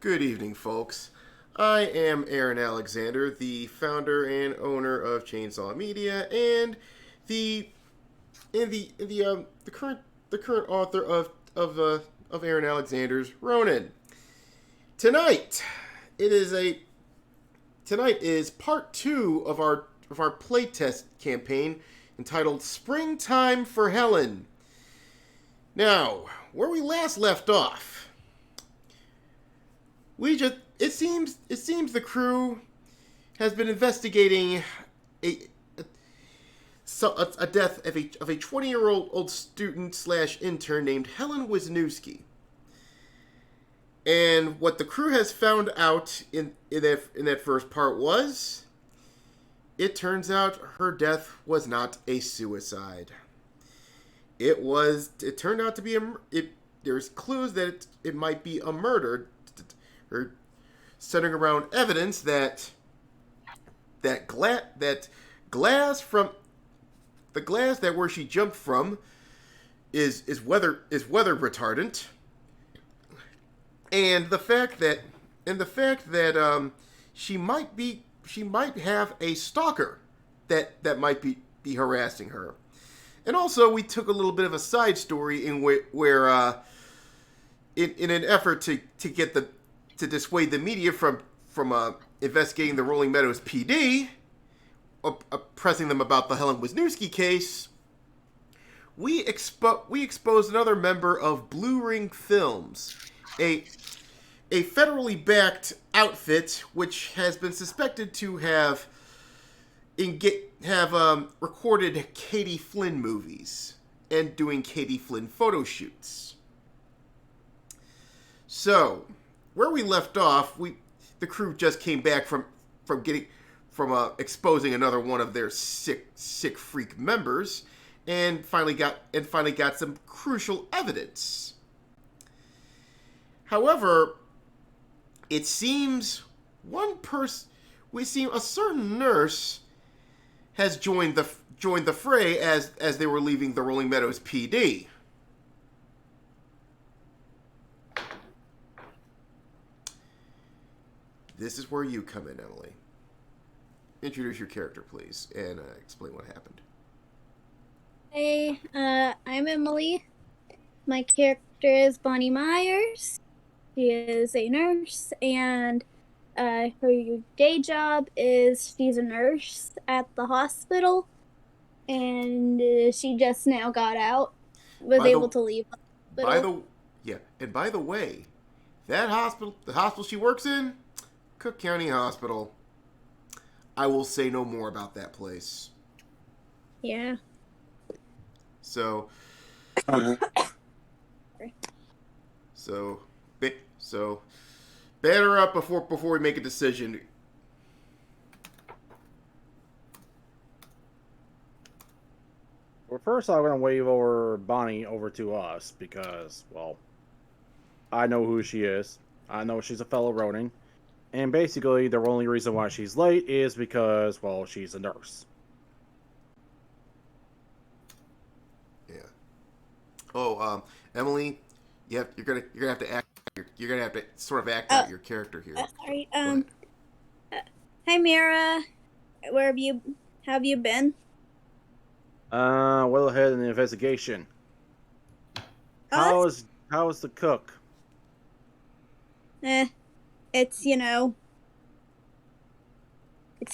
Good evening, folks. I am Aaron Alexander, the founder and owner of Chainsaw Media, and the current author of Aaron Alexander's RoNIN. Tonight, it is a tonight is part 2 of our playtest campaign entitled "Springtime for Helen." Now, where we last left off, it seems the crew has been investigating a death of a 20-year-old student slash intern named Helen Wisnewski. And what the crew has found out in that first part was, it turns out her death was not a suicide. It turned out to be there's clues that it might be a murder, or centering around evidence that glass that where she jumped from is weather retardant, and the fact that she might have a stalker that might be harassing her. And also, we took a little bit of a side story in where in an effort to dissuade the media from investigating the Rolling Meadows PD, pressing them about the Helen Wisnewski case, we exposed another member of Blue Ring Films, a federally backed outfit which has been suspected to have recorded Katie Flynn movies and doing Katie Flynn photo shoots. So, where we left off, the crew just came back from exposing another one of their sick freak members, and finally got some crucial evidence. However, it seems a certain nurse has joined the fray as they were leaving the Rolling Meadows PD. This is where you come in, Emily. Introduce your character, please, and explain what happened. Hey, I'm Emily. My character is Bonnie Myers. She is a nurse, and her day job is she's a nurse at the hospital, and she just now got out, was able to leave the hospital. By the way, the hospital she works in, Cook County Hospital. I will say no more about that place. Yeah. So batter up before we make a decision. Well, first I'm going to wave over Bonnie over to us because, well, I know who she is. I know she's a fellow RoNIN. And basically, the only reason why she's late is because, well, she's a nurse. Yeah. Oh, Emily, you're gonna have to act. You're gonna have to sort of act out your character here. Sorry. Hi, Mira. Where have you been? Well ahead in the investigation. How is the cook? It's, it's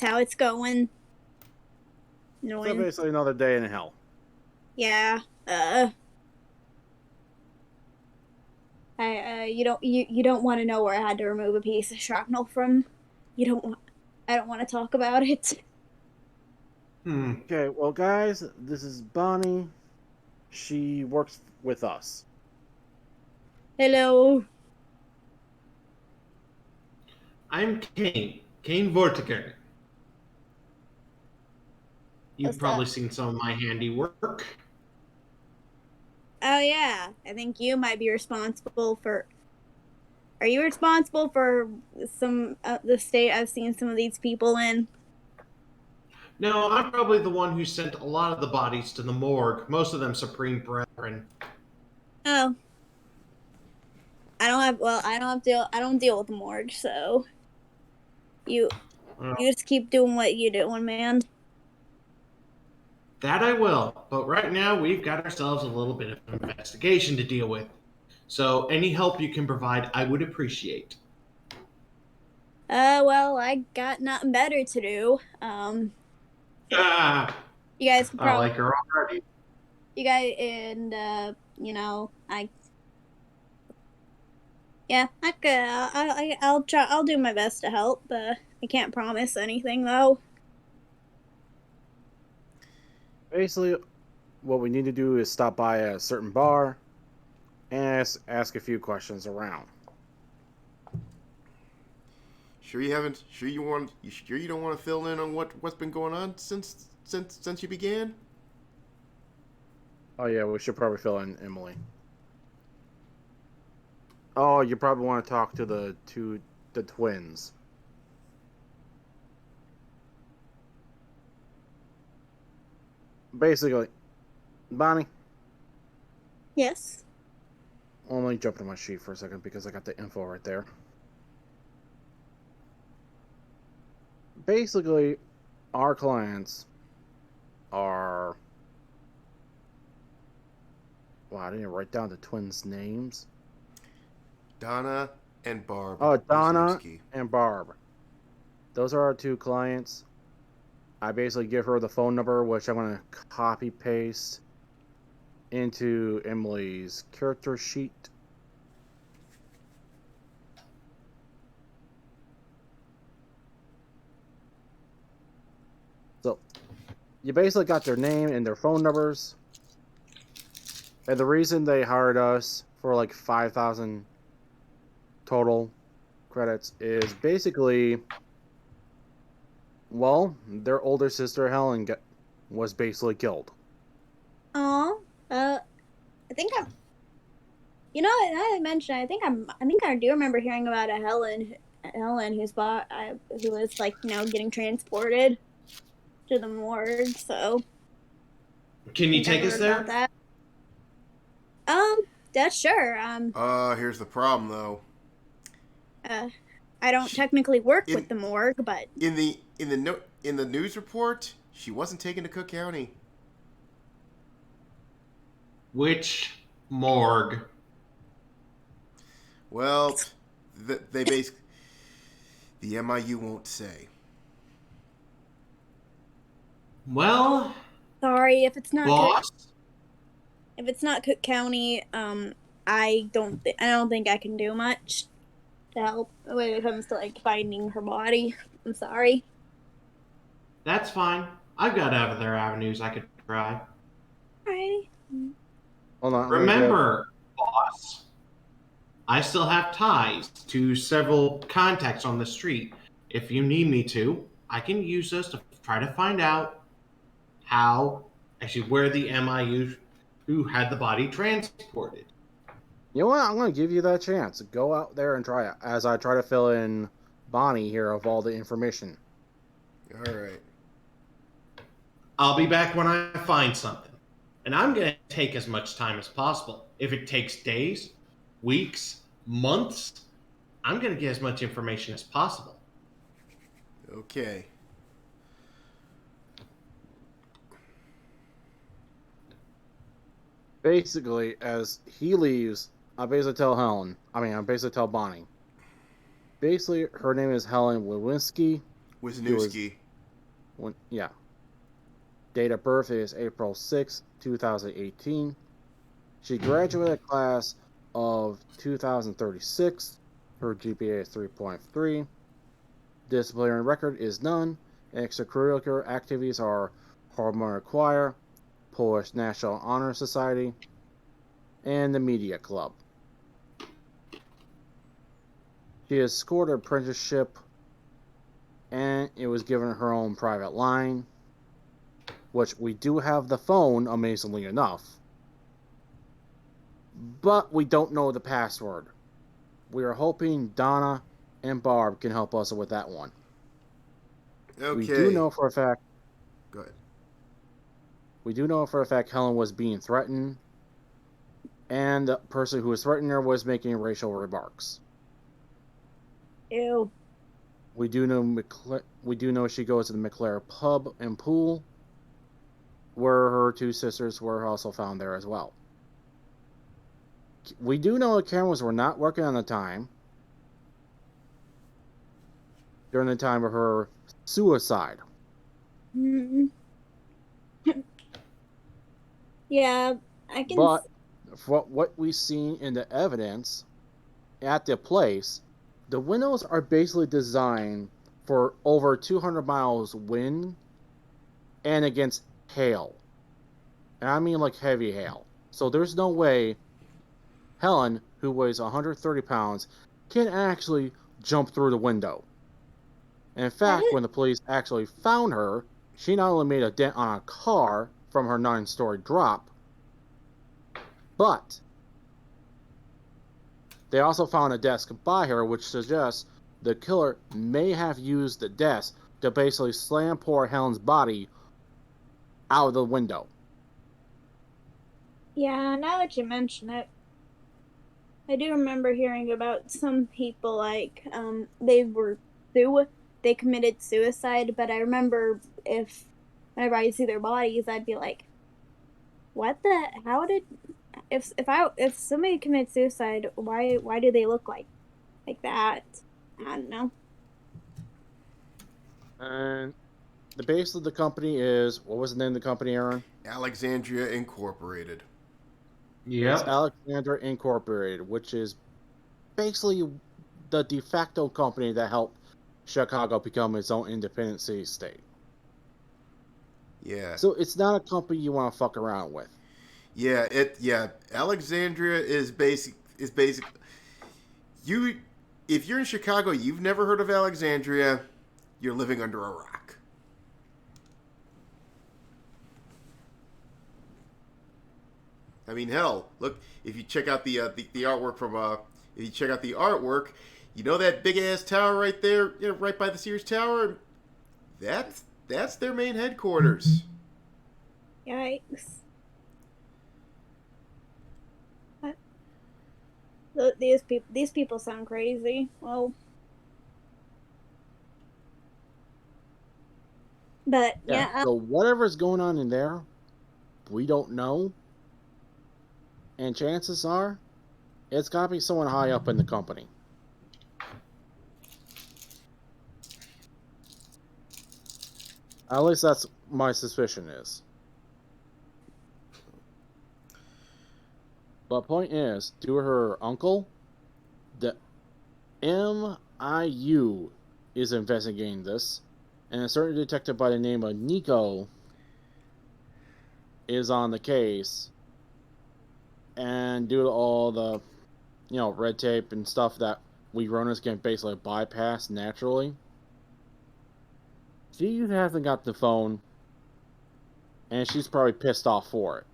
how it's going. So basically another day in hell. Yeah. You don't want to know where I had to remove a piece of shrapnel from. I don't want to talk about it. Okay, well guys, this is Bonnie. She works with us. Hello. I'm Kane Vortiger. You've probably seen some of my handiwork. Oh yeah, I think you might be responsible for... Are you responsible for some the state I've seen some of these people in? No, I'm probably the one who sent a lot of the bodies to the morgue, most of them Supreme Brethren. Oh. I don't deal with the morgue, so you Well, just keep doing what you're doing, man. that I will. But right now, we've got ourselves a little bit of an investigation to deal with. So, any help you can provide, I would appreciate. Well, I got nothing better to do. Ah, You guys could I probably, like her already. you guys, and you know, yeah, I could, I'll try, I'll do my best to help. I can't promise anything though. Basically, what we need to do is stop by a certain bar and ask a few questions around. Sure you haven't? Sure you want? You sure you don't want to fill in on what's been going on since you began? Oh yeah, we should probably fill in Emily. Oh, you probably want to talk to the twins. Basically, Bonnie, Yes. let me jump to my sheet for a second because I got the info right there. Basically, our clients are. Wow, I didn't write down the twins' names. Donna and Barb Oh, Donna Wisnewski. and Barb. Those are our two clients. I basically give her the phone number, which I'm going to copy paste into Emily's character sheet. So, you basically got their name and their phone numbers. And the reason they hired us for like 5,000 total credits is basically, well, their older sister Helen was basically killed. Oh. I think I'm. You know, now that I mentioned, I think I do remember hearing about a Helen who was like, you know, getting transported to the morgue. So I Can you think I've take us heard about there? that. Um, that's sure. Here's the problem though. Uh, I don't She, technically work with in the morgue, but in the news report, she wasn't taken to Cook County. Which morgue? Well, they basically the MIU won't say. Well, sorry boss, if it's not Cook County. I don't think I can do much to help when it comes to like finding her body. I'm sorry. that's fine. I've got other avenues I could try. Alrighty. Hold on, I'm going to give. Remember, boss, I still have ties to several contacts on the street. If you need me to, I can use those to try to find out where the MIU who had the body transported. You know what? I'm going to give you that chance. Go out there and try it as I try to fill in Bonnie here of all the information. All right. I'll be back when I find something. And I'm going to take as much time as possible. If it takes days, weeks, months, I'm going to get as much information as possible. Okay. Basically, as he leaves, I basically tell Bonnie. Basically, her name is Helen Wisnewski. Wisnewski. Yeah. Date of birth is April 6, 2018. She graduated class of 2036. Her GPA is 3.3. Disciplinary record is none. Extracurricular activities are Harmonic Choir, Polish National Honor Society, and the Media Club. She has scored an apprenticeship, and it was given her own private line, which we do have the phone, amazingly enough. But we don't know the password. We are hoping Donna and Barb can help us with that one. Okay. We do know for a fact. Go ahead. We do know for a fact Helen was being threatened, and the person who was threatening her was making racial remarks. Ew. We do know she goes to the McClare pub and pool, where her two sisters were also found there as well. We do know the cameras were not working on the time during the time of her suicide. Mm. Yeah, I can. But for what we've seen in the evidence at the place, the windows are basically designed for over 200 miles wind and against hail. And I mean like heavy hail. So there's no way Helen, who weighs 130 pounds, can actually jump through the window. And in fact, when the police actually found her, she not only made a dent on a car from her 9-story drop, but they also found a desk by her, which suggests the killer may have used the desk to basically slam poor Helen's body out of the window. Yeah, now that you mention it, I do remember hearing about some people like they committed suicide, but I remember whenever I see their bodies, I'd be like, what the how did if somebody commits suicide, why do they look like that? I don't know. And the base of the company is, what was the name of the company, Aaron? Alexandria Incorporated. It's Alexandria Incorporated, which is basically the de facto company that helped Chicago become its own independent city-state. Yeah. So it's not a company you want to fuck around with. Yeah, Alexandria is basic. If you're in Chicago, you've never heard of Alexandria, you're living under a rock. I mean, hell, look, if you check out the artwork from if you check out the artwork, you know that big ass tower right there, right by the Sears Tower. That's their main headquarters. Yikes. These people sound crazy. Well, but yeah. So whatever's going on in there, we don't know. And chances are, it's got to be someone high up in the company. At least that's my suspicion is. But point is, to her uncle, the MIU is investigating this, and a certain detective by the name of Nico is on the case. And due to all the, red tape and stuff that we runners can basically bypass naturally, she hasn't got the phone, and she's probably pissed off for it.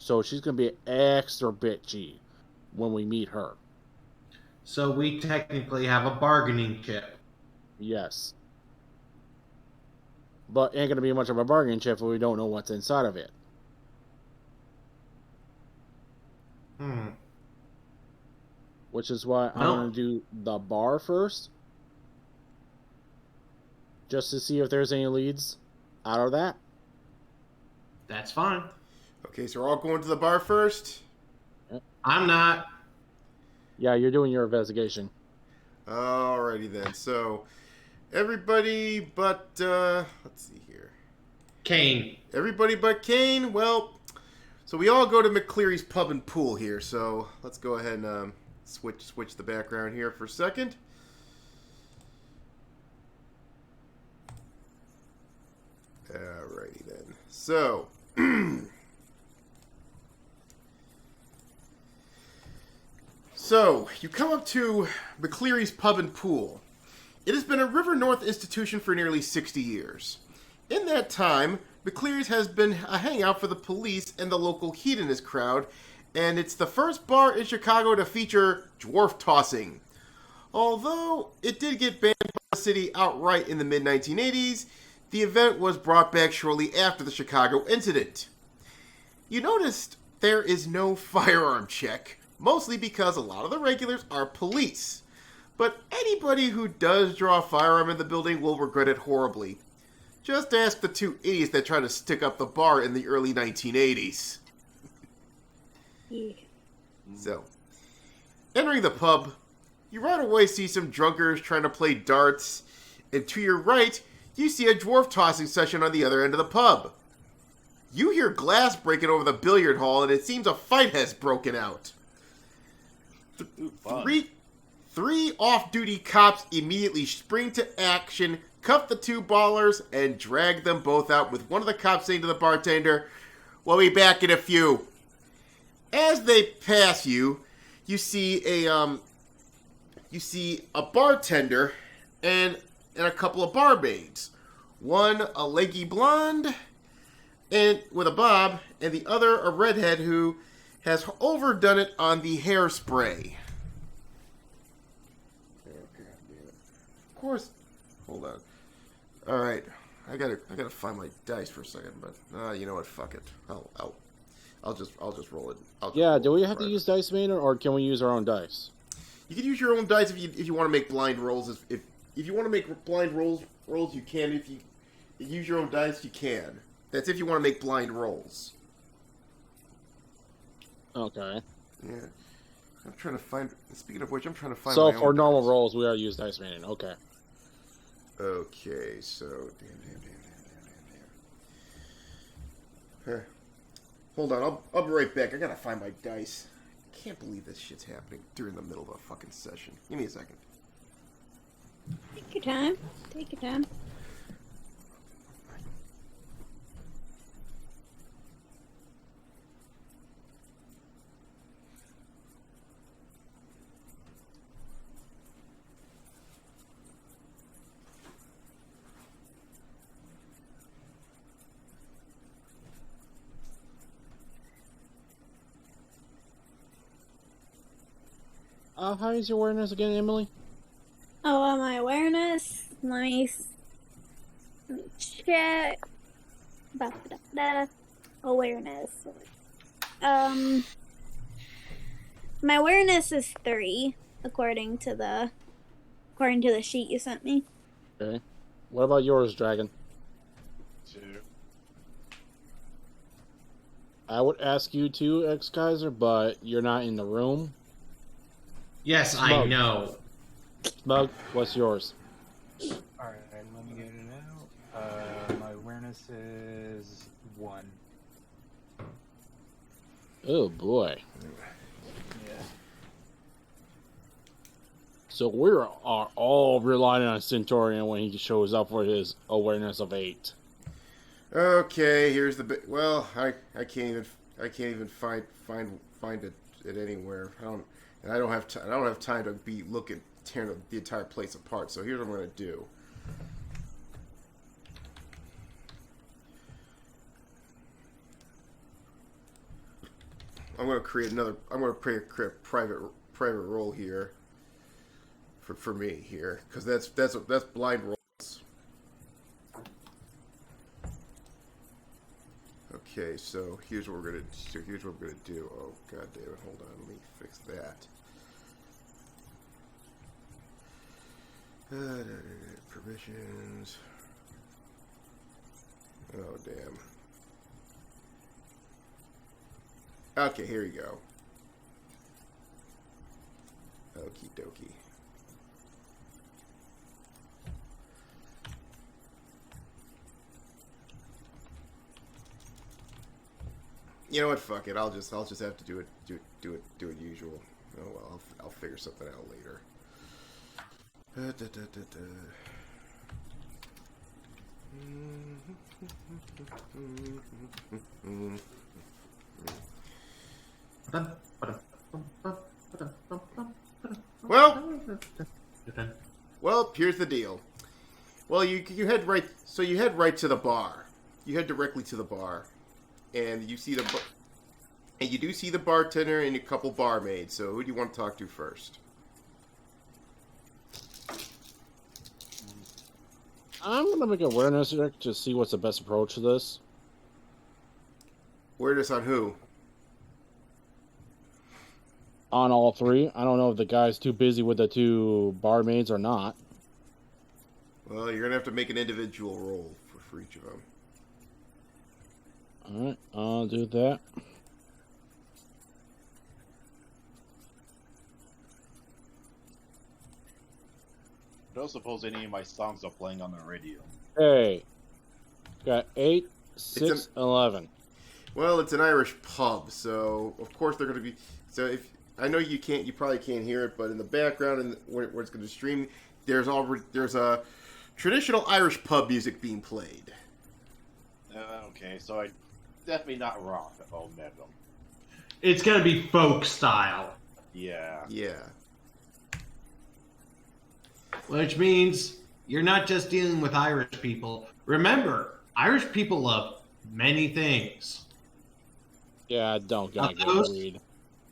So she's going to be extra bitchy when we meet her. So we technically have a bargaining chip. Yes. But ain't going to be much of a bargaining chip if we don't know what's inside of it. Which is why I'm going to do the bar first. Just to see if there's any leads out of that. That's fine. Okay, so we're all going to the bar first? I'm not. Yeah, you're doing your investigation. Alrighty then. So, everybody but, let's see here. Kane. Everybody but Kane? Well, so we all go to McCleary's Pub and Pool here. So, let's go ahead and switch the background here for a second. Alrighty then. So, you come up to McCleary's Pub and Pool. It has been a River North institution for nearly 60 years. In that time, McCleary's has been a hangout for the police and the local hedonist crowd, and it's the first bar in Chicago to feature dwarf tossing. Although it did get banned by the city outright in the mid-1980s, the event was brought back shortly after the Chicago incident. You noticed there is no firearm check, mostly because a lot of the regulars are police. But anybody who does draw a firearm in the building will regret it horribly. Just ask the two idiots that tried to stick up the bar in the early 1980s. Yeah. So, entering the pub, you right away see some drunkards trying to play darts, and to your right, you see a dwarf tossing session on the other end of the pub. You hear glass breaking over the billiard hall, and it seems a fight has broken out. Three off-duty cops immediately spring to action, cuff the two ballers, and drag them both out, with one of the cops saying to the bartender, "We'll be back in a few." As they pass you, you see a bartender and a couple of barmaids. One a leggy blonde and with a bob, and the other a redhead who has overdone it on the hairspray. Of course. Hold on. All right, I gotta find my dice for a second, but you know what? Fuck it. I'll just roll it. Do we have to use dice meter, or can we use our own dice? You can use your own dice if you want to make blind rolls. If you want to make blind rolls you can. If you use your own dice, you can. That's if you want to make blind rolls. Okay. Yeah. I'm trying to find. Speaking of which, I'm trying to find. So my for own normal dice. rolls, we gotta use dice meter. Okay. Okay. So damn. Hold on. I'll be right back. I gotta find my dice. Can't believe this shit's happening during the middle of a fucking session. Give me a second. Take your time. Take your time. How is your awareness again, Emily? Oh, my awareness. Let me check. Awareness. My awareness is 3, according to the sheet you sent me. Okay. What about yours, Dragon? 2. I would ask you to, X-Kaiser, but you're not in the room. Yes, I Smoke. know. Smug, what's yours? Alright, let me get it out. My awareness is 1. Oh boy. Yeah. So we are all relying on Centurion when he shows up for his awareness of 8. Okay, here's the bit. Well, I can't even find it anywhere. I don't have time to be tearing the entire place apart. So here's what I'm gonna do. I'm gonna create a private roll here for me here, because that's blind rolls. Okay, so here's what we're gonna do. Oh god damn it! Hold on, let me fix that. Permissions. Oh damn. Okay, here you go. Okie dokie. You know what? Fuck it. I'll just have to do it usual. Oh well, I'll figure something out later. Well, here's the deal. Well, you head right. So you head right to the bar. You head directly to the bar, and you see and you do see the bartender and a couple barmaids. So who do you want to talk to first? I'm gonna make an awareness check to see what's the best approach to this. Awareness on who? on all three. I don't know if the guy's too busy with the two barmaids or not. Well, you're gonna have to make an individual roll for each of them. All right, I'll do that. I don't suppose any of my songs are playing on the radio. Hey, got 8, 6, 11. Well, it's an Irish pub, so of course they're going to be. So if I know you probably can't hear it, but in the background and where it's going to stream, there's a traditional Irish pub music being played. Okay, so I definitely not rock if I'll admit them. It's gonna be folk style, Yeah. Yeah. which means you're not just dealing with Irish people. Remember, Irish people love many things. Yeah, I don't gotta get Those- a read.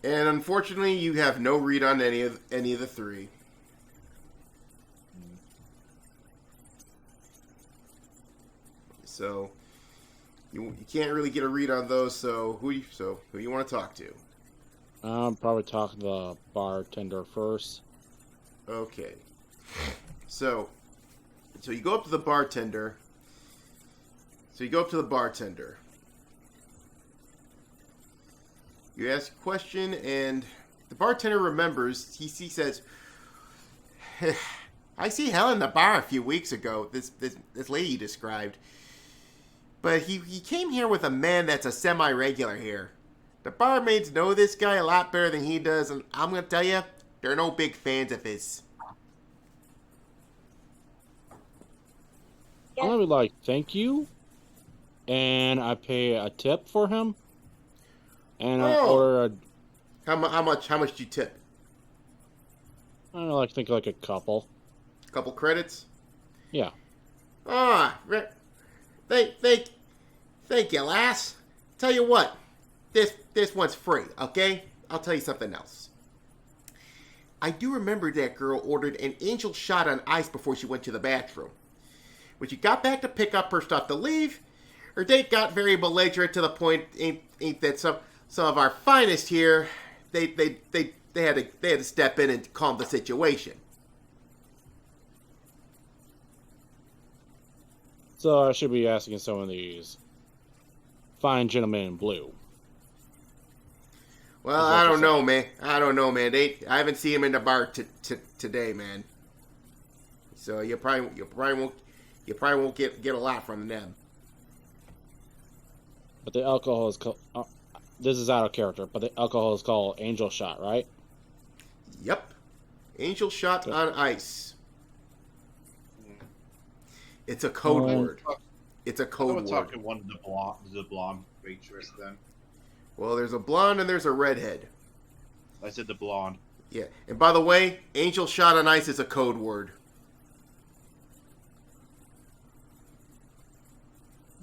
And unfortunately, you have no read on any of the three. So you can't really get a read on those. So who you want to talk to? Probably talk to the bartender first. Okay. So you go up to the bartender. You ask a question, and the bartender remembers. He says, "I see Helen in the bar a few weeks ago. This lady you described. But he came here with a man that's a semi-regular here. The barmaids know this guy a lot better than he does, and I'm gonna tell you, they're no big fans of his." I'm gonna be like, thank you, and I pay a tip for him, and I Oh. order a, How much do you tip? I don't know, like think like a couple. A couple credits? Yeah. Ah, thank you, lass. Tell you what, this one's free, okay? I'll tell you something else. I do remember that girl ordered an angel shot on ice before she went to the bathroom. When she got back to pick up her stuff to leave, her date got very belligerent to the point ain't that some of our finest here, they had to step in and calm the situation. So I should be asking some of these fine gentlemen in blue. Well, I don't know, man. I haven't seen him in the bar today, man. So you probably won't get a lot from them. But the alcohol is called. This is out of character, but the alcohol is called Angel Shot, right? Yep. Angel shot on ice. It's a code word. It's a code I'm word. talking one of the blonde waitress then. Well, there's a blonde and there's a redhead. I said the blonde. Yeah. And by the way, angel shot on ice is a code word.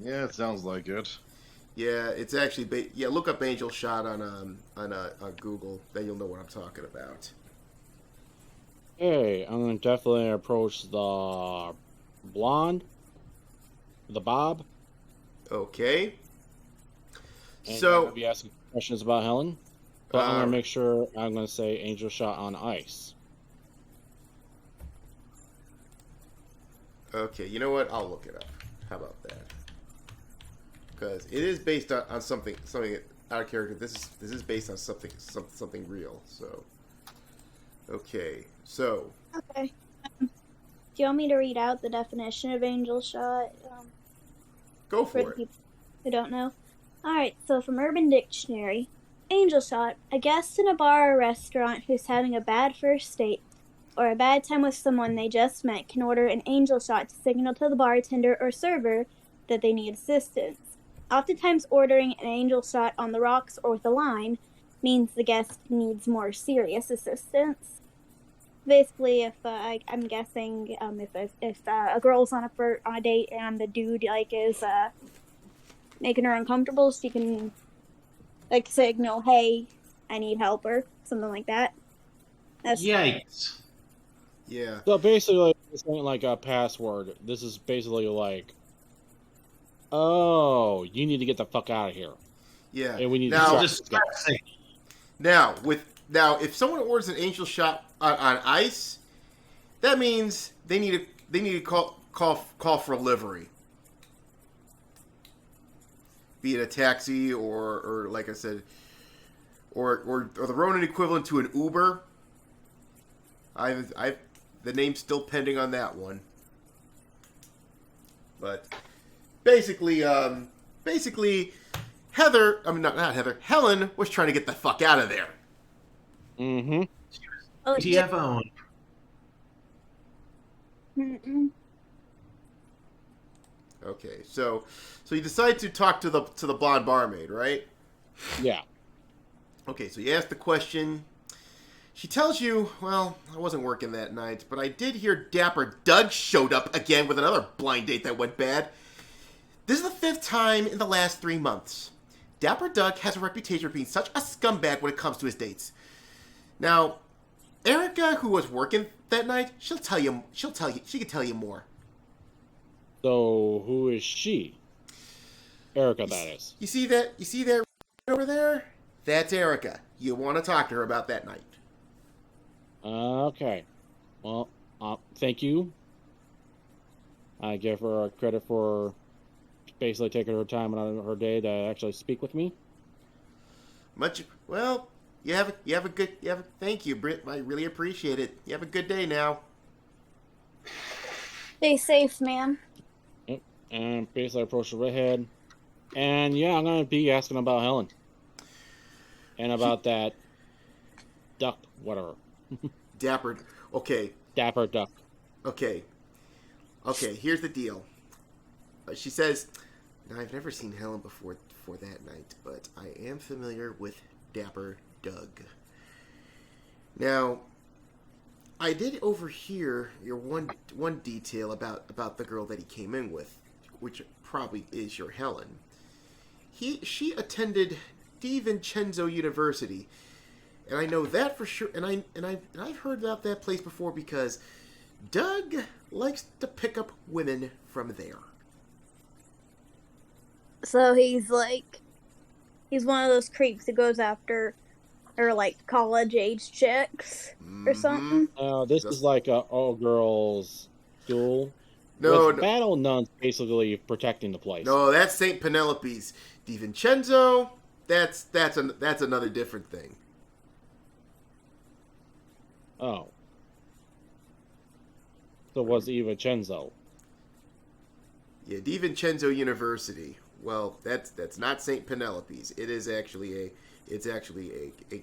Yeah, it sounds like it. Yeah, it's actually look up angel shot on Google, then you'll know what I'm talking about. Hey, I'm gonna definitely approach the blonde, the Bob. Okay. And I'm So gonna be asking questions about Helen, but I'm gonna Uh, make sure I'm gonna say Angel Shot on ice. okay, you know what? I'll look it up. How about that? Because it is based on something out of character. This is based on something real. So, okay, so Okay. Do you want me to read out the definition of angel shot go for the for it. people who don't know? Alright, so from Urban Dictionary, angel shot, a guest in a bar or restaurant who's having a bad first date or a bad time with someone they just met can order an angel shot to signal to the bartender or server that they need assistance. Oftentimes, ordering an angel shot on the rocks or with a lime means the guest needs more serious assistance. Basically, if I'm guessing, if a girl's on a date and the dude is making her uncomfortable, she can signal, "Hey, I need help," or something like that. That's Yikes. Yeah. So basically, this ain't like a password. This is basically like, oh, you need to get the fuck out of here, Yeah. and we need Now- to Distressing. Now, with Now, if someone orders an angel shot on ice, that means they need to call for a livery, be it a taxi or like I said, or the RoNIN equivalent to an Uber. The name's still pending on that one, but basically, Heather. I mean, not Heather. Helen was trying to get the fuck out of there. Mm-hmm. Oh, yeah. TFO. Mm-mm. Okay, so you decide to talk to the blonde barmaid, right? Yeah. Okay, so you ask the question. She tells you, well, I wasn't working that night, but I did hear Dapper Doug showed up again with another blind date that went bad. This is the 5th time in the last 3 months. Dapper Doug has a reputation for being such a scumbag when it comes to his dates. Now, Erica, who was working that night, she can tell you more. So who is she? Erica, that is. You see that over there? That's Erica. You want to talk to her about that night. Okay. Well, thank you. I give her credit for basically taking her time out of her day to actually speak with me. Well, thank you, Britt. I really appreciate it. You have a good day now. Stay safe, ma'am. Yep. And basically approach the redhead. And yeah, I'm gonna be asking about Helen. And about that duck, whatever. Dapper. Okay. Dapper duck. Okay. Here's the deal. She says, "Now, I've never seen Helen before that night, but I am familiar with Dapper Doug. Now, I did overhear your one detail about the girl that he came in with, which probably is your Helen. She attended DiVincenzo University, and I know that for sure. And I've heard about that place before because Doug likes to pick up women from there." So he's one of those creeps that goes after, or like college age chicks or something. This is like a all girls school. No, with battle nuns basically protecting the place. No, that's Saint Penelope's. DiVincenzo, that's another different thing. Oh. So what's DiVincenzo? Yeah, DiVincenzo University. Well, that's not Saint Penelope's. It's actually a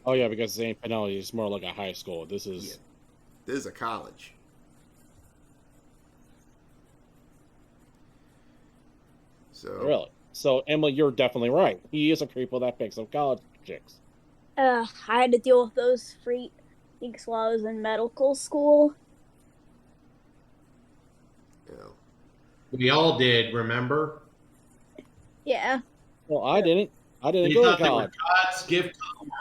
Oh yeah, because St. Penelope is more like a high school. This is a college. So really. So Emily, you're definitely right. He is a creep that picks up college chicks. I had to deal with those freaks while I was in medical school. you We all did, remember? Yeah. Well, I didn't. I didn't We go to thought they were college. God's gift to the world.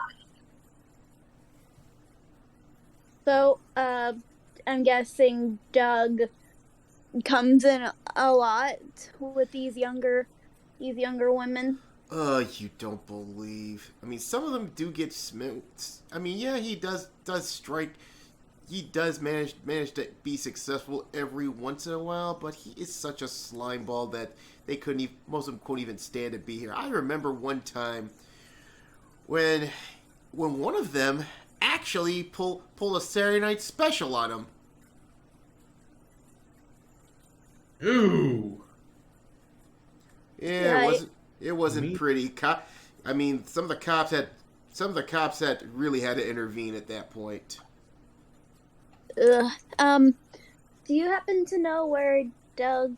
So, I'm guessing Doug comes in a lot with these younger women. You don't believe. I mean, some of them do get smoked. I mean, yeah, he does strike. He does manage to be successful every once in a while, but he is such a slime ball that most of them couldn't even stand to be here. I remember one time when one of them actually pulled a Saturday night special on him. Ooh. Yeah, Right. it wasn't pretty. I mean, some of the cops had really had to intervene at that point. Ugh. Do you happen to know where Doug?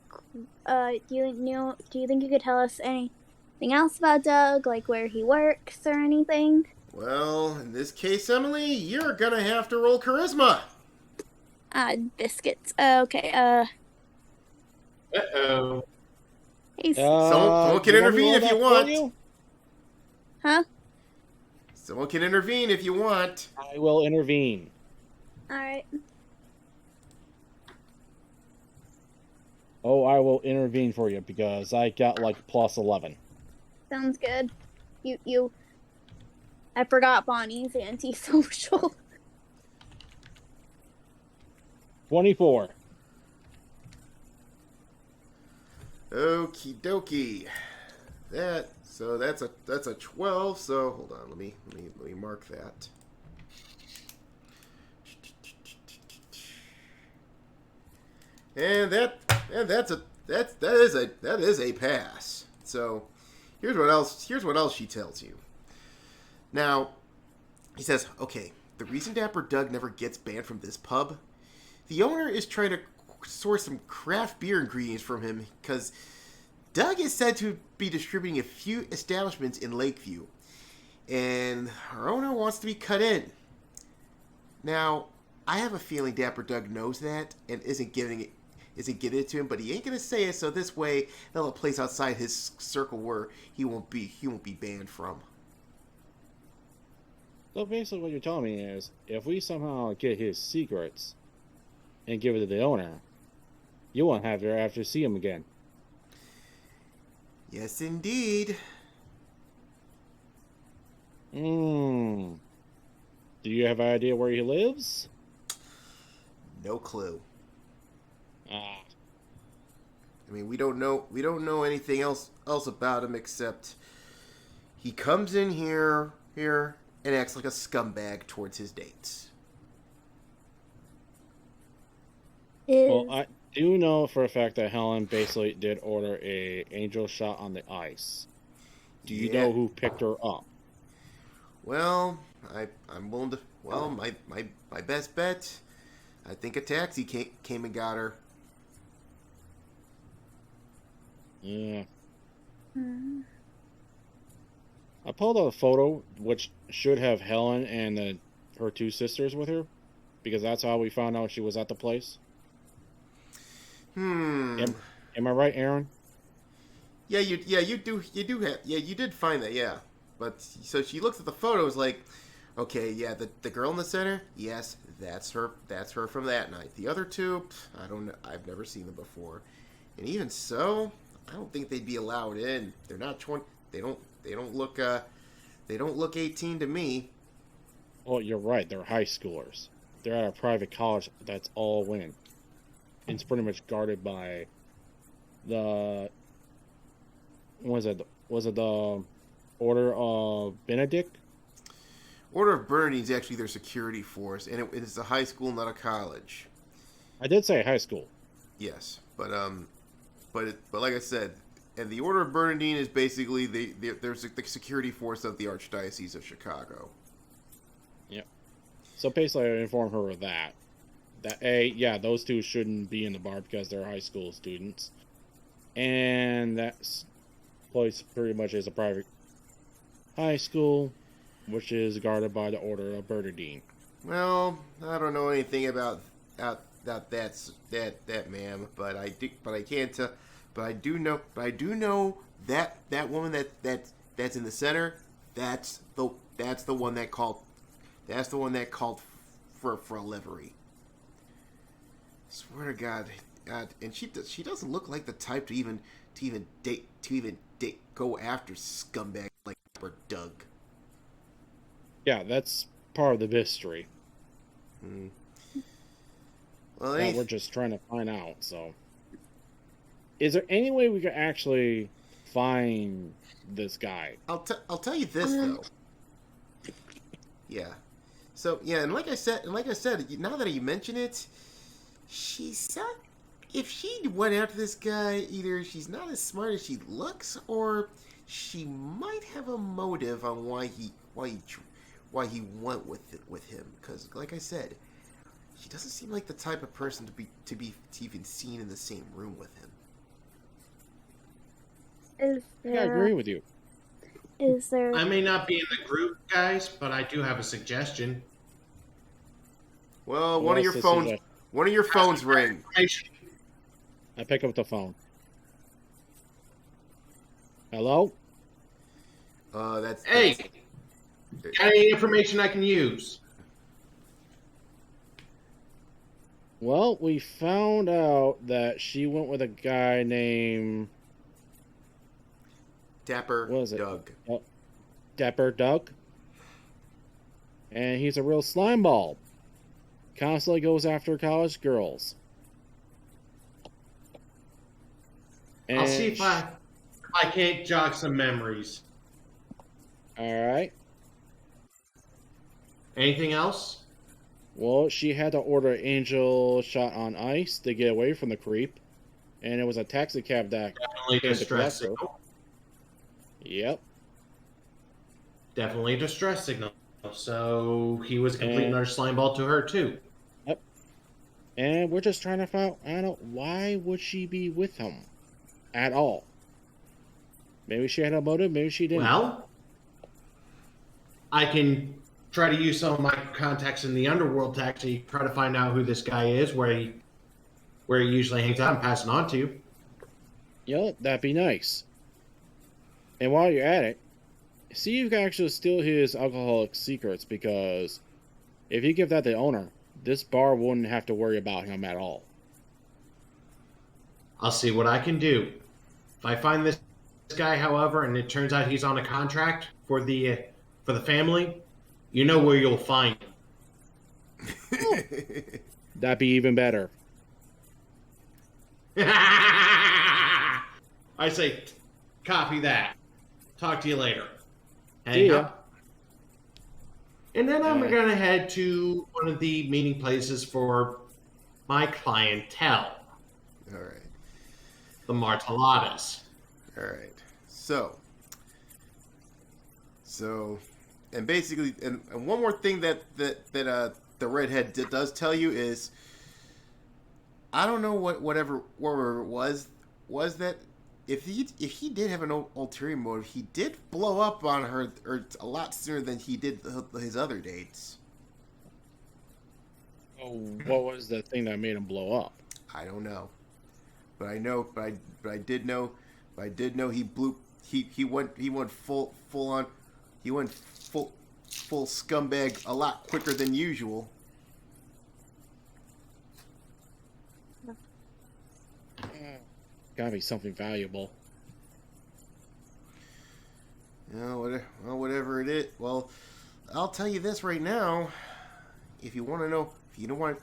Do you think you could tell us anything else about Doug, like where he works or anything? Well, in this case, Emily, you're gonna have to roll charisma. Biscuits. Okay. Uh-oh. He's Someone can you want me to intervene roll if you that for want. you? huh? Someone can intervene if you want. I will intervene. All right. Oh, I will intervene for you because I got like +11. Sounds good. You I forgot Bonnie's antisocial. 24. Okie dokie. That's a 12. So hold on, let me mark that. And that is a pass. So here's what else she tells you. Now, he says, okay, the reason Dapper Doug never gets banned from this pub, the owner is trying to source some craft beer ingredients from him because Doug is said to be distributing a few establishments in Lakeview, and our owner wants to be cut in. Now, I have a feeling Dapper Doug knows that and isn't giving it to him, but he ain't gonna say it, so this way they'll have a place outside his circle where he won't be banned from. So basically what you're telling me is, if we somehow get his secrets and give it to the owner, you won't have to see him again. Yes, indeed. Do you have an idea where he lives? No clue. Ah. I mean, we don't know anything else about him except he comes in here and acts like a scumbag towards his dates. Well, I do know for a fact that Helen basically did order a angel shot on the ice. Do you know who picked her up? Well, I'm willing to. Well, my best bet, I think a taxi came and got her. Yeah. I pulled out a photo which should have Helen and her two sisters with her, because that's how we found out she was at the place. Am I right, Aaron? Yeah, you did find that, yeah. But so she looks at the photos like, okay, yeah, the girl in the center, yes, that's her from that night. The other two, I don't know, I've never seen them before. And even so, I don't think they'd be allowed in. They're not 20. They don't look 18 to me. Well, you're right. They're high schoolers. They're at a private college that's all women. It's pretty much guarded by the... Was it the Order of Benedict? Order of Bernardine is actually their security force, and it is a high school, not a college. I did say high school. Yes, but like I said, and the Order of Bernardine is basically there's the security force of the Archdiocese of Chicago. Yep. So basically, I informed her of that. Yeah, those two shouldn't be in the bar because they're high school students, and that place pretty much is a private high school, which is guarded by the Order of Bernardine. Well, I don't know anything about that ma'am, but I do know that woman that's in the center. That's the one that called for a livery. Swear to God, and she doesn't look like the type to even go after scumbag like Doug. Yeah, that's part of the mystery. Well, that we're just trying to find out. So, is there any way we could actually find this guy? I'll tell you this though. Yeah. So yeah, and like I said, now that you mention it, she's not. If she went after this guy, either she's not as smart as she looks, or she might have a motive on why he went with him. Because, like I said, she doesn't seem like the type of person to be even seen in the same room with him. Yeah, I agree with you. Is there? I may not be in the group, guys, but I do have a suggestion. Well, one of your phones ring. I pick up the phone. Hello? That's Hey, got any information I can use? Well, we found out that she went with a guy named Dapper What is it? Doug. Dapper Doug? And he's a real slime ball. Constantly goes after college girls. I'll see And if I can't jog some memories. Alright. Anything else? Well, she had to order Angel shot on ice to get away from the creep. And it was a taxi cab that Definitely came to distress collect her. signal. Yep. Definitely a distress signal. So he was a complete And- another slime ball to her too. And we're just trying to find out why would she be with him at all? Maybe she had a motive, maybe she didn't. Well, I can try to use some of my contacts in the underworld to actually try to find out who this guy is, where he usually hangs out, and pass it on to you. Yeah, that'd be nice. And while you're at it, see if you can actually steal his alcoholic secrets, because if you give that to the owner, this bar wouldn't have to worry about him at all. I'll see what I can do. If I find this guy, however, and it turns out he's on a contract for the family, you know where you'll find him. That'd be even better. I say, copy that. Talk to you later. See Hang ya. up. And then I'm Uh, going to head to one of the meeting places for my clientele, All right. the Martelladas. All right. So, and basically, and one more thing that the redhead does tell you is, I don't know whatever it was that if he did have an ulterior motive, he did blow up on her or a lot sooner than he did his other dates. Oh, what was the thing that made him blow up? I don't know, but I know, but I did know he went full on, he went full scumbag a lot quicker than usual. Gotta be something valuable. Whatever it is. Well, I'll tell you this right now. If you want to know, if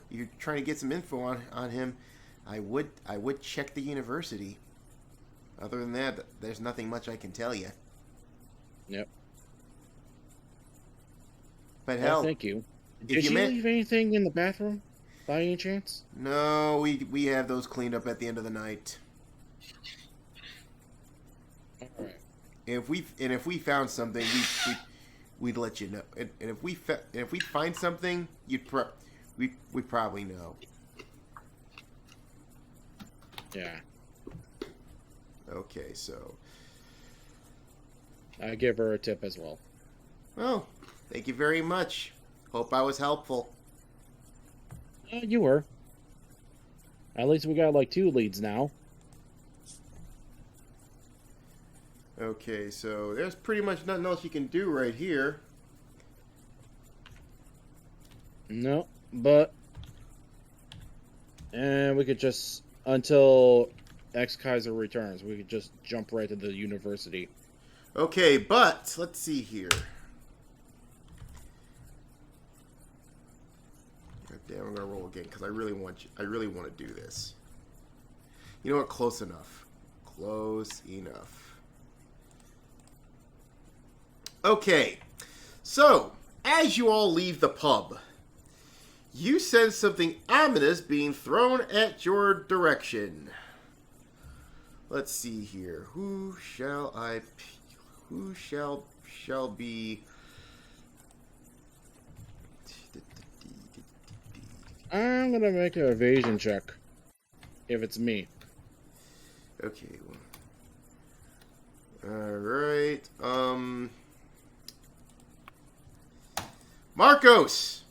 you're trying to get some info on him, I would check the university. Other than that, there's nothing much I can tell you. Yep. But Well, hell, thank you. if Did you she meant- leave anything in the bathroom, by any chance? no, we have those cleaned up at the end of the night. All right. If we found something, we'd let you know. And if we find something, we'd probably know. Yeah. Okay, so I give her a tip as well. well, thank you very much. Hope I was helpful. You were. At least we got like 2 leads now. Okay, so there's pretty much nothing else you can do right here. No, but and we could just until X Kaiser returns, we could just jump right to the university. Okay, but let's see here. God damn, I'm gonna roll again because I really want to do this. You know what? Close enough. Close enough. Okay, so as you all leave the pub, you sense something ominous being thrown at your direction. Let's see here. Who shall be? I'm gonna make an evasion check. If it's me. Okay. All right. Marcos.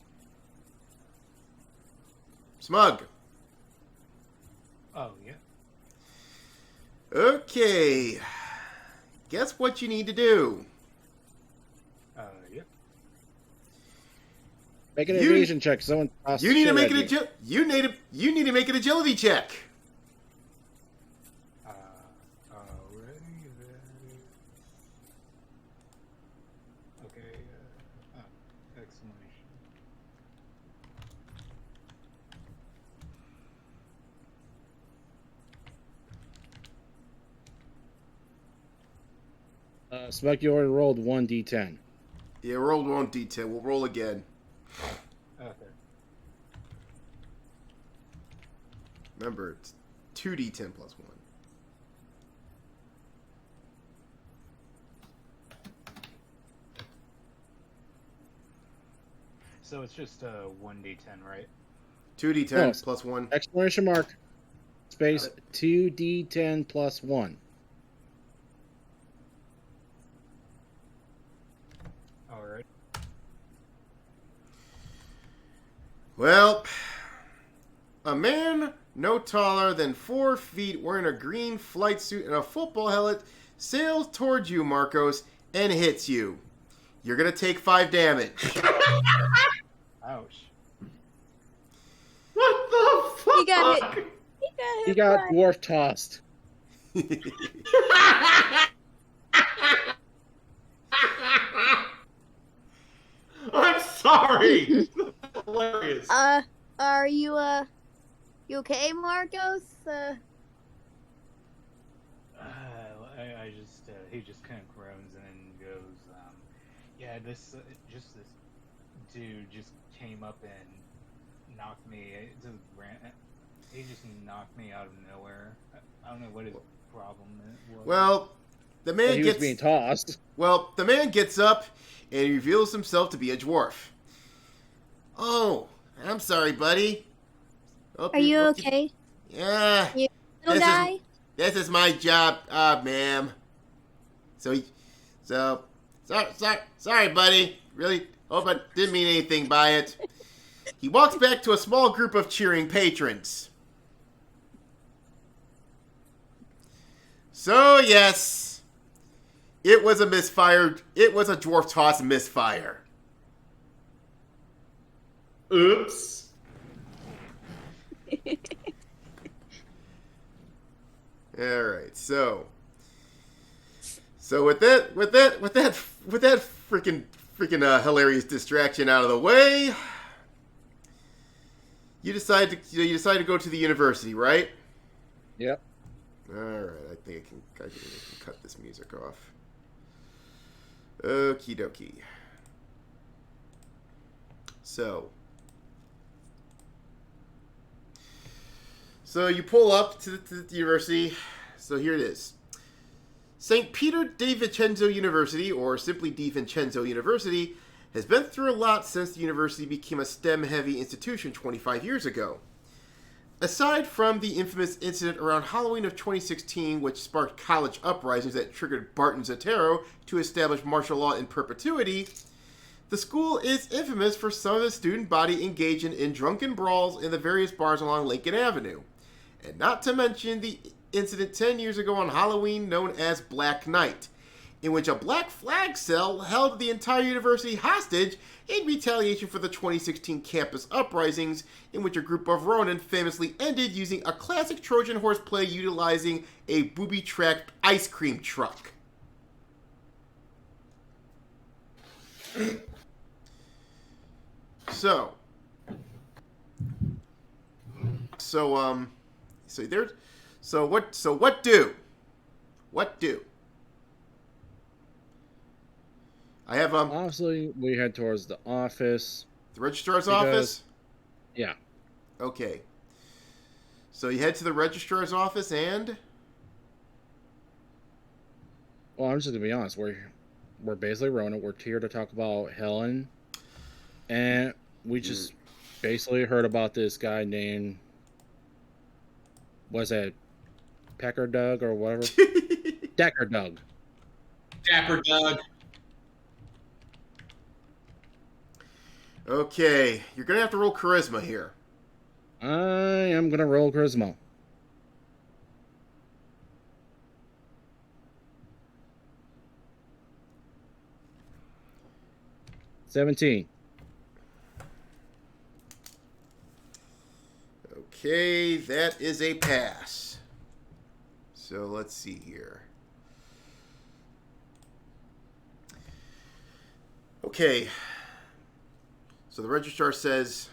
Smug. Oh, yeah. Okay. Guess what you need to do? Yep. Make an You- evasion check. Someone tossed You need to shit make at an you. you need to make an agility check. Already there. Okay. X Exclamation. Spec, you already rolled 1d10. Yeah, rolled 1d10. We'll roll again. Okay. Remember, it's 2d10 plus 1. So it's just 1d10, right? 2d10 No, plus 1. Exclamation mark. Space 2d10 plus 1. All right. Well, a man no taller than 4 feet wearing a green flight suit and a football helmet sails towards you, Marcos, and hits you. You're going to take 5 damage. Ouch. What the fuck? He got hit. He got dwarf tossed. I'm sorry. Hilarious. Are you okay, Marcos? I just he just kind of groans and then goes, yeah, this dude just came up and knocked me to the ground. He just knocked me out of nowhere. I don't know what his problem was. Well, the man He was being tossed. Well, the man gets up and he reveals himself to be a dwarf. Oh, I'm sorry, buddy. Hope Are you okay? Yeah. You little guy? This is my job, ma'am. Sorry, buddy. Really hope I didn't mean anything by it. He walks back to a small group of cheering patrons. So, yes, it was a misfire. It was a dwarf toss misfire. Oops. All right, so with that freaking hilarious distraction out of the way, you decide to go to the university, right? Yep. All right, I think I can cut this music off. Okie dokie. So you pull up to the university. So here it is. St. Peter de Vincenzo University, or simply De Vincenzo University, has been through a lot since the university became a STEM-heavy institution 25 years ago. Aside from the infamous incident around Halloween of 2016, which sparked college uprisings that triggered Barton Zatero to establish martial law in perpetuity, the school is infamous for some of the student body engaging in drunken brawls in the various bars along Lincoln Avenue. And not to mention the incident 10 years ago on Halloween known as Black Night, in which a Black Flag cell held the entire university hostage in retaliation for the 2016 campus uprisings, in which a group of RoNIN famously ended using a classic Trojan horse play utilizing a booby-trapped ice cream truck. So what do? I have Honestly, we head towards the office. the registrar's office. Yeah. Okay. So you head to the registrar's office and Well, I'm just gonna be honest. We're basically RoNIN. We're here to talk about Helen, and we just basically heard about this guy named, was it Pecker Doug or whatever? Decker Doug. Dapper Doug. Okay, you're gonna have to roll charisma here. I am gonna roll charisma. $17. Okay, that is a pass. So let's see here. Okay. So the registrar says,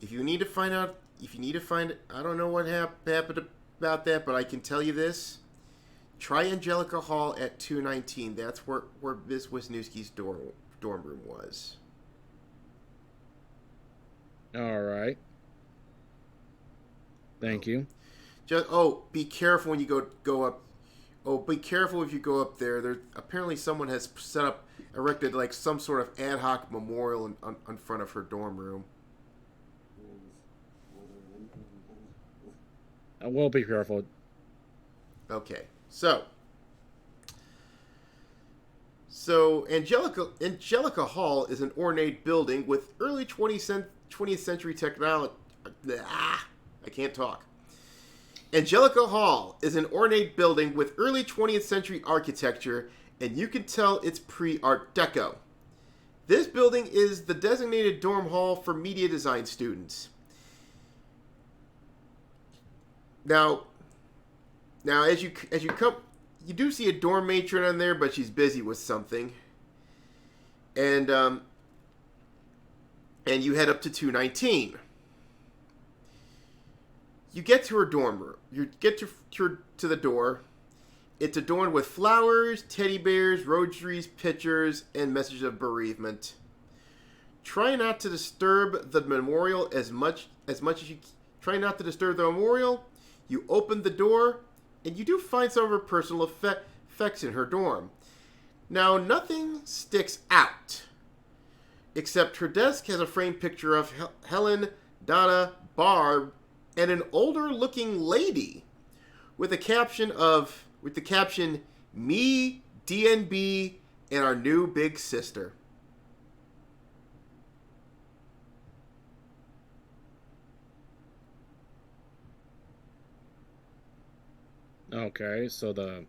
if you need to find, I don't know what happened about that, but I can tell you this. Try Angelica Hall at 219. That's where Miss Wisnewski's dorm room was. All right. Thank you. Be careful when you go up. Oh, be careful if you go up there. There apparently someone has erected like some sort of ad hoc memorial in front of her dorm room. I will be careful. Okay, so Angelica Hall is an ornate building with early 20th century technology. I can't talk. Angelica Hall is an ornate building with early 20th century architecture, and you can tell it's pre-Art Deco. This building is the designated dorm hall for media design students. Now as you come, you do see a dorm matron on there, but she's busy with something. And you head up to 219. You get to her dorm room. You get to the door. It's adorned with flowers, teddy bears, rosaries, pictures, and messages of bereavement. Try not to disturb the memorial as much as you try not to disturb the memorial. You open the door, and you do find some of her personal effects in her dorm. Now, nothing sticks out, except her desk has a framed picture of Helen, Donna, Barb, and an older-looking lady with the caption "Me, DNB, and our new big sister." Okay, so the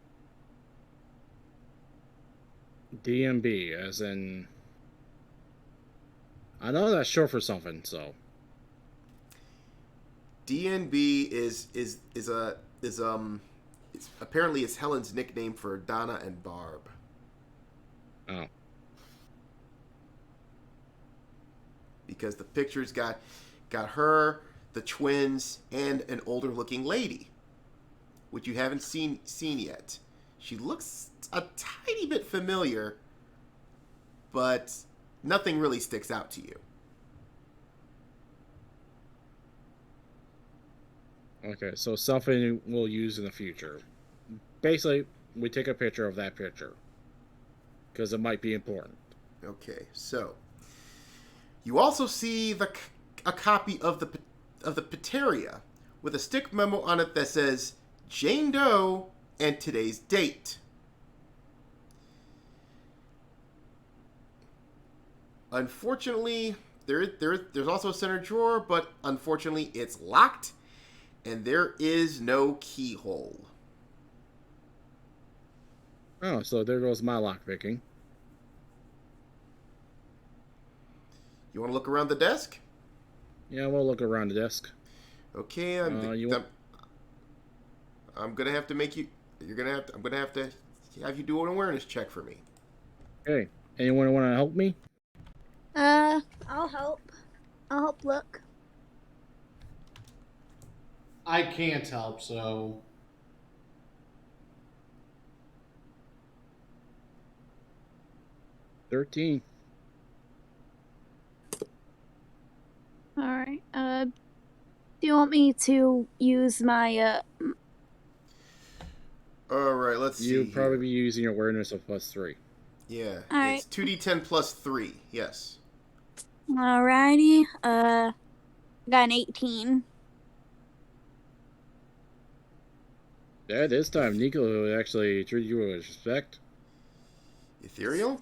DMB, as in, I know that's short for something. So DNB is apparently it's Helen's nickname for Donna and Barb. Oh, Because the pictures got her, the twins, and an older looking lady, which you haven't seen yet. She looks a tiny bit familiar, but nothing really sticks out to you. okay, so something we'll use in the future. Basically, we take a picture of that picture because it might be important. Okay, so you also see a copy of the Pateria with a stick memo on it that says Jane Doe and today's date. Unfortunately, there's also a center drawer, but unfortunately it's locked, and there is no keyhole. Oh, so there goes my lockpicking. You want to look around the desk? Yeah, we'll look around the desk. Okay, I'm gonna have to make you. I'm gonna have to have you do an awareness check for me. Hey, anyone want to help me? I'll help. I'll help look. I can't help, so 13. Alright, do you want me to use my, Alright, let's see. You'd probably be using your awareness of +3. Yeah, Alright. it's 2d10 plus 3, yes. Alrighty, got an 18. Yeah, this time Nico actually treated you with respect. Ethereal?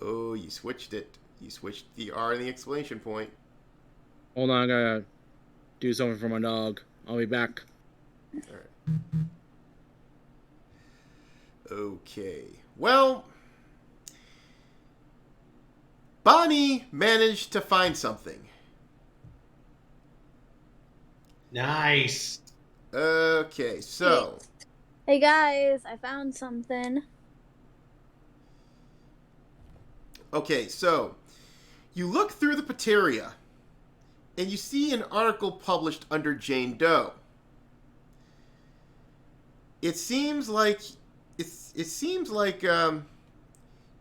Oh, you switched it. You switched the R and the exclamation point. Hold on, I gotta do something for my dog. I'll be back. Alright. Okay. Well, Bonnie managed to find something. nice. Okay, so Hey guys, I found something. Okay, so you look through the Pateria, and you see an article published under Jane Doe. It seems like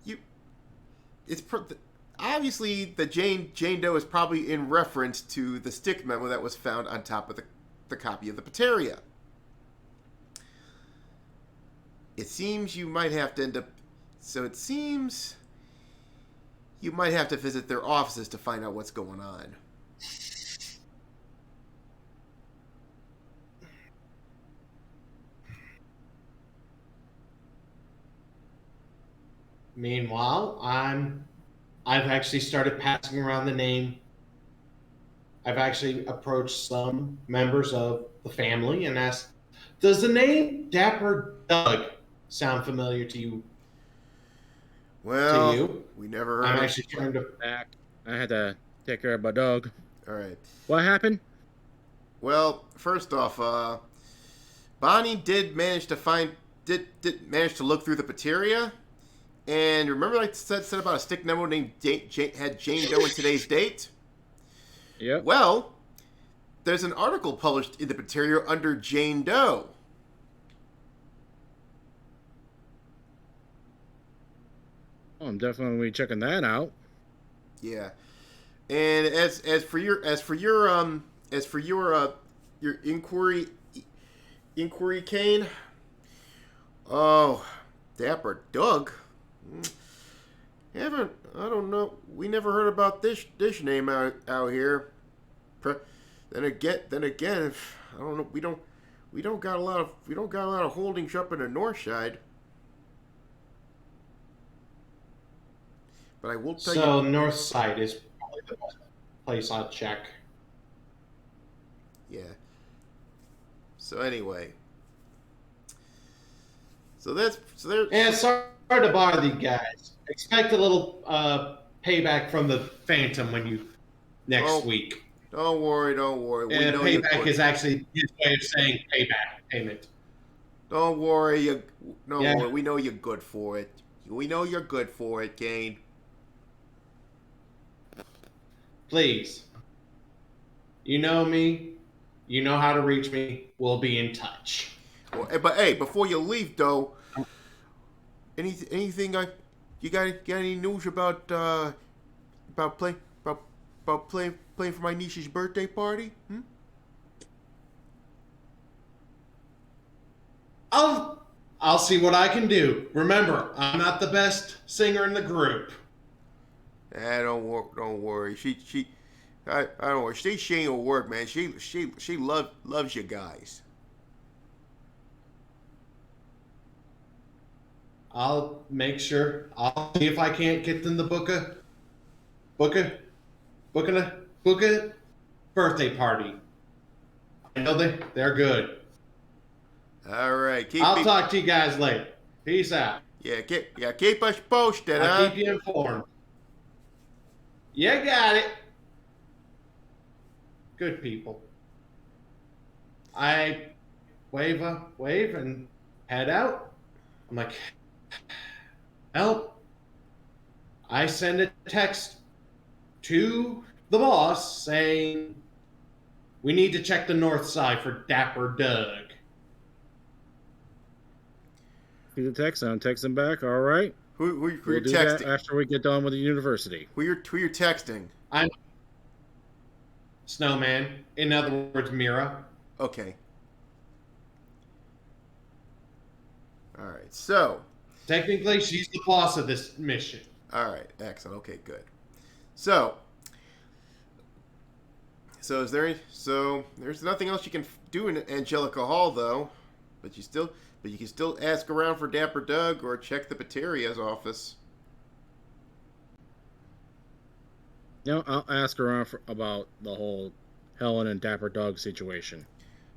you. Obviously the Jane Doe is probably in reference to the stick memo that was found on top of the copy of the Pateria. It seems you might have to end up. So it seems you might have to visit their offices to find out what's going on. Meanwhile, I've actually started passing around the name. I've actually approached some members of the family and asked, does the name Dapper Doug sound familiar to you? Well, To you? we never heard I'm of actually trying to. Back. I had to take care of my dog. All right. What happened? Well, first off, Bonnie did manage to manage to look through the Pateria. And remember I said about a stick memo named had Jane Doe in today's date? Yep. Well, there's an article published in the Pateria under Jane Doe. Oh, I'm definitely checking that out. Yeah. And as for your inquiry, Kane. Oh, Dapper Doug. I don't know. We never heard about this name out here. Then again, I don't know. We don't got a lot of holdings up in the north side. But I will tell you. So north side is probably the best place I'll check. Yeah. So anyway. So there. And sorry to bother you guys. Expect a little payback from the Phantom when you next week. Don't worry. We And know payback is actually his way of saying payment. Don't worry. Yeah. Worry. We know you're good for it. We know you're good for it, Kane. Please. You know me. You know how to reach me. We'll be in touch. Well, but hey, before you leave, though, anything you got any news about playing for my niece's birthday party? I'll see what I can do. Remember, I'm not the best singer in the group. Don't worry. I don't worry. She ain't gonna work, man. She loves you guys. I'll make sure. I'll see if I can't get them to book a birthday party. I know they're good. All right. I'll talk to you guys later. Peace out. Yeah, keep us posted, I'll huh? keep you informed. You got it. Good people. I wave and head out. I'm like, help. I send a text to the boss saying we need to check the north side for Dapper Doug. See the text, I'm texting back. All right. Who We'll you're do that texting? after we get done with the university. Who you're texting? I'm Snowman. In other words, Mira. Okay. All right. So. Technically, she's the boss of this mission. All right. Excellent. Okay. Good. So there's nothing else you can do in Angelica Hall, though. But you can still ask around for Dapper Doug or check the Pateria's office. I'll ask around about the whole Helen and Dapper Doug situation.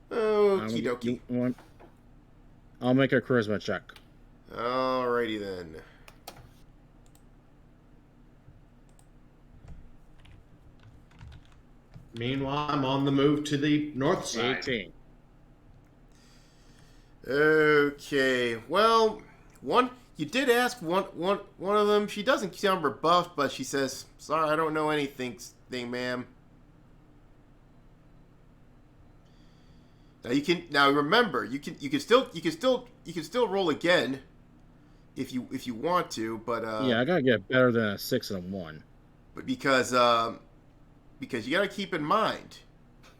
Okie dokie. I'll make a charisma check. Alrighty then. Meanwhile, I'm on the move to the north side. 18. Okay. Well, You did ask one of them. She doesn't sound rebuffed, but she says, "Sorry, I don't know anything, ma'am." Now remember, you can still roll again if you want to, but Yeah, I gotta get better than a 6 and a 1. but because you got to keep in mind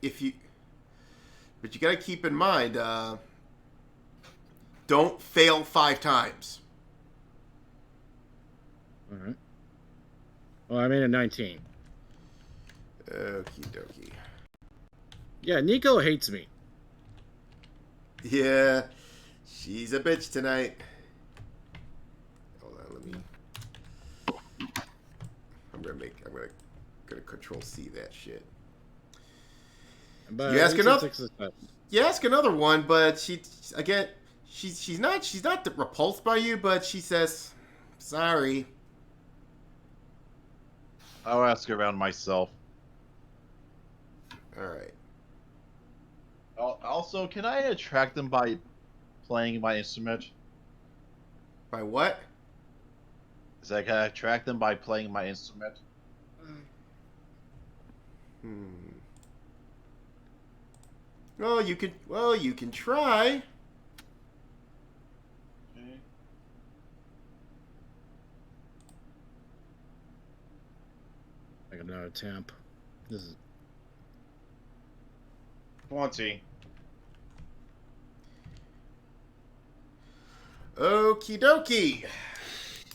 but you got to keep in mind don't fail 5 times. All right. Well, I made a 19. Okie dokie. Yeah, Nico hates me. Yeah, she's a bitch tonight. Hold on, let me. I'm gonna control C that shit. But You ask another. success. You ask another one, but she's not repulsed by you, but she says, "Sorry." I'll ask around myself. All right. Also, can I attract them by playing my instrument? By what? Can I attract them by playing my instrument? Well, you can try. Okay. Like another temp. This is 20. Okie dokie.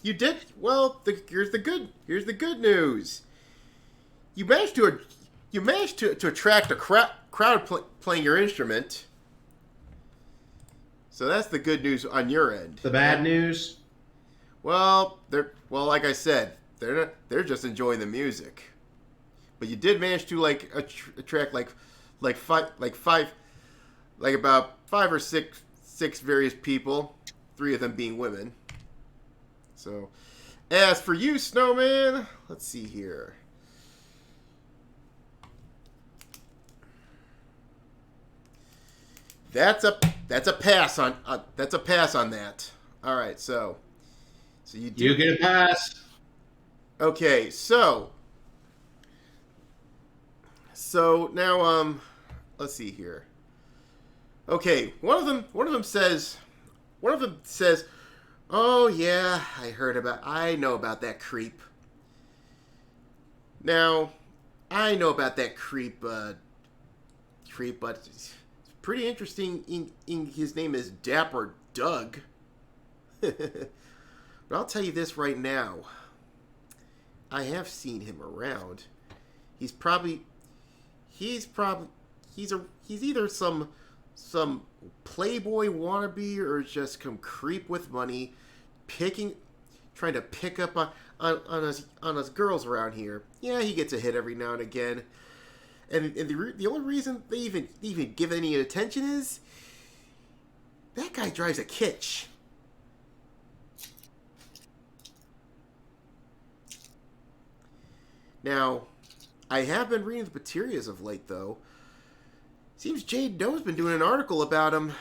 You did well. Here's the good news. You managed to attract a crowd playing your instrument. So that's the good news on your end. The bad news? Well, like I said, they're just enjoying the music. But you did manage to attract about 5 or 6 various people, 3 of them being women. So, as for you, Snowman, let's see here. That's a pass on that. All right, so you do You get a pass. Okay, so now let's see here. Okay, one of them says, "Oh yeah, I know about that creep." Now, I know about that creep, but it's pretty interesting. His name is Dapper Doug. But I'll tell you this right now. I have seen him around. He's either some playboy wannabe or just some creep with money, trying to pick up on us girls around here. Yeah, he gets a hit every now and again. And the only reason they even give any attention is that guy drives a kitsch. Now, I have been reading the materials of late, though. Seems Jade Doe's been doing an article about him.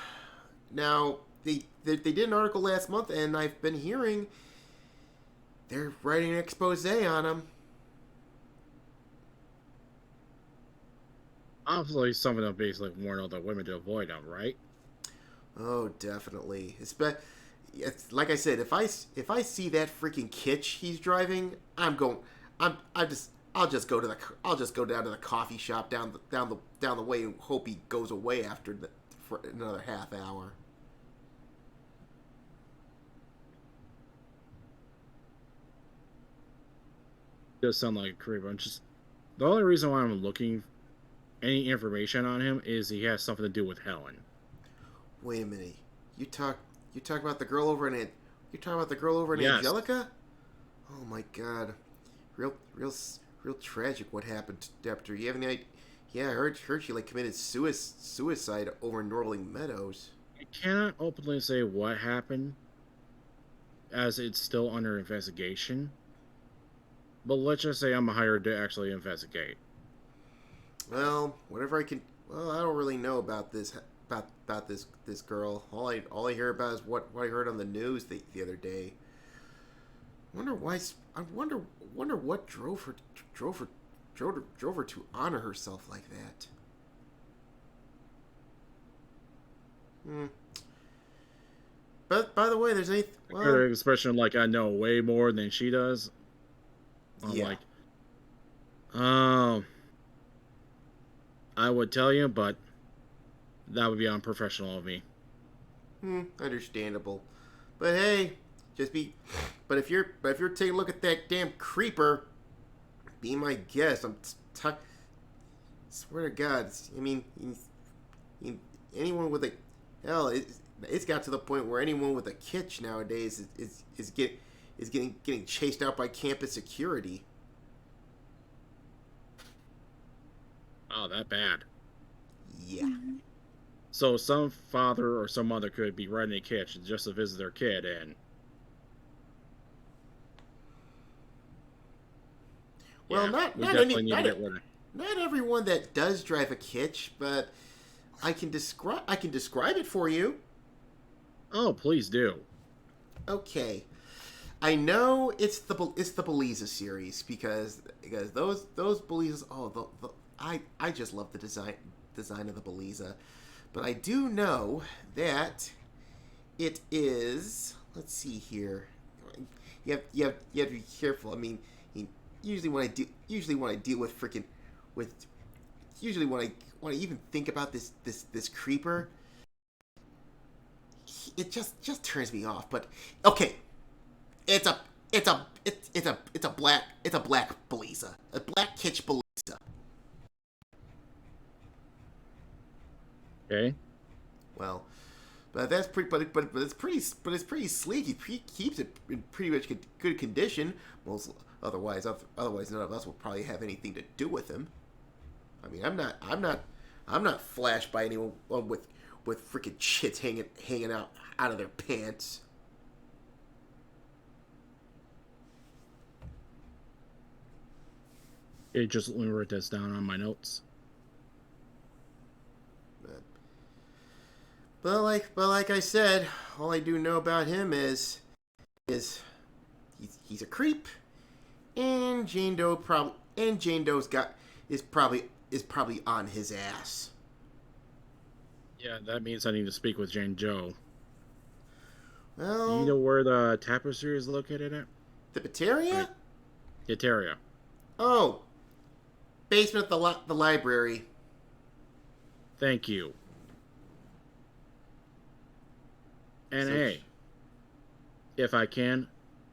Now, they did an article last month, and I've been hearing they're writing an expose on him. obviously something to basically warn other women to avoid him, right? Oh, definitely. It's like I said, if I see that freaking kitsch he's driving, I'll just go down to the coffee shop down the way and hope he goes away for another half hour. Does sound like a creep. The only reason why I'm looking any information on him is he has something to do with Helen. Wait a minute. You talk about the girl over in Yes. Angelica? Oh my god. Real tragic what happened to her. You have any idea? Yeah, I heard she committed suicide over in Rolling Meadows. I cannot openly say what happened, as it's still under investigation. But let's just say I'm hired to actually investigate. Well, whatever I can. Well, I don't really know about this. about this girl. All I hear about is what I heard on the news the other day. Wonder what drove her to honor herself like that. But by the way, there's any Her expression like I know way more than she does. I'm yeah. like, I would tell you, but that would be unprofessional of me. Understandable. But hey, but if you're taking a look at that damn creeper, be my guest. Swear to God, I mean, anyone with a it's got to the point where anyone with a kitsch nowadays is getting chased out by campus security. Oh, that bad. Yeah. So some father or some mother could be renting a kitchen just to visit their kid, and Well, yeah, we definitely need to get rid of. not everyone that does drive a kitsch, but I can describe it for you. Oh, please do. Okay, I know it's the Beliza series because those Belizas. Oh, I just love the design of the Beliza, but I do know that it is. Let's see here. You have to be careful. I mean, usually when I deal with usually when I even think about this creeper, it just turns me off. But okay, it's a black Beliza, a black kitsch Beliza. Okay. Well, but that's pretty. But it's pretty sleek. He keeps it in pretty much good condition. Otherwise none of us will probably have anything to do with him. I mean, I'm not flashed by anyone with freaking shits hanging out of their pants. Okay, just let me write this down on my notes. But like I said, all I do know about him is he's a creep, and Jane Doe's is probably on his ass. Yeah, that means I need to speak with Jane Joe. Well, Do you know where the tapestry is located at? the Bateria? Itaria. Oh, basement of the library. Thank you. And hey, if I can,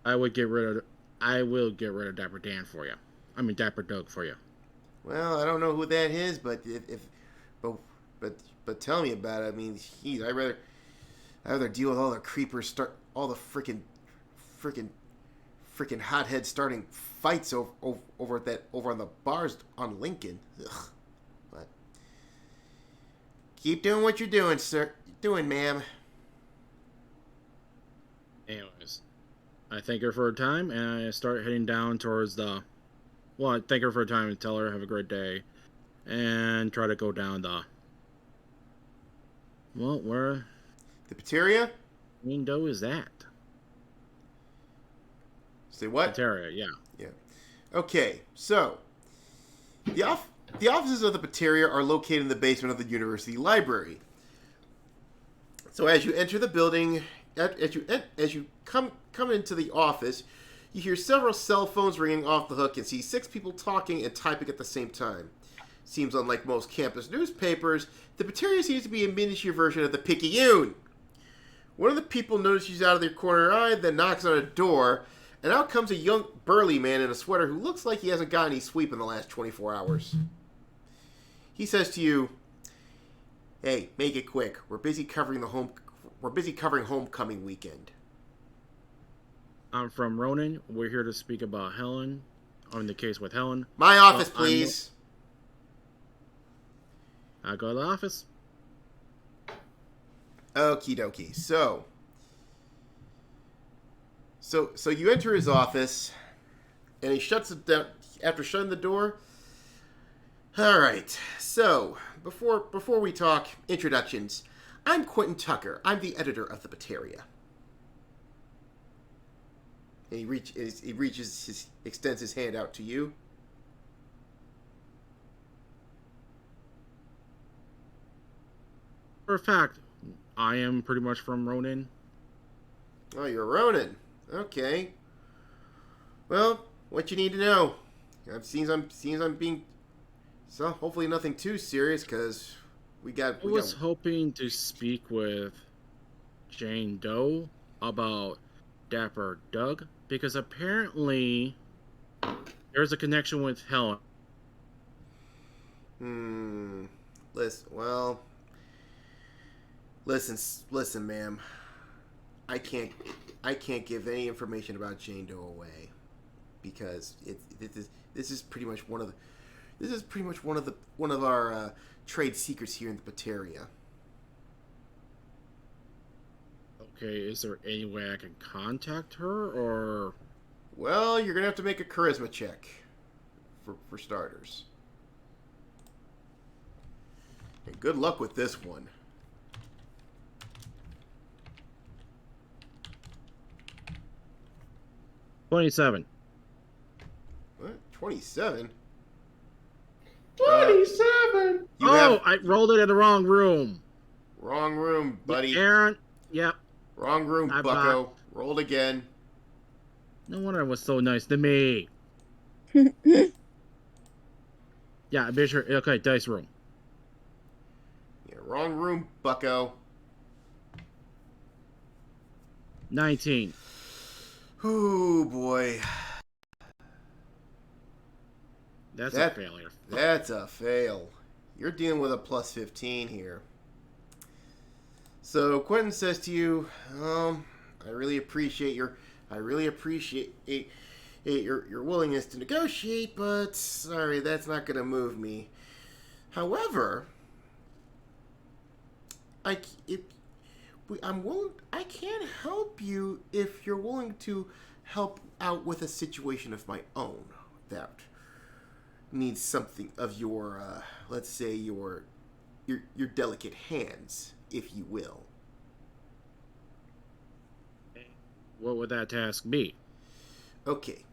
I will get rid of Dapper Dan for you. I mean Dapper Doug for you. Well, I don't know who that is, but but tell me about it. I mean, I'd rather deal with all the creepers, all the freaking hotheads starting fights over on the bars on Lincoln. Ugh. But keep doing what you're doing, sir. Ma'am. Anyways, I thank her for her time, and I start heading down towards the. Well, I thank her for her time and tell her have a great day, and try to go down the. Well, where The Bateria? window is that? Say what? Itaria, yeah. Yeah. Okay, so the offices of the Bateria are located in the basement of the university library. So as you enter the building, as you come into the office, you hear several cell phones ringing off the hook and see 6 people talking and typing at the same time. Seems unlike most campus newspapers, the Bateria seems to be a miniature version of the Picayune. One of the people notices out of their corner eye, then knocks on a door, and out comes a young, burly man in a sweater who looks like he hasn't got any sleep in the last 24 hours. He says to you, "Hey, make it quick. We're busy covering homecoming weekend." I'm from RoNIN. We're here to speak about Helen, on the case with Helen. My office, please. I go to the office. Okie dokie. So you enter his office, and he shuts it down. After shutting the door, All right. So before we talk introductions, I'm Quentin Tucker. I'm the editor of the Bateria. And extends his hand out to you. For a fact, I am pretty much from RoNIN. Oh, you're Ronin. Okay. Well, what you need to know. I'm being. So hopefully nothing too serious, because I was hoping to speak with Jane Doe about Dapper Doug, because apparently there's a connection with Helen. Listen, ma'am. I can't give any information about Jane Doe away, because this is pretty much one of our trade secrets here in the Bateria. Okay, is there any way I can contact her, or? Well, you're gonna have to make a charisma check, for starters. And good luck with this one. $27. What? 27? 27! I rolled it in the wrong room. Wrong room, buddy. Aaron, yep. Wrong room, bucko. Rolled again. No wonder it was so nice to me. Yeah, I'm sure. Okay, dice room. Yeah, wrong room, bucko. 19. Ooh, boy. That's a failure. That's a fail. You're dealing with a plus 15 here. So Quentin says to you, I really appreciate your willingness to negotiate, but sorry, that's not going to move me. However, I can help you if you're willing to help out with a situation of my own that needs something of your, let's say your delicate hands, if you will. What would that task be? Okay.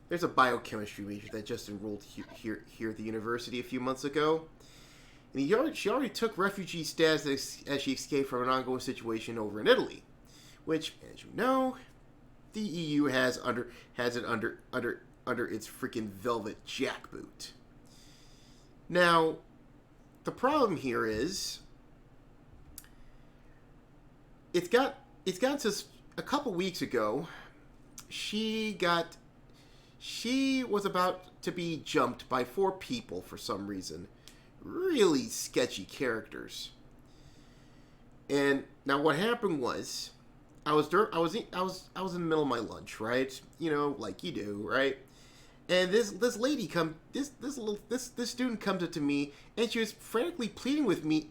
There's a biochemistry major that just enrolled here at the university a few months ago. And she already took refugee status as she escaped from an ongoing situation over in Italy, which, as you know, the EU has it under its freaking velvet jackboot. Now, the problem here is it's got to a couple weeks ago. She was about to be jumped by 4 people for some reason. Really sketchy characters. And now what happened was, I was in the middle of my lunch, right? You know, like you do, right? And this student comes up to me, and she was frantically pleading with me,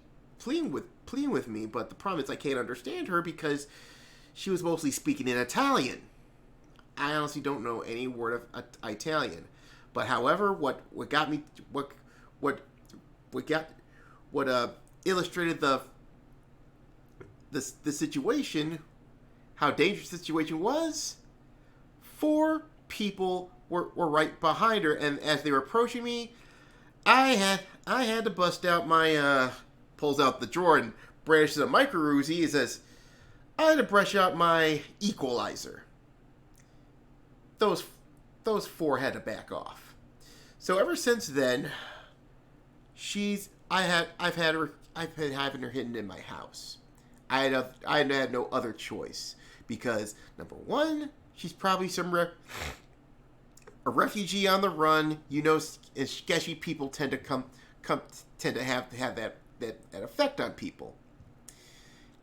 but the problem is I can't understand her because she was mostly speaking in Italian. I honestly don't know any word of Italian. But however, what illustrated the situation, how dangerous the situation was, 4 people were right behind her, and as they were approaching me, I had to bust out my pulls out the drawer and brandishes a micro Uzi. He says, I had to brush out my equalizer. Those 4 had to back off. So ever since then, I've been having her hidden in my house. I had no other choice because number 1, she's probably a refugee on the run. You know, sketchy people tend to have that effect on people.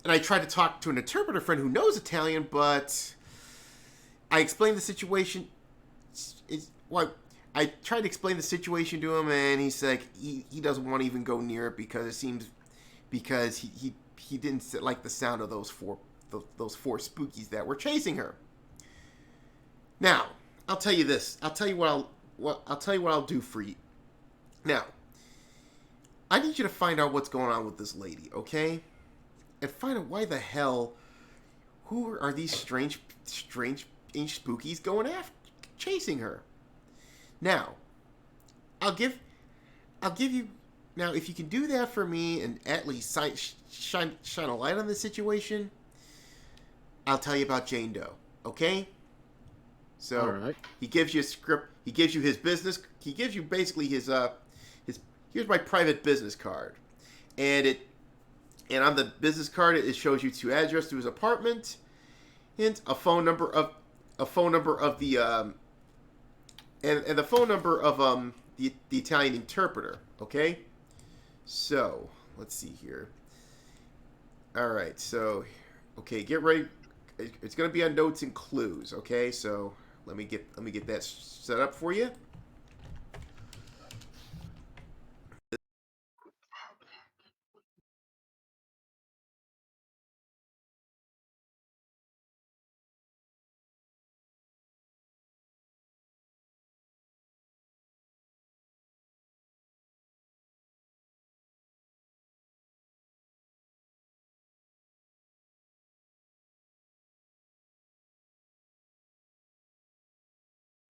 And I tried to talk to an interpreter friend who knows Italian, but I explained the situation. I tried to explain the situation to him, and he's like, he doesn't want to even go near it because he didn't like the sound of those four spookies that were chasing her. Now, I'll tell you this. I'll tell you what I'll do for you. Now, I need you to find out what's going on with this lady, okay? And find out why the hell, who are these strange spookies going after, chasing her? Now, I'll give you. Now, if you can do that for me and at least shine a light on the situation, I'll tell you about Jane Doe. Okay? So All right. he gives you a script. He gives you his business. He gives you basically his. Here's my private business card, and on the business card it shows you to address to his apartment, and a phone number of the and the phone number of the Italian interpreter. Okay, so let's see here. All right, so okay, get ready. It's going to be on notes and clues. Okay, so let me get that set up for you.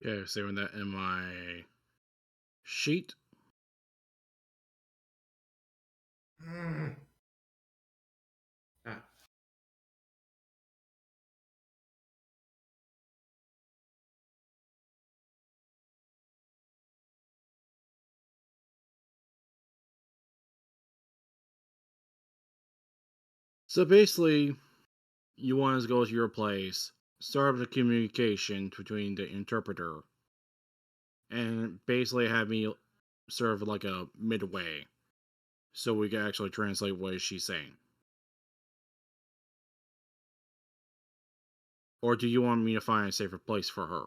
Yeah, saving that in my sheet. Ah. So basically, you want us to go to your place, start up the communication between the interpreter, and basically have me serve like a midway, so we can actually translate what she's saying. Or do you want me to find a safer place for her?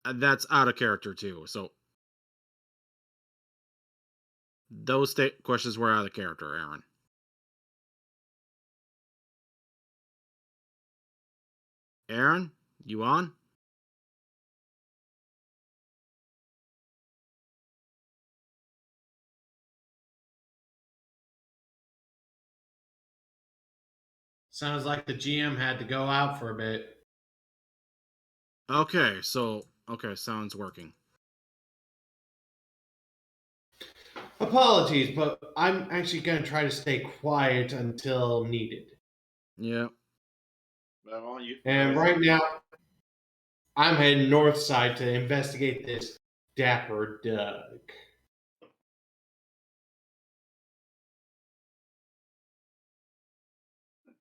And that's out of character too. So those questions were out of character, Aaron. Aaron, you on? Sounds like the GM had to go out for a bit. Okay, sounds working. Apologies, but I'm actually going to try to stay quiet until needed. Yeah. And right now, I'm heading north side to investigate this Dapper Doug.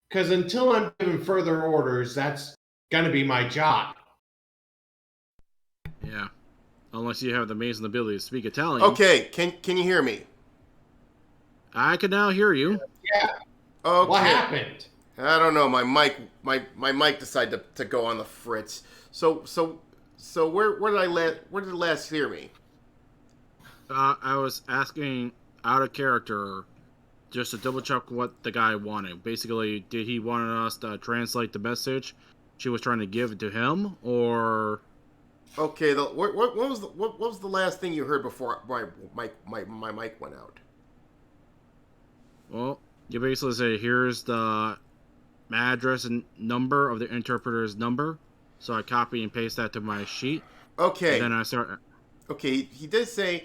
Because until I'm given further orders, that's going to be my job. Yeah. Unless you have the amazing ability to speak Italian. Okay, can you hear me? I can now hear you. Yeah. Okay. What happened? I don't know. My mic decided to go on the fritz. So where did it last hear me? I was asking out of character just to double check what the guy wanted. Basically, did he want us to translate the message she was trying to give to him, or? Okay. What was the last thing you heard before my mic went out? Well, you basically say, here's the address and number of the interpreter's number. So I copy and paste that to my sheet. Okay. And then I start. Okay, he did say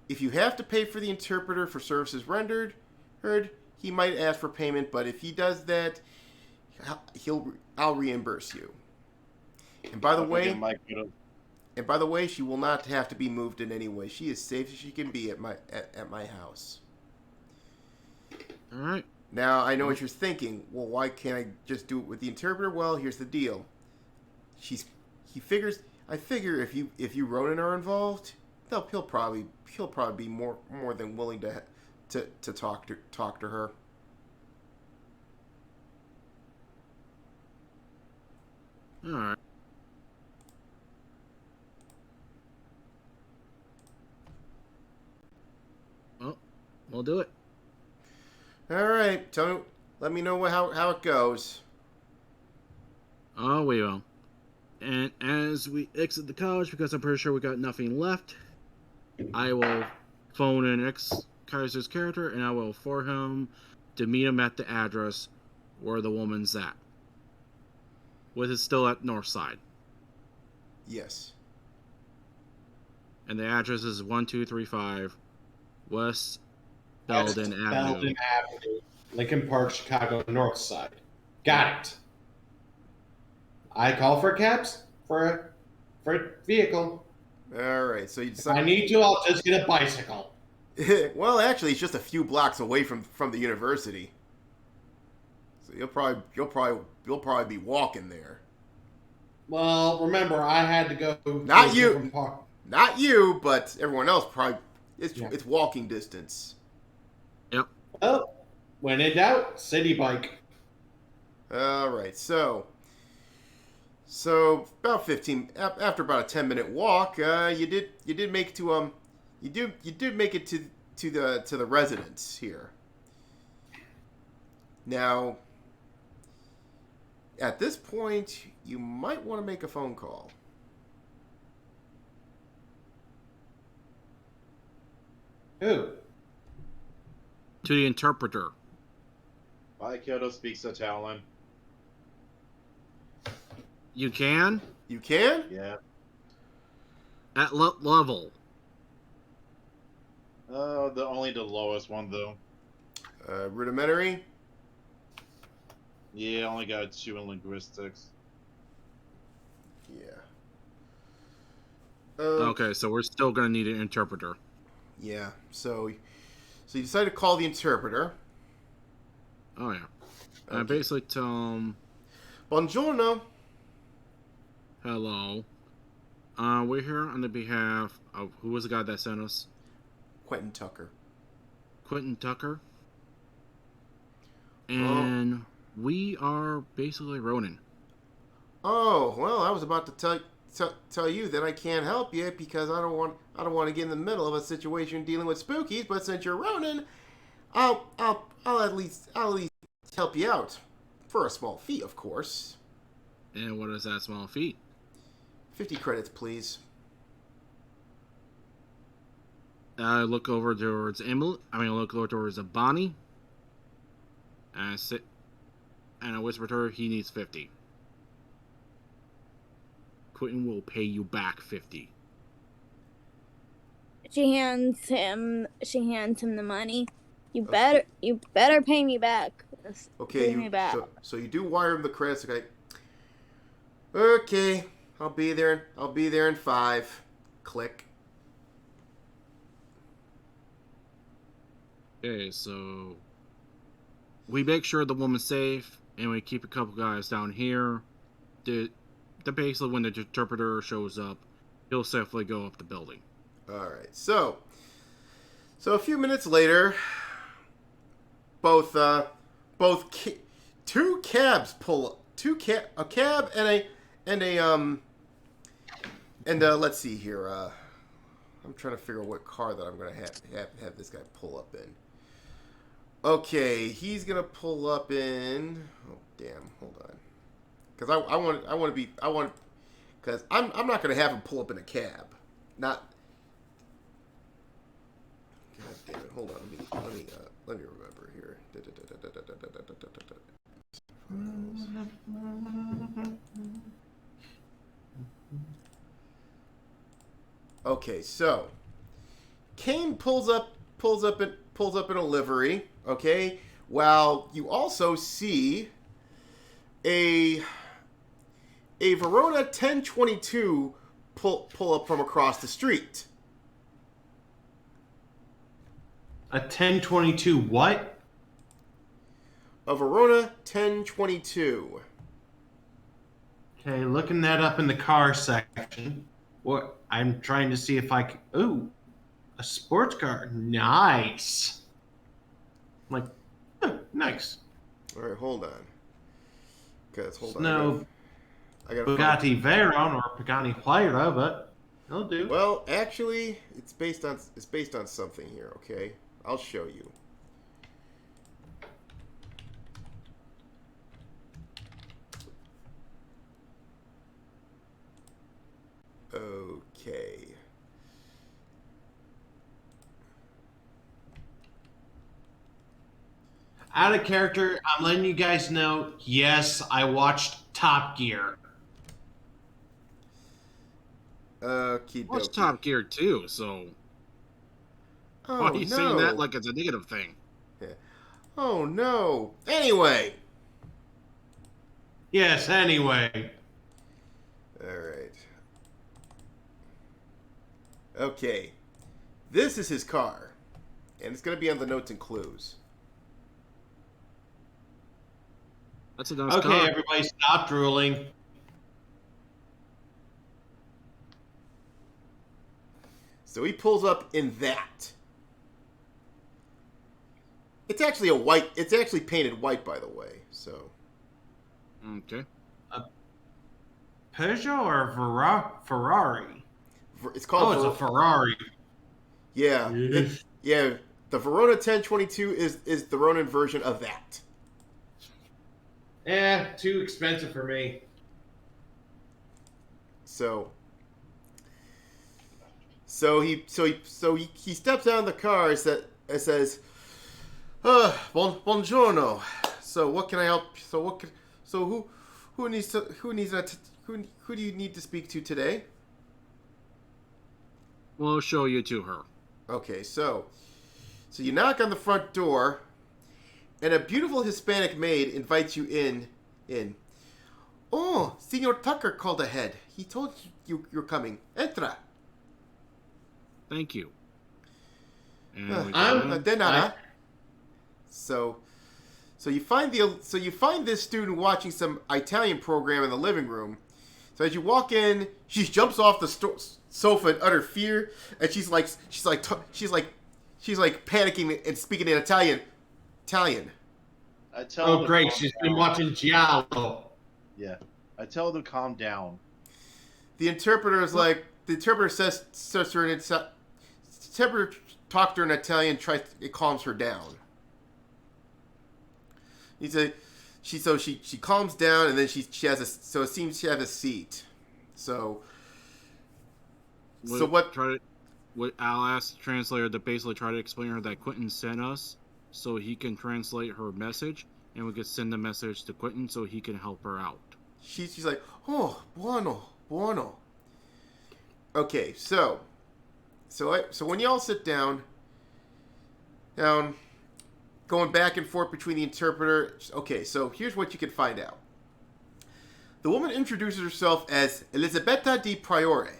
if you have to pay for the interpreter for services rendered, he might ask for payment, but if he does that, I'll reimburse you. And by the way, she will not have to be moved in any way. She is safe as she can be at my house. All right. Now, I know what you're thinking. Well, why can't I just do it with the interpreter? Well, here's the deal. I figure if you RoNIN are involved, he'll probably be more than willing to talk to her. All right. Well, we'll do it. All right, let me know how it goes. Oh, we will. And as we exit the college, because I'm pretty sure we got nothing left, I will phone in Kaiser's character, and I will for him to meet him at the address where the woman's at. With it still at Northside. Yes. And the address is 1235 West Belden Avenue. Belden Avenue, Lincoln Park, Chicago, North Side. Got it. I call for cabs for a vehicle. All right. So you If decide. I need to, I'll just get a bicycle. Well, actually, it's just a few blocks away from the university. So you'll probably be walking there. Well, remember, I had to go. Not to a you. different park. Not you, but everyone else probably. It's Yeah. it's walking distance. Yep. Well, when in doubt, city bike. All right. So about 15 after about a 10-minute walk, you did make it to you did make it to the residence here. Now, at this point, you might want to make a phone call. Who? To the interpreter. My Kyoto speaks Italian. You can? You can? Yeah. At level. Only the lowest one though. Rudimentary? Yeah, only got 2 in linguistics. Yeah. Okay, so we're still going to need an interpreter. Yeah. So you decide to call the interpreter. Oh, yeah. I Okay. basically tell him, Buongiorno. hello. We're here on the behalf of, who was the guy that sent us? Quentin Tucker. Quentin Tucker. And we are basically RoNIN. Oh, well, I was about to tell you that I can't help you because I don't want to get in the middle of a situation dealing with spookies. But since you're Ronin, I'll at least help you out for a small fee, of course. And what is that small fee? 50 credits, please. I look over towards Emily. I look over towards Bonnie. And I whisper to her, he needs 50. Quentin will pay you back 50. She hands him the money. You Okay. better pay me back. Okay, Pay me back. So you do wire him the credits. Okay, I'll be there in 5. Click. Okay, so we make sure the woman's safe, and we keep a couple guys down here. The basically, when the interpreter shows up, he'll safely go up the building. All right. So a few minutes later, two cabs pull up. A cab and let's see here. I'm trying to figure out what car that I'm gonna have this guy pull up in. Okay, he's gonna pull up in. Oh damn! Hold on, because because I'm not gonna have him pull up in a cab. Not. God damn it! Hold on. Let me remember here. Okay, so Kane pulls up in a livery. Okay, while you also see a Verona 1022 pull up from across the street. A 1022 what? A Verona 1022. Okay, looking that up in the car section. What I'm trying to see if I can. Ooh, a sports car. Nice. I'm like, oh, nice. All right, hold on. Because hold on. No I gotta Bugatti Veyron or Pagani Huayra, but it'll do. Well, actually, it's based on something here. Okay, I'll show you. Out of character, I'm letting you guys know, yes, I watched Top Gear. Okie Watch dokie. Top Gear too, so why Oh are you saying that no. like it's a negative thing? Oh no. Anyway. Yes, anyway. Alright. Okay. This is his car. And it's going to be on the notes and clues. That's a nice Okay, car. everybody stop drooling. So he pulls up in that. It's actually a white. It's actually painted white, by the way. So. Okay. Peugeot or Ferrari? It's called. Oh, it's a Ferrari. Yeah. Yeah. The Verona 1022 is the RoNIN version of that. Too expensive for me. So he steps out of the car and says, buongiorno. So what can I help? Who do you need to speak to today? We'll show you to her. Okay, so you knock on the front door, and a beautiful Hispanic maid invites you in. Oh, Senor Tucker called ahead. He told you you're coming. Entra. Thank you. And we De nada. So you find this student watching some Italian program in the living room. So as you walk in, she jumps off the sofa in utter fear, and she's like panicking and speaking in Italian. I tell her Oh, to great. calm She's down. been watching Giallo. Yeah. I tell her to calm down. The interpreter says to her in the interpreter talks to her in Italian, it calms her down. She calms down, and then it seems she has a seat. I'll ask the translator to basically try to explain to her that Quentin sent us so he can translate her message, and we could send the message to Quentin so he can help her out. She's like, oh, buono. Okay, so when y'all sit down, going back and forth between the interpreter. Okay, so here's what you can find out. The woman introduces herself as Elisabetta di Priore.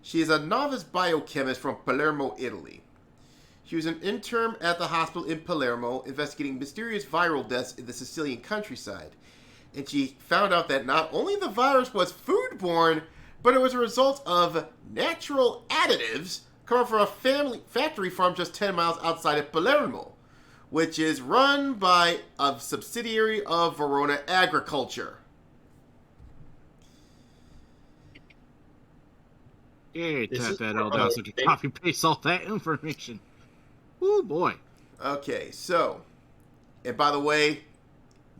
She is a novice biochemist from Palermo, Italy. She was an intern at the hospital in Palermo investigating mysterious viral deaths in the Sicilian countryside. And she found out that not only the virus was foodborne, but it was a result of natural additives coming from a factory farm just 10 miles outside of Palermo, which is run by a subsidiary of Verona Agriculture. Yay, This tap is that all down so we can copy paste all that information. Oh boy. Okay, so, and by the way,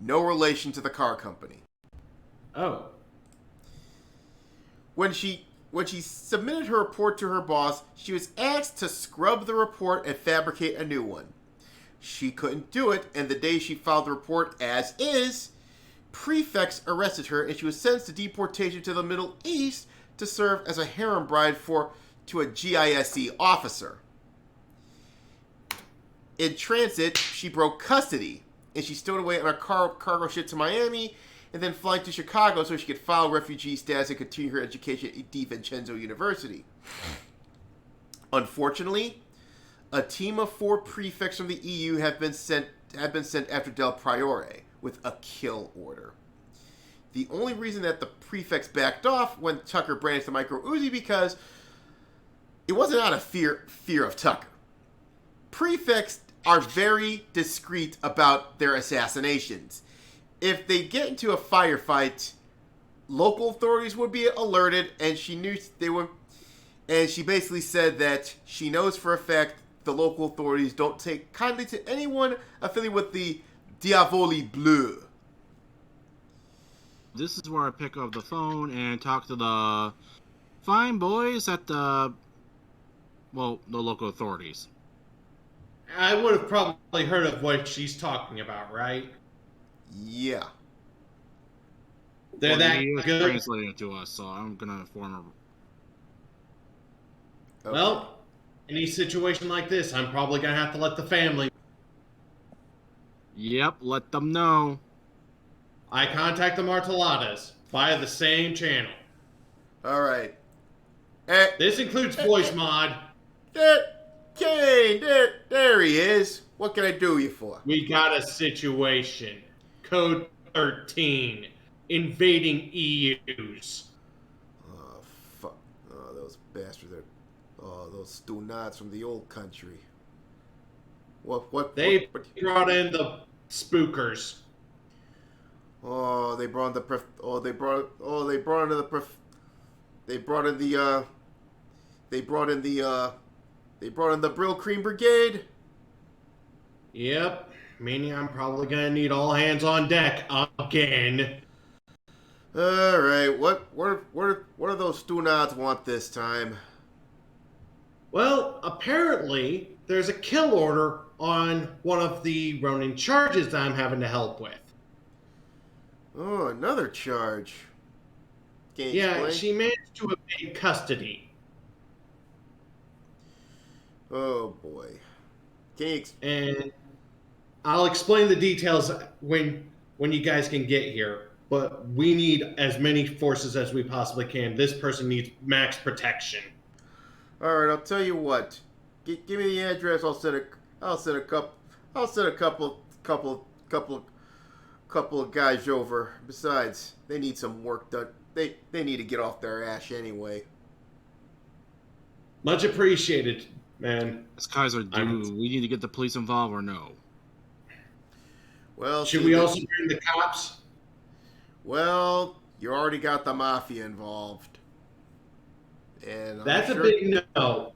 no relation to the car company. Oh. When she submitted her report to her boss, she was asked to scrub the report and fabricate a new one. She couldn't do it, and the day she filed the report as is, prefects arrested her, and she was sentenced to deportation to the Middle East to serve as a harem bride to a GISE officer. In transit, she broke custody, and she stowed away on a cargo ship to Miami, and then flying to Chicago so she could file refugee status and continue her education at Di Vincenzo University. Unfortunately, a team of 4 prefects from the EU have been sent after Del Priore with a kill order. The only reason that the prefects backed off when Tucker brandished the micro Uzi because it wasn't out of fear of Tucker. Prefects are very discreet about their assassinations. If they get into a firefight, local authorities would be alerted, and she knew they would. And she basically said that she knows for a fact the local authorities don't take kindly to anyone affiliated with the Diavoli Bleu. This is where I pick up the phone and talk to the fine boys at the local authorities. I would have probably heard of what she's talking about, right? Yeah. They're Well, that he was good. translating it to us, so I'm gonna inform her. Okay. Well, any situation like this, I'm probably gonna have to let the family. Yep, let them know. I contact the Martelladas via the same channel. All right. Eh, This includes voice mod. Kane, there he is. What can I do you for? We got a situation. Code 13. Invading EUs. Oh, fuck. Oh, those bastards are... Oh, those Stunots from the old country. They What? brought in the spookers. Oh, they brought in the... They brought in the... They brought in the... They brought in the Brill Cream Brigade. Yep. Meaning I'm probably gonna need all hands on deck again. All right. What do those Stunots want this time? Well, apparently, there's a kill order on one of the RoNIN charges that I'm having to help with. Oh, another charge. Can you Yeah, explain? she managed to evade custody. Oh boy. Can you And I'll explain the details when you guys can get here. But we need as many forces as we possibly can. This person needs max protection. All right, I'll tell you what. Give me the address. I'll send a couple of guys over. Besides, they need some work done. They need to get off their ash anyway. Much appreciated, man. As Kaiser, do we need to get the police involved or no? Well, Should see, we also bring the cops? Well, you already got the mafia involved, and I'm That's sure- a big no.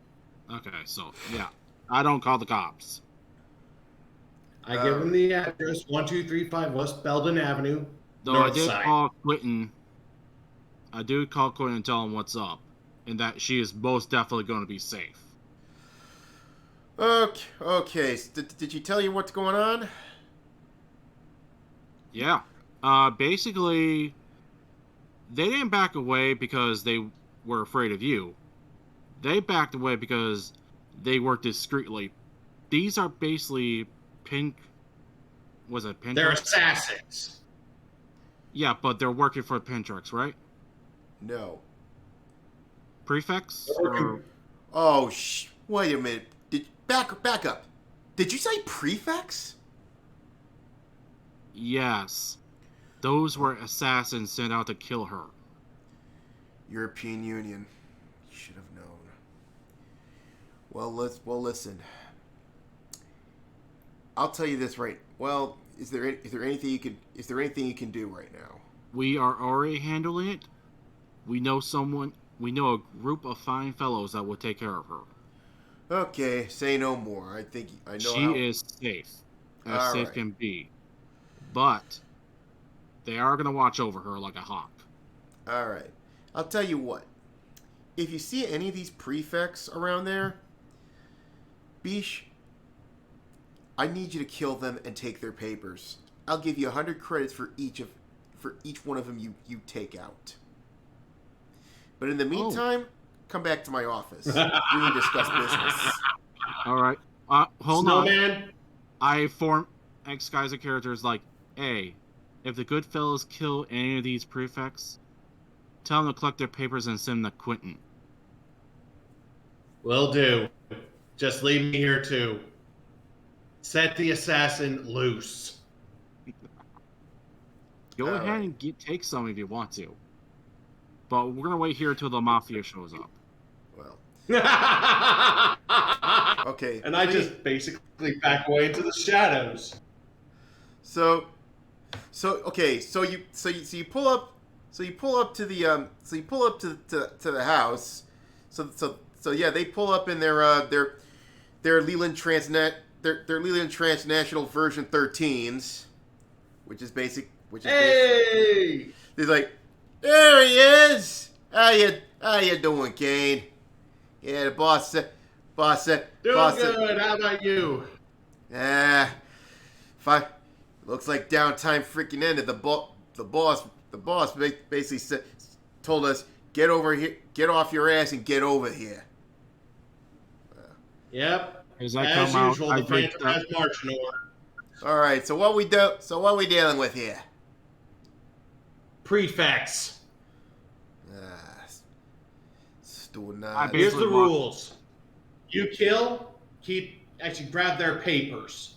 Okay, so yeah, I don't call the cops. I give them the address 1235 West Belden Avenue, Though north I did side. call Quentin. I do call Quentin and tell him what's up, and that she is most definitely going to be safe. Okay. Did she tell you what's going on? Yeah. Basically, they didn't back away because they were afraid of you. They backed away because they worked discreetly. These are basically They're assassins. Yeah, but they're working for Pintrax, right? No. Prefects? They're working- Or... Oh, wait a minute. Back up. Did you say prefects? Yes. Those were assassins sent out to kill her. European Union. You should have known. Well, listen. I'll tell you this right. Well, is there anything you can do right now? We are already handling it. We know a group of fine fellows that will take care of her. Okay, say no more. I know She how. is safe. As All safe right. can be. But they are going to watch over her like a hawk. All right. I'll tell you what. If you see any of these prefects around there, Bish, I need you to kill them and take their papers. I'll give you 100 credits for each one of them you take out. But in the meantime, come back to my office. We can discuss business. All right. Hold on. Snowman, I form ex-Kaiser characters like, hey, if the good fellows kill any of these prefects, tell them to collect their papers and send them to Quentin. will do. Just leave me here too. Set the assassin loose. Go All ahead right. and take some if you want to. But we're going to wait here till the Mafia shows up. Well, Okay. okay. And I please- just basically back away into the shadows. So you pull up to the house. So yeah, they pull up in their Leland Transnational version 13s, which is basic. Hey! He's like, there he is. How you doing, Kane? Yeah, the boss said. Doing good. How about you? Ah, fine. Looks like downtime freaking ended. The boss basically told us, get over here, get off your ass and get over here. Yep. As I As come out, usual, I the break Phantom has marching order. All right, so what we dealing with here? Prefects. Ah, still I not. Here's the Basically, what- rules. You kill, actually grab their papers.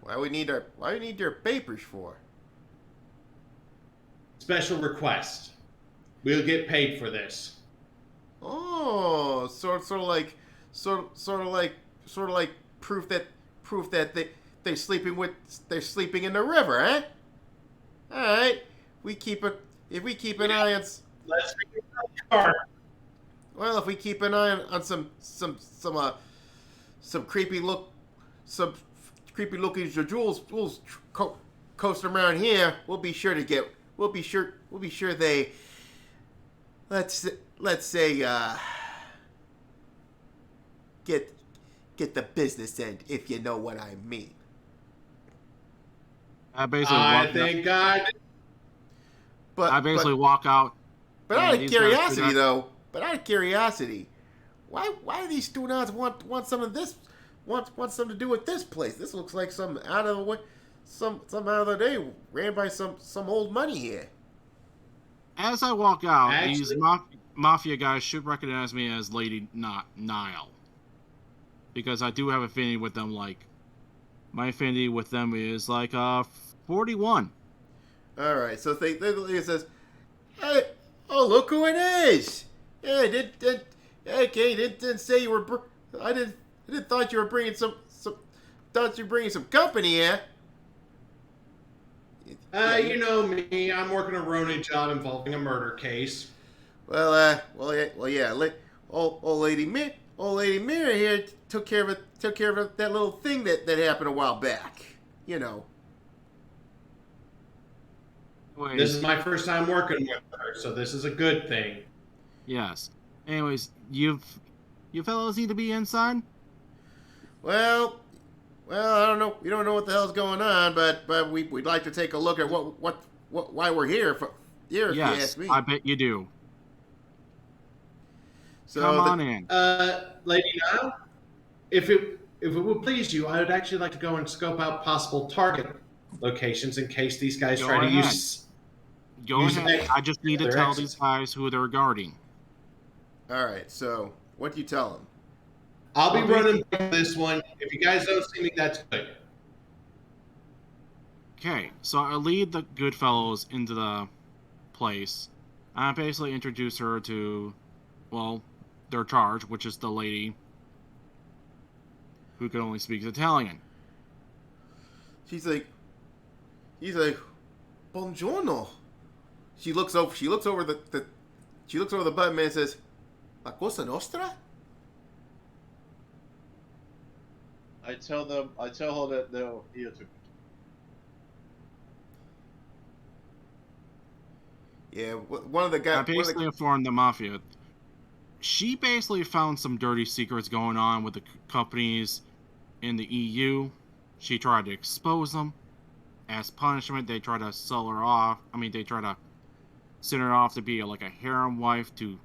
Why we need their papers for? Special request. We'll get paid for this. Oh, sort of like proof that they're sleeping in the river, eh? All right, if we keep an eye on Let's figure out the card. well, if we keep an eye on some creepy looking jewels coasting around here, we'll be sure they let's say get the business end, if you know what I mean. I basically I walk thank God. But I basically walk out. but and out of these guys curiosity do though, why do these students want some of this? Want something to do with this place? This looks like some out of the way, some out of the day ran by some old money here. As I walk out, these Actually- mafia guys should recognize me as Lady Nile, because I do have affinity with them. Like, my affinity with them is like 41. All right, so it says, "Hey, oh look who it is! Yeah, didn't say you were. I didn't thought you were bringing thought you were bringing some company here." You know me. I'm working a RoNIN job involving a murder case. Well, yeah. Old lady Mira here took care of that little thing that happened a while back. You know. Anyways, This is my first time working with her, so this is a good thing. yes. Anyways, you fellows need to be inside. Well, I don't know. We don't know what the hell's going on, but we'd like to take a look at why we're here. If you Yes, ask me. I bet you do. So Come on in. Lady Nile, if it would please you, I would actually like to go and scope out possible target locations in case these guys Go try to ahead. use. Go use ahead. I just need to their tell exits. these guys who they're guarding. All right. So what do you tell them? I'll be Okay. running this one. If you guys don't see me, that's good. Okay, so I lead the good fellows into the place. I basically introduce her to, well, their charge, which is the lady who can only speak Italian. He's like, buongiorno. She looks over the button man and says, La Cosa Nostra? I tell her that they're here to. Yeah, one of the I guys. basically informed the mafia. She basically found some dirty secrets going on with the companies in the EU. She tried to expose them. As punishment, they try to sell her off. I mean, they try to send her off to be like a harem wife to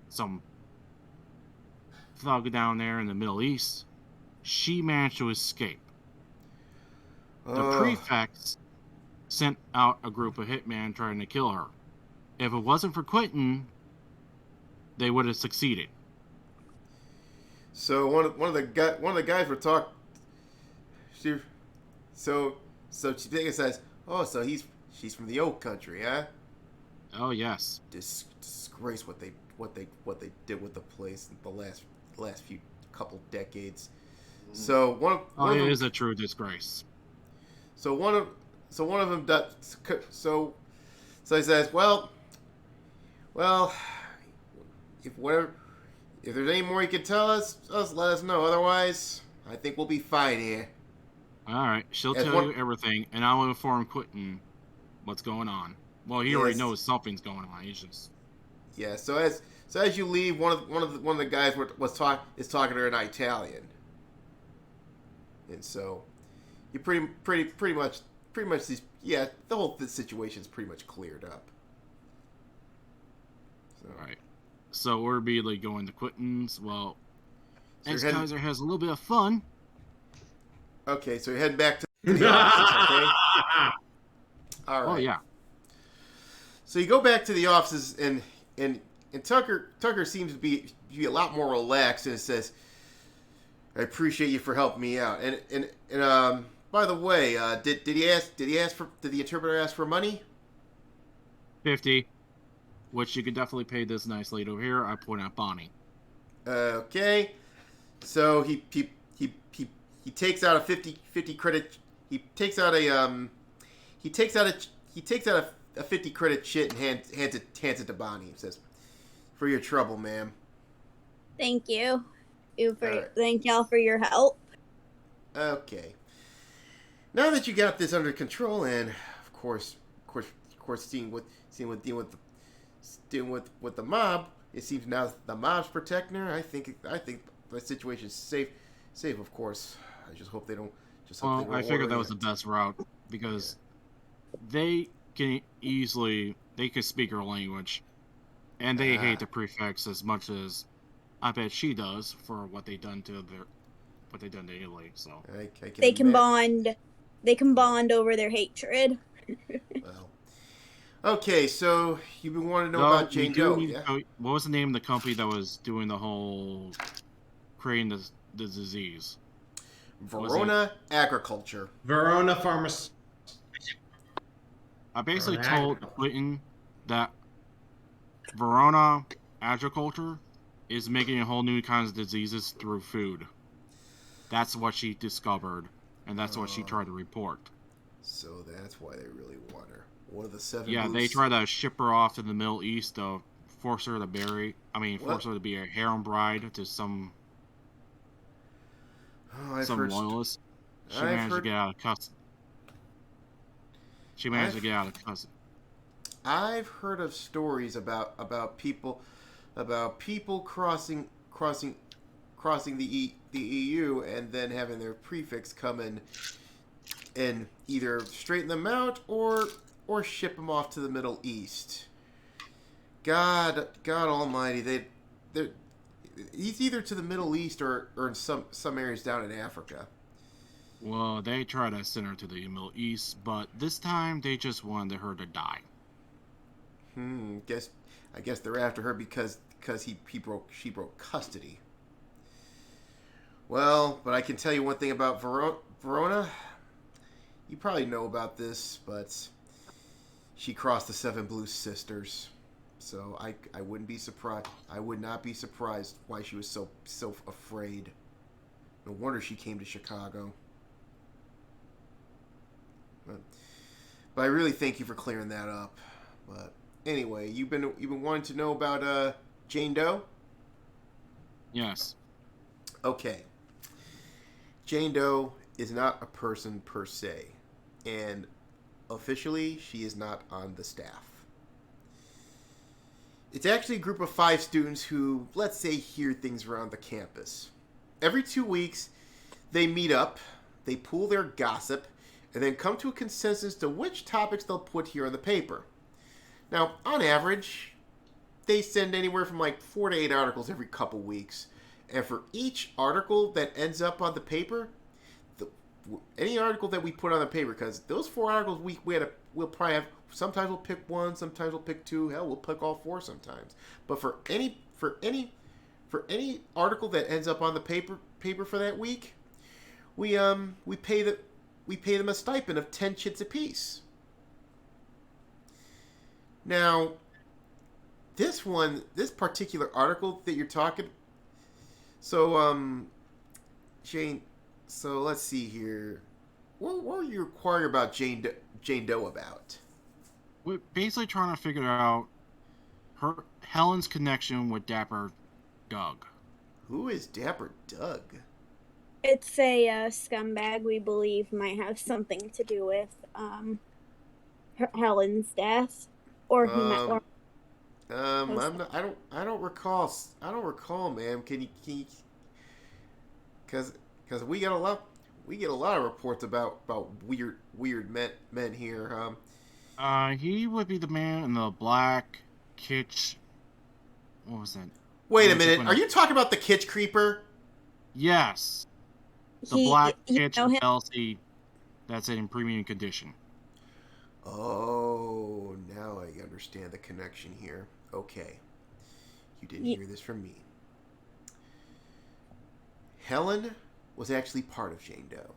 some thug down there in the Middle East. She managed to escape. The prefects sent out a group of hitmen trying to kill her. If it wasn't for Quentin, they would have succeeded. So one of the guys were talking. So she says, "Oh, so she's from the old country, huh?" Oh yes. Disgrace what they did with the place in the last few couple decades. So one Oh, of it them, is a true disgrace. so one of them does, so he says, well, if there's any more you can tell us, let us know. Otherwise, I think we'll be fine here. All right, she'll As tell one- you everything, and I will inform Quentin what's going on. Well, he already Yes. knows something's going on. He's just Yeah. So as you leave, one of the guys is talking to her in Italian. and so you pretty much these the whole situation's pretty much cleared up. So. All right. So we're immediately going to Quentin's. Well, So Ex-Kaiser has a little bit of fun. Okay, so you're heading back to the offices, okay? All right. Oh yeah. So you go back to the offices, and Tucker seems to be a lot more relaxed, and says, "I appreciate you for helping me out." And by the way, did the interpreter ask for money? 50, which you could definitely pay this nice lady over here. I point out Bonnie. Okay. So he takes out a 50 credit. He takes out a 50 credit shit and hands it to Bonnie. He says, "For your trouble, ma'am." Thank you. Alright. Thank y'all for your help. Okay. Now that you got this under control, and of course, dealing with the mob, it seems now the mob's protecting her. I think the situation's safe. Of course. I just hope they don't. Well, I figured that was the best route because they can speak her language, and they hate the prefects as much as I bet she does for what they done to Italy. So They can bond. They can bond over their hatred. Well, okay. So you've been wanting to know about Jane Doe, yeah? What was the name of the company that was doing the whole creating the disease? Verona Agriculture. Verona Pharmacy. I basically told Clinton that Verona Agriculture is making a whole new kinds of diseases through food. That's what she discovered, and that's what she tried to report. So that's why they really want her. One of the 7 Yeah, they try to ship her off to the Middle East to force her to force her to be a harem bride to some loyalist. She managed to get out of custody. I've heard of stories about people crossing the EU and then having their prefix come in and either straighten them out or ship them off to the Middle East. God Almighty, he's either to the Middle East or in some areas down in Africa. Well, they tried to send her to the Middle East, but this time they just wanted her to die. I guess they're after her because she broke custody. Well, but I can tell you one thing about Verona. You probably know about this, but she crossed the 7 Blue Sisters. So I wouldn't be surprised. I would not be surprised why she was so afraid. No wonder she came to Chicago. But I really thank you for clearing that up. But anyway, you've been wanting to know about Jane Doe? Yes. Okay. Jane Doe is not a person per se, and officially she is not on the staff. It's actually a group of 5 students who, let's say, hear things around the campus. Every 2 weeks, they meet up, they pool their gossip, and then come to a consensus to which topics they'll put here on the paper. Now, on average, they send anywhere from like 4 to 8 articles every couple weeks. And for each article that ends up on the paper, any article that we put on the paper, because those 4 articles we'll probably have, sometimes we'll pick 1, sometimes we'll pick 2, hell, we'll pick all 4 sometimes. But for any article that ends up on the paper for that week, we pay them a stipend of 10 chits apiece. Now, this particular article that you're talking, so Jane, so let's see here. What were you inquiring about Jane Doe about? We're basically trying to figure out Helen's connection with Dapper Doug. Who is Dapper Doug? It's a scumbag we believe might have something to do with Helen's death, or who might. I don't recall, ma'am. Can you? Because we got We get a lot of reports about weird men here. He would be the man in the black kitsch. What was that? Wait a What's it minute. when Are I- you talking about the Kitsch Creeper? Yes, the He, black you kitsch know him? LC that's in premium condition. Oh, now I understand the connection here. Okay. You didn't Ye- hear this from me. Helen was actually part of Jane Doe.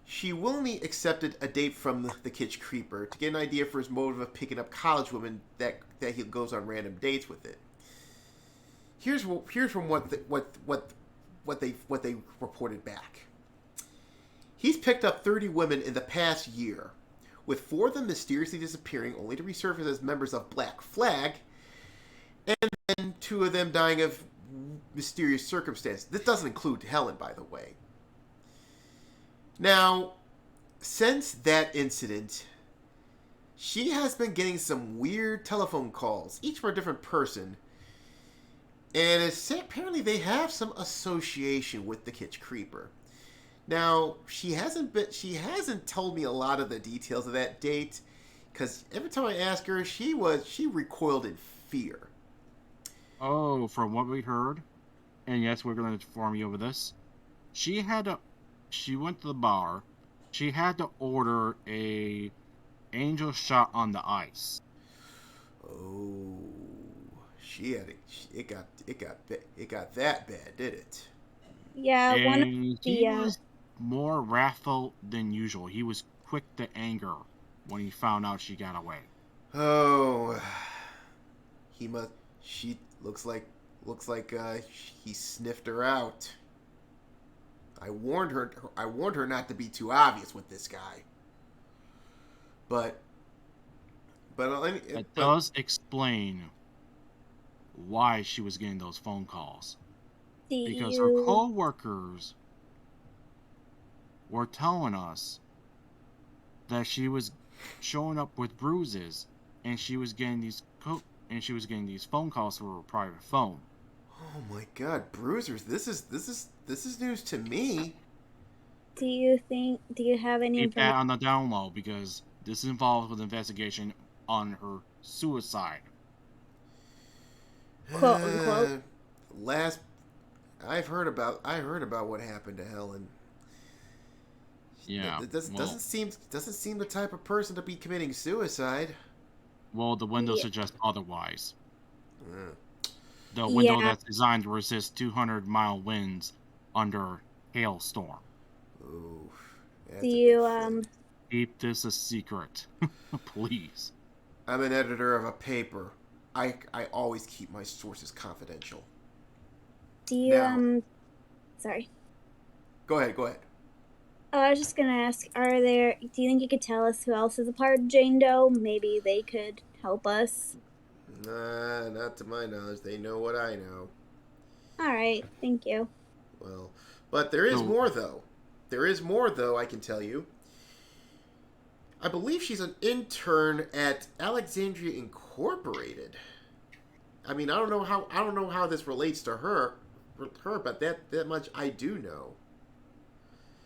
She willingly accepted a date from the Kitsch Creeper to get an idea for his motive of picking up college women that he goes on random dates with it. Here's from what they reported back. He's picked up 30 women in the past year, with 4 of them mysteriously disappearing only to resurface as members of Black Flag, and then 2 of them dying of mysterious circumstances. This doesn't include Helen, by the way. Now, since that incident, she has been getting some weird telephone calls, each from a different person, and apparently they have some association with the Kitsch Creeper. Now, she hasn't told me a lot of the details of that date, because every time I ask her, she recoiled in fear. Oh, from what we heard, and yes, we're going to inform you over this. She went to the bar. She had to order a angel shot on the ice. Oh, it got that bad, did it? Yeah, one of And the he was more wrathful than usual. He was quick to anger when he found out she got away. Oh, she looks like he sniffed her out. I warned her not to be too obvious with this guy. But That does explain why she was getting those phone calls. do Because her you co-workers were telling us that she was showing up with bruises, and she was getting these phone calls through her private phone. oh my God, bruisers! This is news to me. do you have any Keep that information? on the down low, because this is involved with investigation on her suicide. Quote, unquote. I heard about what happened to Helen. Yeah. Doesn't seem the type of person to be committing suicide. Well, the window Yeah. suggests otherwise. Uh, The window Yeah. that's designed to resist 200-mile winds under hailstorm. ooh, that's Do a you big fit. Keep this a secret, please. I'm an editor of a paper. I always keep my sources confidential. do you Now- sorry. Go ahead. I was just gonna ask, do you think you could tell us who else is a part of Jane Doe? Maybe they could help us. Nah, not to my knowledge. They know what I know. Alright, thank you. Well, but there is So- more though. There is more though, I can tell you. I believe she's an intern at Alexandria Incorporated. I mean, I don't know how this relates to her, but that much I do know.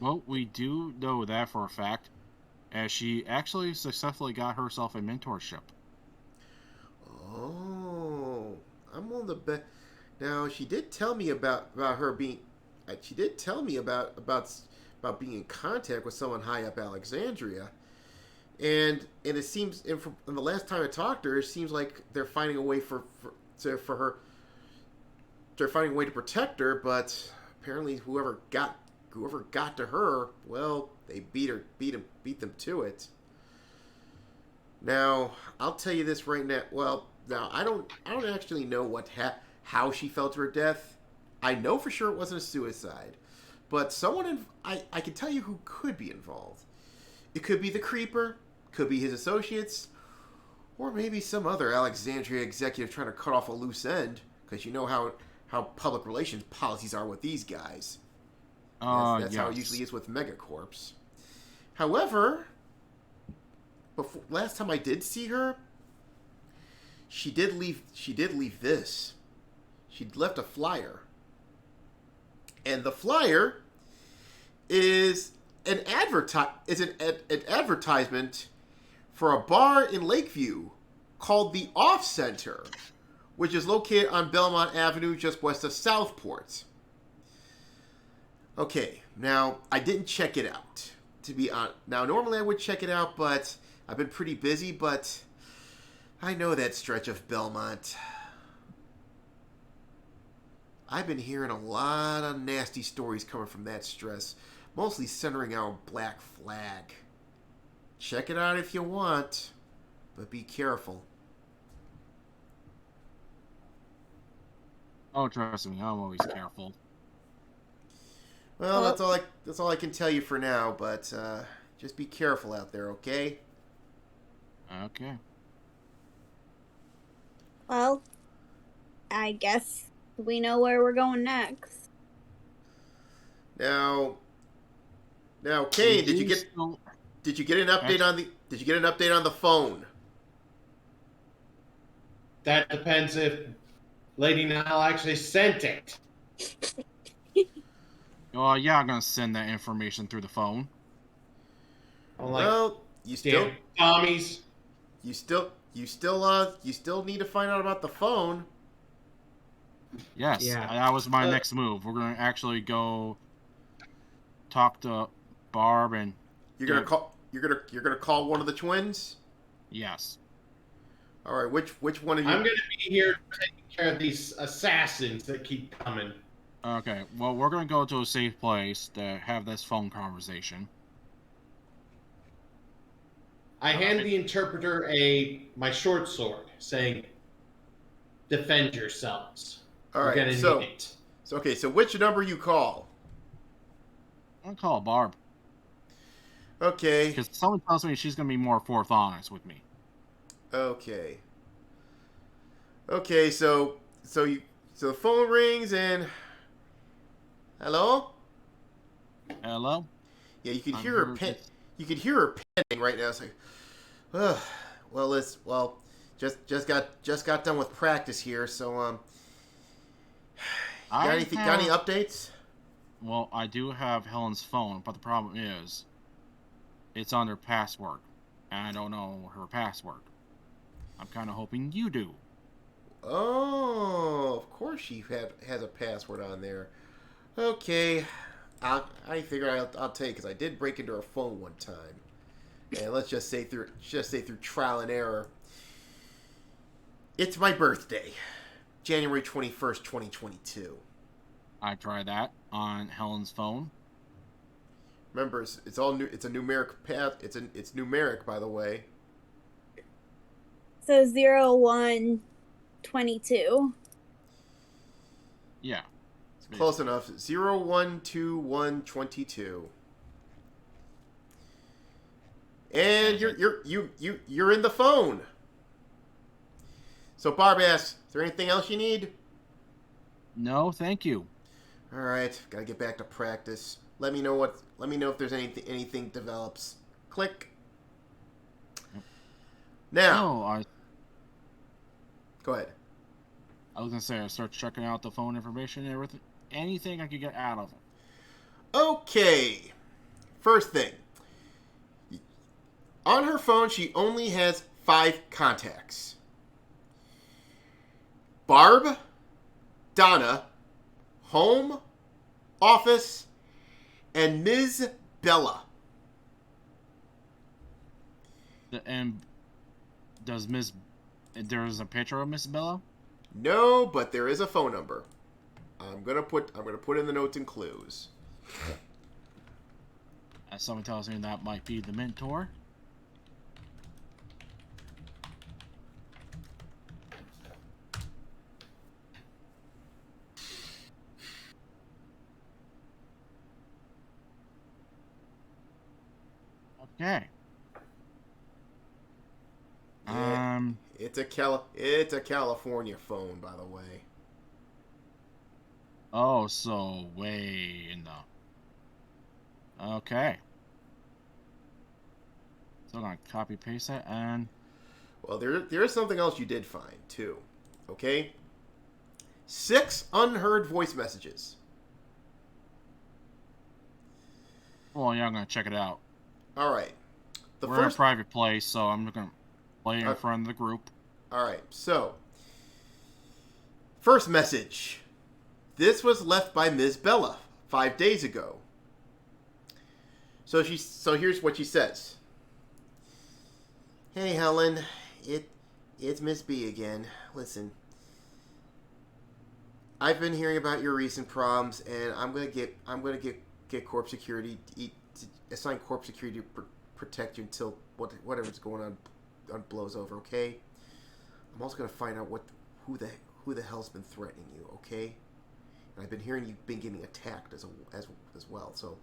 Well, we do know that for a fact, as she actually successfully got herself a mentorship. Oh, I'm on the bet. Now she did tell me about her being. She did tell me about being in contact with someone high up Alexandria, and it seems, and from the last time I talked to her, it seems like they're finding a way for her. They're finding a way to protect her, but apparently whoever got to her, well, they beat them to it. Now, I'll tell you this right now. Well, now I don't actually know how she fell to her death. I know for sure it wasn't a suicide, but I can tell you who could be involved. It could be the Creeper, could be his associates, or maybe some other Alexandria executive trying to cut off a loose end, because you know how public relations policies are with these guys. That's how it usually is with megacorps. However, last time I did see her, she did leave this. She left a flyer. And the flyer is an advertisement for a bar in Lakeview called the Off Center, which is located on Belmont Avenue just west of Southport. Okay, now I didn't check it out, to be honest. Now normally I would check it out, but I've been pretty busy, but I know that stretch of Belmont. I've been hearing a lot of nasty stories coming from that stress, mostly centering around Black Flag. Check it out if you want, but be careful. Oh, trust me, I'm always careful. Well, that's all I can tell you for now, but just be careful out there, okay? Okay. Well, I guess we know where we're going next. Now, Kane, did you get an update on the phone? That depends if Lady Nile actually sent it. Yeah, I'm gonna send that information through the phone. I'm like, Well, you still damn commies. you still need to find out about the phone. Yes, Yeah. that was my next move. We're gonna actually go talk to Barb and You're gonna call one of the twins. yes. All right, which one of you? I'm gonna be here taking care of these assassins that keep coming. Okay, well, we're gonna go to a safe place to have this phone conversation. I hand the interpreter my short sword, saying, "Defend yourselves. All We're right, gonna so need it." so which number you call? I'm gonna call Barb Okay. because someone tells me she's gonna be more honest with me. Okay. Okay, so the phone rings and hello? Hello? Yeah, you can I'm hear her here pen. to- You can hear her penning right now. It's like, ugh. Just got done with practice here. So got any updates? Well, I do have Helen's phone, but the problem is, it's under password, and I don't know her password. I'm kind of hoping you do. Oh, of course she has a password on there. Okay, I figure I'll take because I did break into her phone one time, and let's just say through trial and error. It's my birthday, January 21st, 2022. I tried that on Helen's phone. Remember, it's all new. It's a numeric path. It's numeric, by the way. So 0122. Yeah. It's close enough. 012122. And you're in the phone. So Barb asks, "Is there anything else you need?" No, thank you. All right, gotta get back to practice. Let me know if there's anything develops. Click. Yep. Now, No, go ahead. I was gonna say I start checking out the phone information and everything. Anything I could get out of it. Okay. First thing. On her phone, she only has 5 contacts. Barb, Donna, Home, Office, and Ms. Bella. And there's a picture of Miss Bella? No, but there is a phone number. I'm gonna put in the notes and clues. As someone tells me that might be the mentor. Okay. Yeah, it's a California phone, by the way. Oh, so way in the... Okay. So I'm gonna copy paste that and... Well, there is something else you did find too. Okay. 6 unheard voice messages. Well, yeah, I'm gonna check it out. All right. We're in a private place, so I'm gonna play in front of the group. All right. So, first message. This was left by Ms. Bella 5 days ago. So here's what she says. Hey Helen, it's Miss B again. Listen, I've been hearing about your recent problems, and I'm gonna get Corp Security to assign Corp Security to protect you until whatever's going on blows over. Okay. I'm also gonna find out who the hell's been threatening you. Okay. And I've been hearing you've been getting attacked as well. So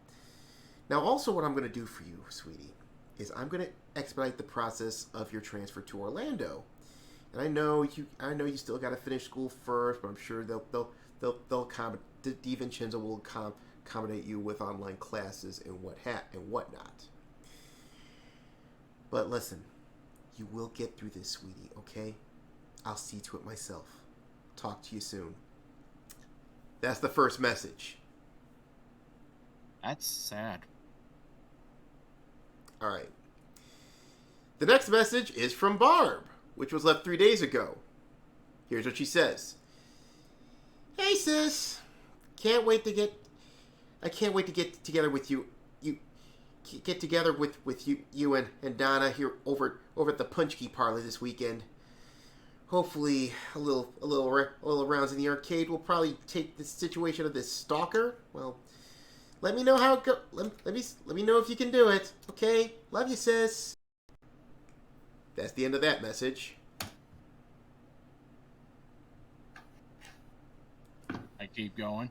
now, also, what I'm gonna do for you, sweetie, is I'm gonna expedite the process of your transfer to Orlando. And I know you still got to finish school first, but I'm sure they'll accommodate. DiVincenzo will accommodate you with online classes and whatnot. But listen, you will get through this, sweetie. Okay? I'll see to it myself. Talk to you soon. That's the first message. That's sad. All right. The next message is from Barb, which was left 3 days ago. Here's what she says. Hey sis, I can't wait to get together with you. Get together with you and Donna here over at the Punchki parlor this weekend. Hopefully, a little rounds in the arcade will probably take the situation of this stalker. Well, let me know how it go. Let me know if you can do it. Okay, love you, sis. That's the end of that message. I keep going.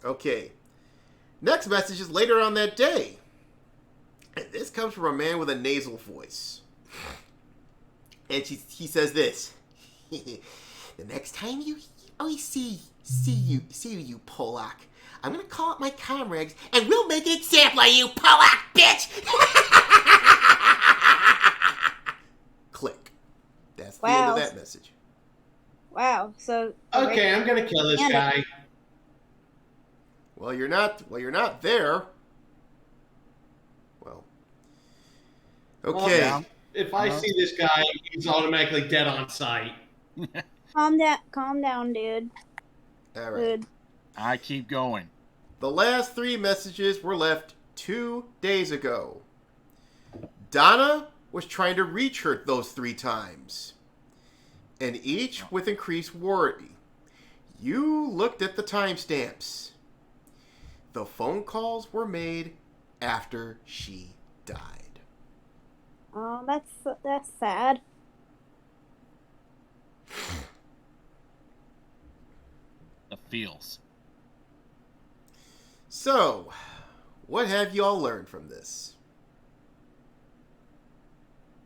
Okay. Next message is later on that day. And this comes from a man with a nasal voice. And he says this. The next time I see you, Polak, I'm going to call up my comrades and we'll make an example of you, Polak, bitch! Click. That's the end of that message. Wow. So Okay, I'm gonna kill this guy. Well, you're not there. Well. Okay. Well, if I see this guy, he's automatically dead on sight. Calm down, dude. All right. Dude. I keep going. The last 3 messages were left 2 days ago. Donna was trying to reach her those 3 times, and each with increased worry. You looked at the timestamps. The phone calls were made after she died. Oh, that's sad. The feels. So, what have you all learned from this?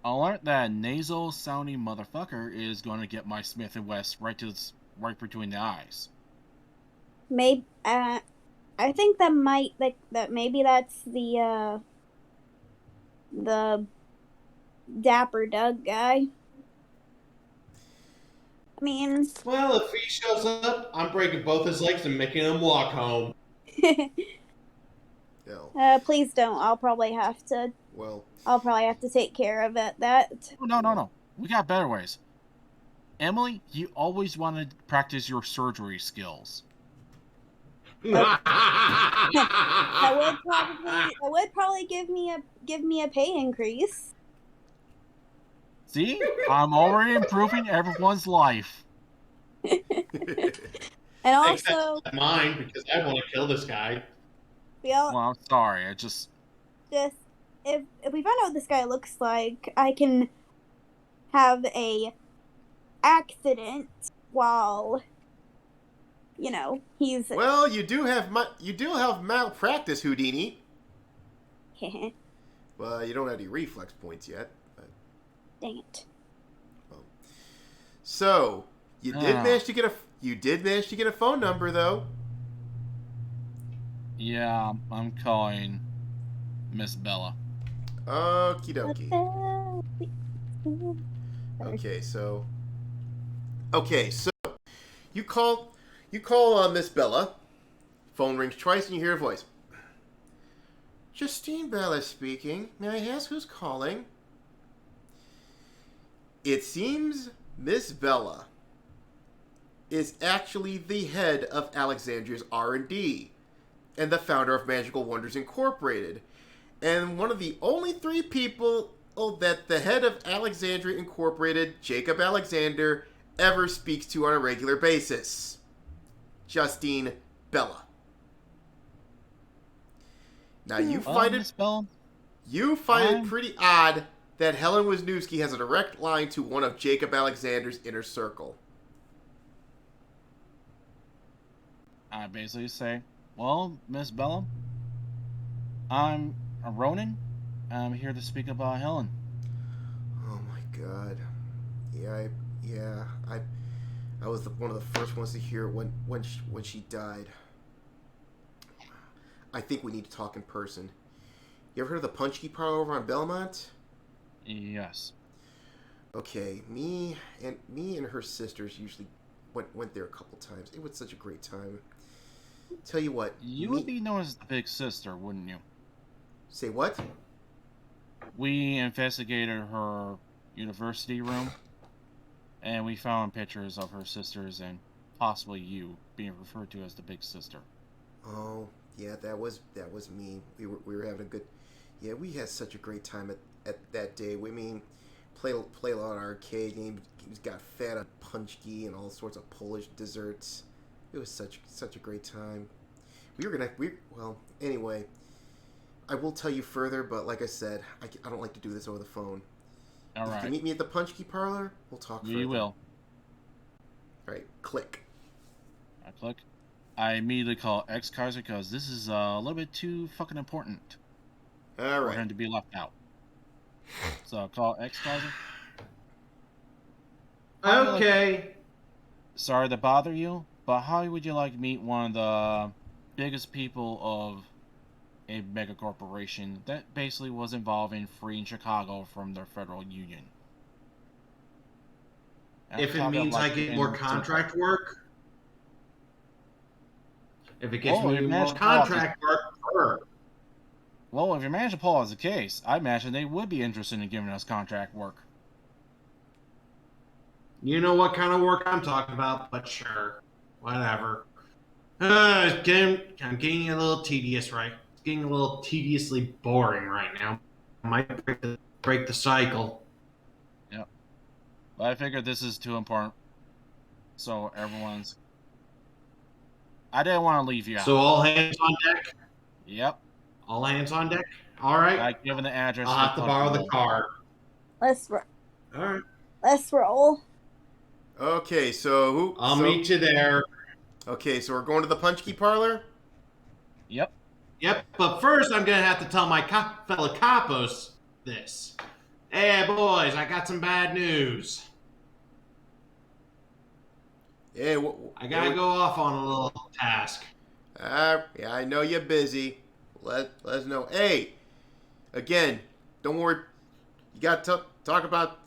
I learned that a nasal sounding motherfucker is going to get my Smith & West right between the eyes. Maybe I think that maybe that's the Dapper Doug guy. I mean, Well, if he shows up, I'm breaking both his legs and making him walk home. No. Please don't. I'll probably have to take care of it. No. We got better ways. Emily, you always wanted to practice your surgery skills. That would probably give me a pay increase. See? I'm already improving everyone's life. And also Except mine, because I want to kill this guy. Well, I'm sorry. I just if we find out what this guy looks like, I can have a accident while he's. Well, you do have malpractice, Houdini. Well, you don't have any reflex points yet. But... Dang it. Well. So you did manage to get a phone number, though. Yeah, I'm calling Miss Bella. Okie dokie. Okay, so you call Miss Bella. Phone rings twice and you hear a voice. Justine Bella speaking. May I ask who's calling? It seems Miss Bella is actually the head of Alexandria's R&D and the founder of Magical Wonders Incorporated, and one of the only 3 people that the head of Alexandria Incorporated, Jacob Alexander, ever speaks to on a regular basis. Justine Bella. Now you find Miss Bella, it pretty odd that Helen Wisnewski has a direct line to one of Jacob Alexander's inner circle. I basically say, well, Miss Bella, I'm a RoNIN. I'm here to speak about Helen. Oh my God. I was one of the first ones to hear it when she died. I think we need to talk in person. You ever heard of the Punch Key Parlor over on Belmont? Yes. Okay, me and her sisters usually went there a couple times. It was such a great time. Tell you what, You would be known as the big sister, wouldn't you? Say what? We investigated her university room, and we found pictures of her sisters and possibly you being referred to as the big sister. Oh, yeah, that was me. We were having a good. Yeah, we had such a great time at that day. Play a lot of arcade games. We got fat on punchki and all sorts of Polish desserts. It was such a great time. Well, anyway, I will tell you further, but like I said, I don't like to do this over the phone. All If you right. can meet me at the Punch Key Parlor, we'll talk further. We will. All right, click. I click. I immediately call X Kaiser because this is a little bit too fucking important All for right. him to be left out. So I'll call X Kaiser. Okay. Sorry to bother you, but how would you like to meet one of the biggest people of a mega corporation that basically was involved in freeing Chicago from the federal union? If it means I get more contract work. If it gets Oh, me you more managed to pull off contract work, sure. Well, if you manage to pull out the case, I imagine they would be interested in giving us contract work. You know what kind of work I'm talking about, but sure. Whatever. I'm getting a little tedious, right? It's getting a little tediously boring right now. I might break the cycle. Yep. But I figured this is too important. So everyone's... I didn't want to leave you out. So all hands on deck? Yep. All hands on deck? All right. I've given the address. I'll have to borrow the car. Let's All right. roll. Okay, so I'll meet you there. Okay, so we're going to the Punch Key Parlor? Yep. Yep, but first I'm going to have to tell my fellow capos this. Hey, boys, I got some bad news. Hey, I got to go off on a little task. Yeah, I know you're busy. Let us know. Hey, again, don't worry. You got to talk about.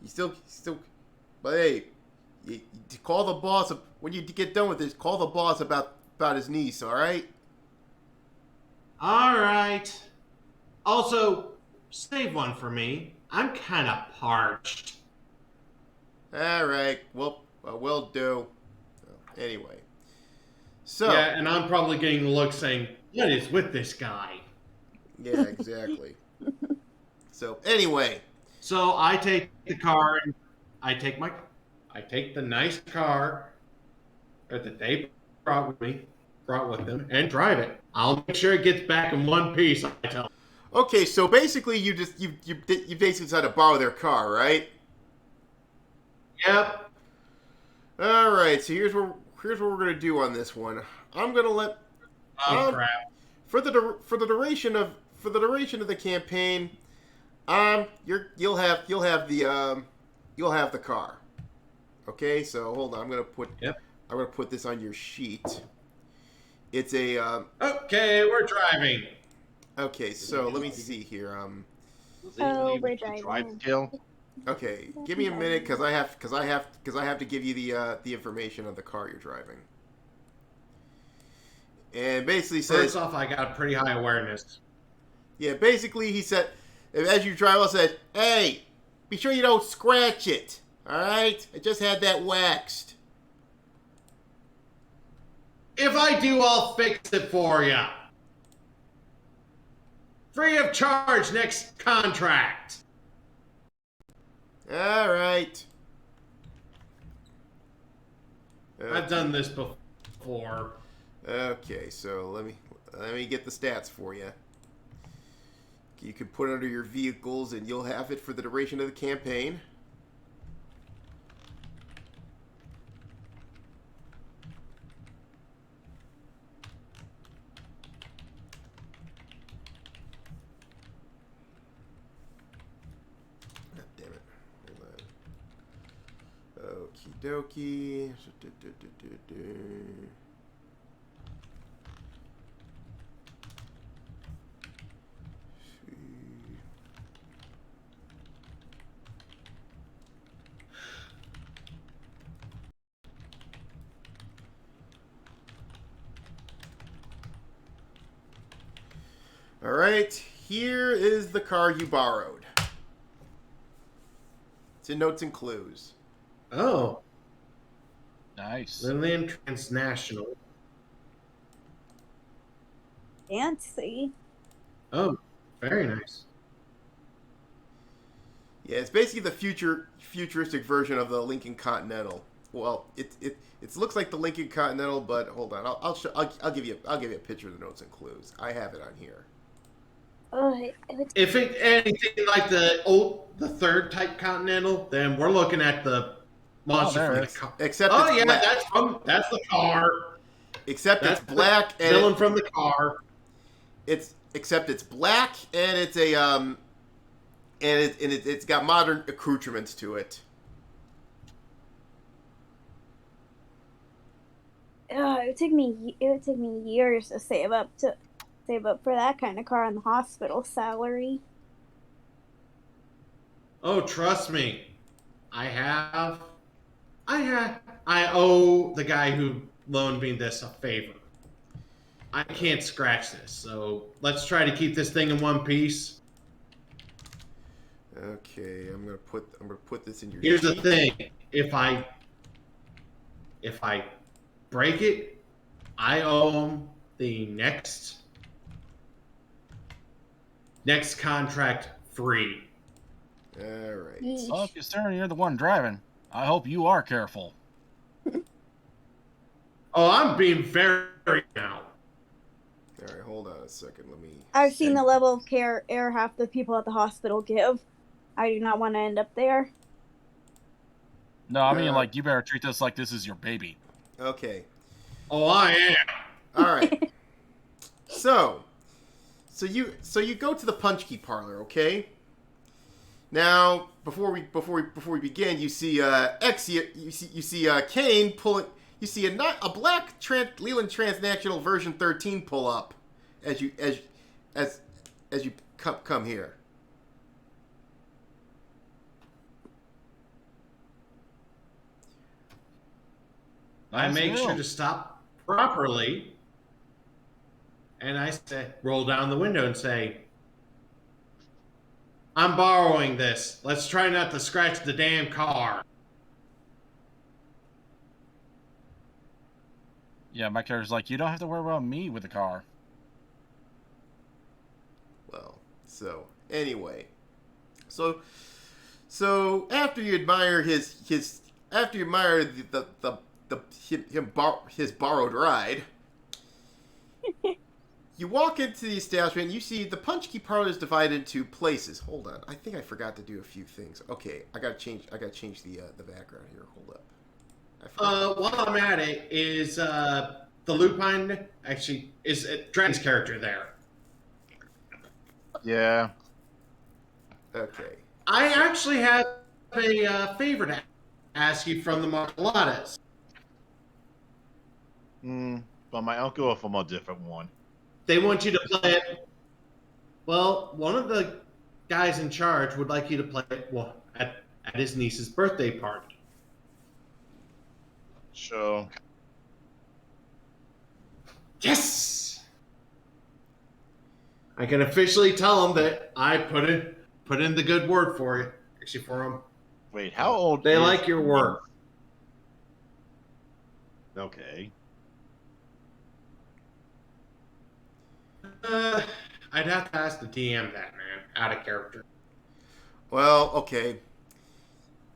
You still. But hey, you call the boss when you get done with this. Call the boss about his niece. All right. All right. Also, save one for me. I'm kind of parched. All right. Well, we'll do. Anyway. So. Yeah, and I'm probably getting the look saying, "What is with this guy?" Yeah, exactly. So anyway. So I take the car and I take the nice car that they brought with them, and drive it. I'll make sure it gets back in one piece. I tell them. Okay, so basically you basically decided to borrow their car, right? Yep. All right. So here's what we're gonna do on this one. I'm gonna let Oh crap. for the duration of the campaign, you'll have the car. Okay. So hold on. I'm gonna put this on your sheet. It's a Okay, we're driving. Okay. So let me see here. Does Oh, anybody we're need to drive driving. still? Okay, give me a minute because I have to give you the information of the car you're driving. And basically says, First off, I got pretty high awareness. Yeah, basically he said, as you drive, I said, "Hey, be sure you don't scratch it. All right, I just had that waxed." If I do, I'll fix it for you. Free of charge next contract. All right. I've done this before. Okay, so let me get the stats for you. You can put it under your vehicles, and you'll have it for the duration of the campaign. Ah, damn it. Hold on. Okie dokie. All right, here is the car you borrowed. It's in notes and clues. Oh, Nice. Lillian Transnational. Fancy. Oh, very nice. Yeah, it's basically the futuristic version of the Lincoln Continental. Well, it looks like the Lincoln Continental, but hold on, I'll give you a picture of the notes and clues. I have it on here. Oh, If it anything like the third type Continental, then we're looking at the monster there from it the is. car. Except Oh it's yeah, black. that's the car. Except That's it's black the and villain from the car. it's black and it's a it's got modern accoutrements to it. it would take me years to save up for that kind of car on the hospital salary. Oh, trust me, I owe the guy who loaned me this a favor. I can't scratch this, so let's try to keep this thing in one piece. Okay, I'm gonna put this in your. Here's the sheet. thing: if I break it, I owe him the next contract free. All right. Well, considering you're the one driving, I hope you are careful. Oh, I'm being very now. All right, hold on a second. Let me. I've seen the level of care half the people at the hospital give. I do not want to end up there. No, I mean, like, you better treat this like this is your baby. Okay. Oh, I am. All right. so you go to the punch key parlor, okay? Now, before we begin, you see you see Kane pulling. You see a black Leland Transnational version 13 pull up as you come here. I make Nice sure deal. to stop properly, and I roll down the window and say, "I'm borrowing this. Let's try not to scratch the damn car." Yeah, my character's like, you don't have to worry about me with the car. Well, so anyway, so after you admire his his borrowed ride, you walk into the establishment. And you see the punch key parlor is divided into places. Hold on, I think I forgot to do a few things. Okay, I gotta change the background here. Hold up. While I'm at it, is the Lupine actually is Dragon's character there? Yeah. Okay. I actually have a favor to ask you from the Marceladas. From my uncle or from a different one? They want you to play it. Well, one of the guys in charge would like you to play it at his niece's birthday party. Sure. Yes! I can officially tell them that I put in the good word for you. Actually, for them. Wait, how old? They is like your work. Okay. I'd have to ask the DM that, man. Out of character. Well, okay.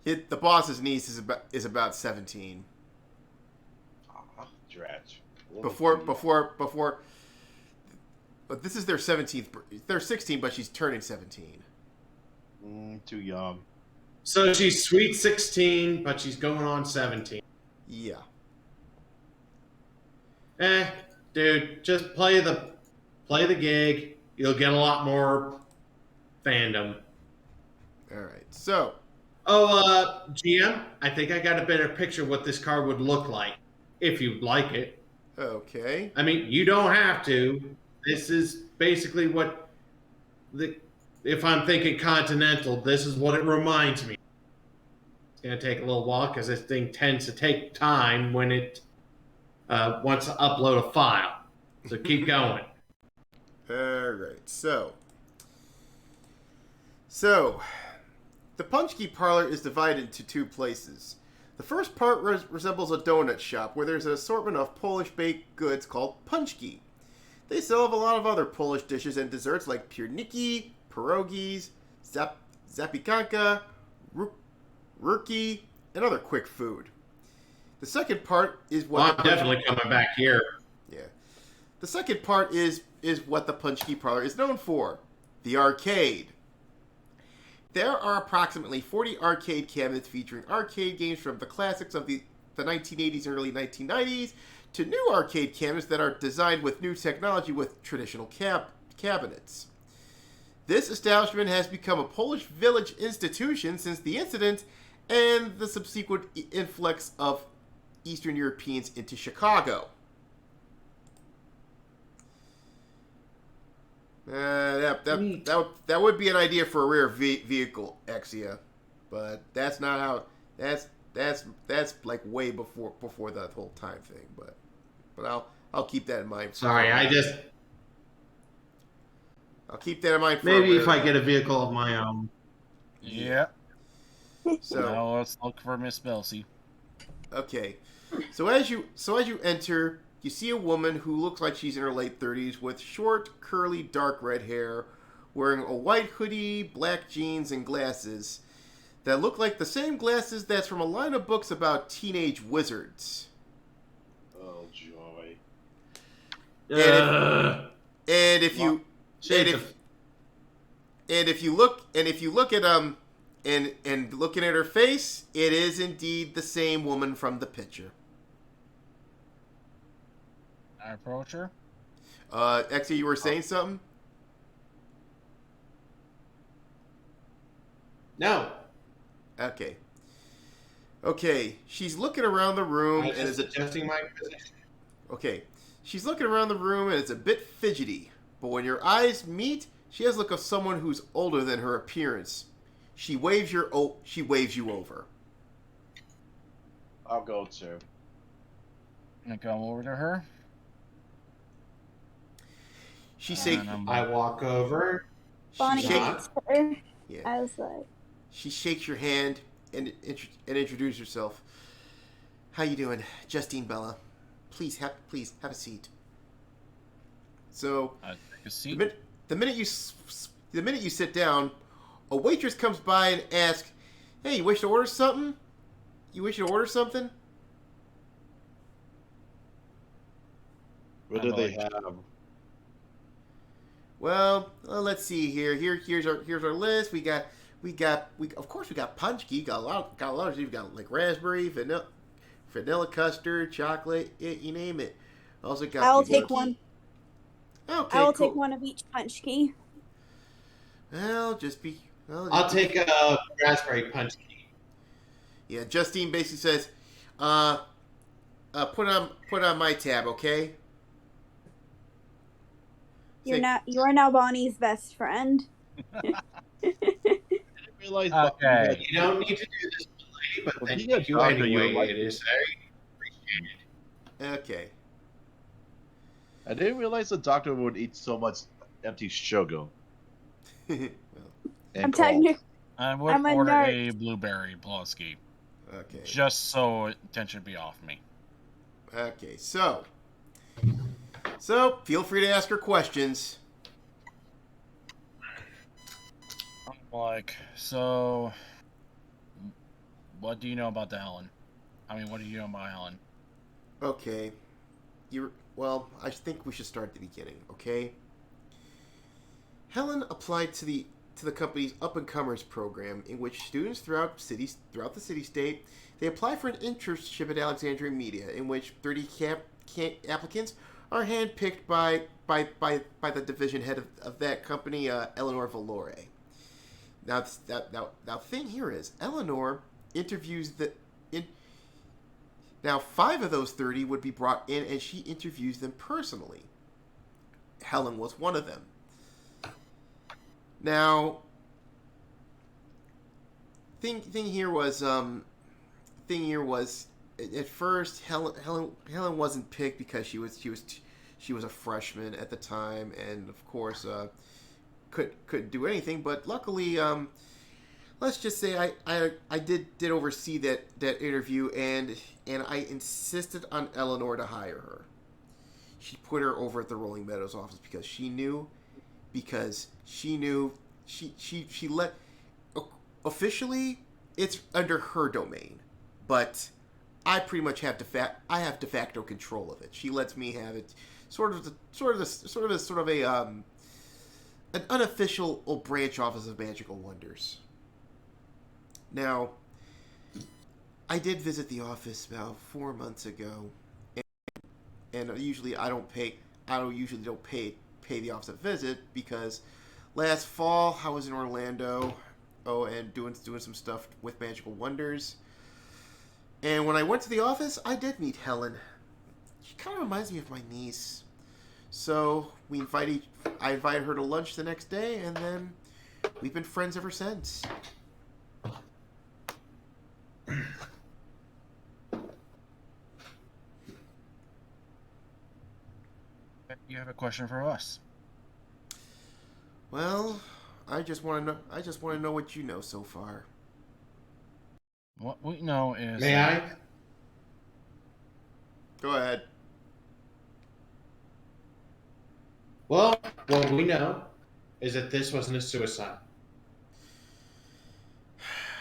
The boss's niece is about 17. Dratch. Before. But this is their 17th. They're 16, but she's turning 17. Too young. So she's sweet 16, but she's going on 17. Yeah. Dude, just play the gig. You'll get a lot more fandom. All right. So. Oh, GM, I think I got a better picture of what this card would look like, if you'd like it. Okay. I mean, you don't have to. This is basically what if I'm thinking Continental, this is what it reminds me. It's going to take a little while because this thing tends to take time when it wants to upload a file. So keep going. All right. So, the Punchki Parlor is divided into two places. The first part resembles a donut shop where there's an assortment of Polish baked goods called Punchki. They still have a lot of other Polish dishes and desserts like pierniki, pierogies, zapiekanka, rurki, and other quick food. The second part is what... I'm definitely coming back here. Yeah. The second part is what the Punchki Parlor is known for. The arcade. There are approximately 40 arcade cabinets featuring arcade games from the classics of the 1980s and early 1990s to new arcade cabinets that are designed with new technology with traditional cabinets. This establishment has become a Polish village institution since the incident and the subsequent influx of Eastern Europeans into Chicago. That would be an idea for a rare vehicle, Exia, but that's not how. That's like way before that whole time thing. But I'll keep that in mind. Sorry, I'll keep that in mind. Maybe if I get a vehicle of my own. Yeah. So now let's look for Miss Belsey. Okay, so as you enter, you see a woman who looks like she's in her late 30s with short, curly, dark red hair, wearing a white hoodie, black jeans, and glasses that look like the same glasses that's from a line of books about teenage wizards. Oh joy! And if you look at and looking at her face, it is indeed the same woman from the picture. I approach her. Exia, you were saying something? No. Okay. She's looking around the room and is adjusting my position. Okay. She's looking around the room and it's a bit fidgety, but when your eyes meet, she has the look of someone who's older than her appearance. She waves you over. I'll go too. I come over to her. I walk over. Bonnie gets her. Yeah. I was like... She shakes your hand and introduces herself. How you doing, Justine Bella? Please have a seat. So, I take a seat. the minute you sit down, a waitress comes by and asks, "Hey, you wish to order something? What do they have? Well, let's see here. Here's our list. We got punchki. Got a lot of these. We got like raspberry, vanilla custard, chocolate, you name it. Also got. I'll take one. Okay, I will cool. take one of each punchki. I'll take a raspberry punch key. Yeah, Justine basically says, put on my tab, okay? You are now Bonnie's best friend. I didn't realize. Okay. You don't need to do this, lady, but Well, thank being a you doctor, you anyway. like It is very appreciated. Okay. I didn't realize the doctor would eat so much empty sugar Well, and I'm coke. telling you, I would I'm a order nerd. a blueberry Pulaski, okay. just so attention be off me. Okay. So feel free to ask her questions. I'm like, so, what do you know about Helen? What do you know about Helen? Okay. Well, I think we should start at the beginning, okay? Helen applied to the company's Up and Comers program, in which students throughout the city state, they apply for an internship at Alexandria Media, in which 30 applicants are handpicked by the division head of that company, Eleanor Valore. Now, thing here is Eleanor interviews Now, 5 of those 30 would be brought in, and she interviews them personally. Helen was one of them. Now, thing here was at first Helen wasn't picked because she was a freshman at the time, and of course couldn't do anything. But luckily, let's just say I did oversee that interview, and I insisted on Eleanor to hire her. She put her over at the Rolling Meadows office because she knew she let officially it's under her domain, but I pretty much have de facto control of it. She lets me have it, sort of an unofficial branch office of Magical Wonders. Now, I did visit the office about 4 months ago, and usually I don't pay the office a visit because last fall I was in Orlando, and doing some stuff with Magical Wonders. And when I went to the office, I did meet Helen. She kind of reminds me of my niece. So I invited her to lunch the next day, and then we've been friends ever since. You have a question for us? Well, I just want to know what you know so far. What we know is... May I? Go ahead. Well, what we know is that this wasn't a suicide.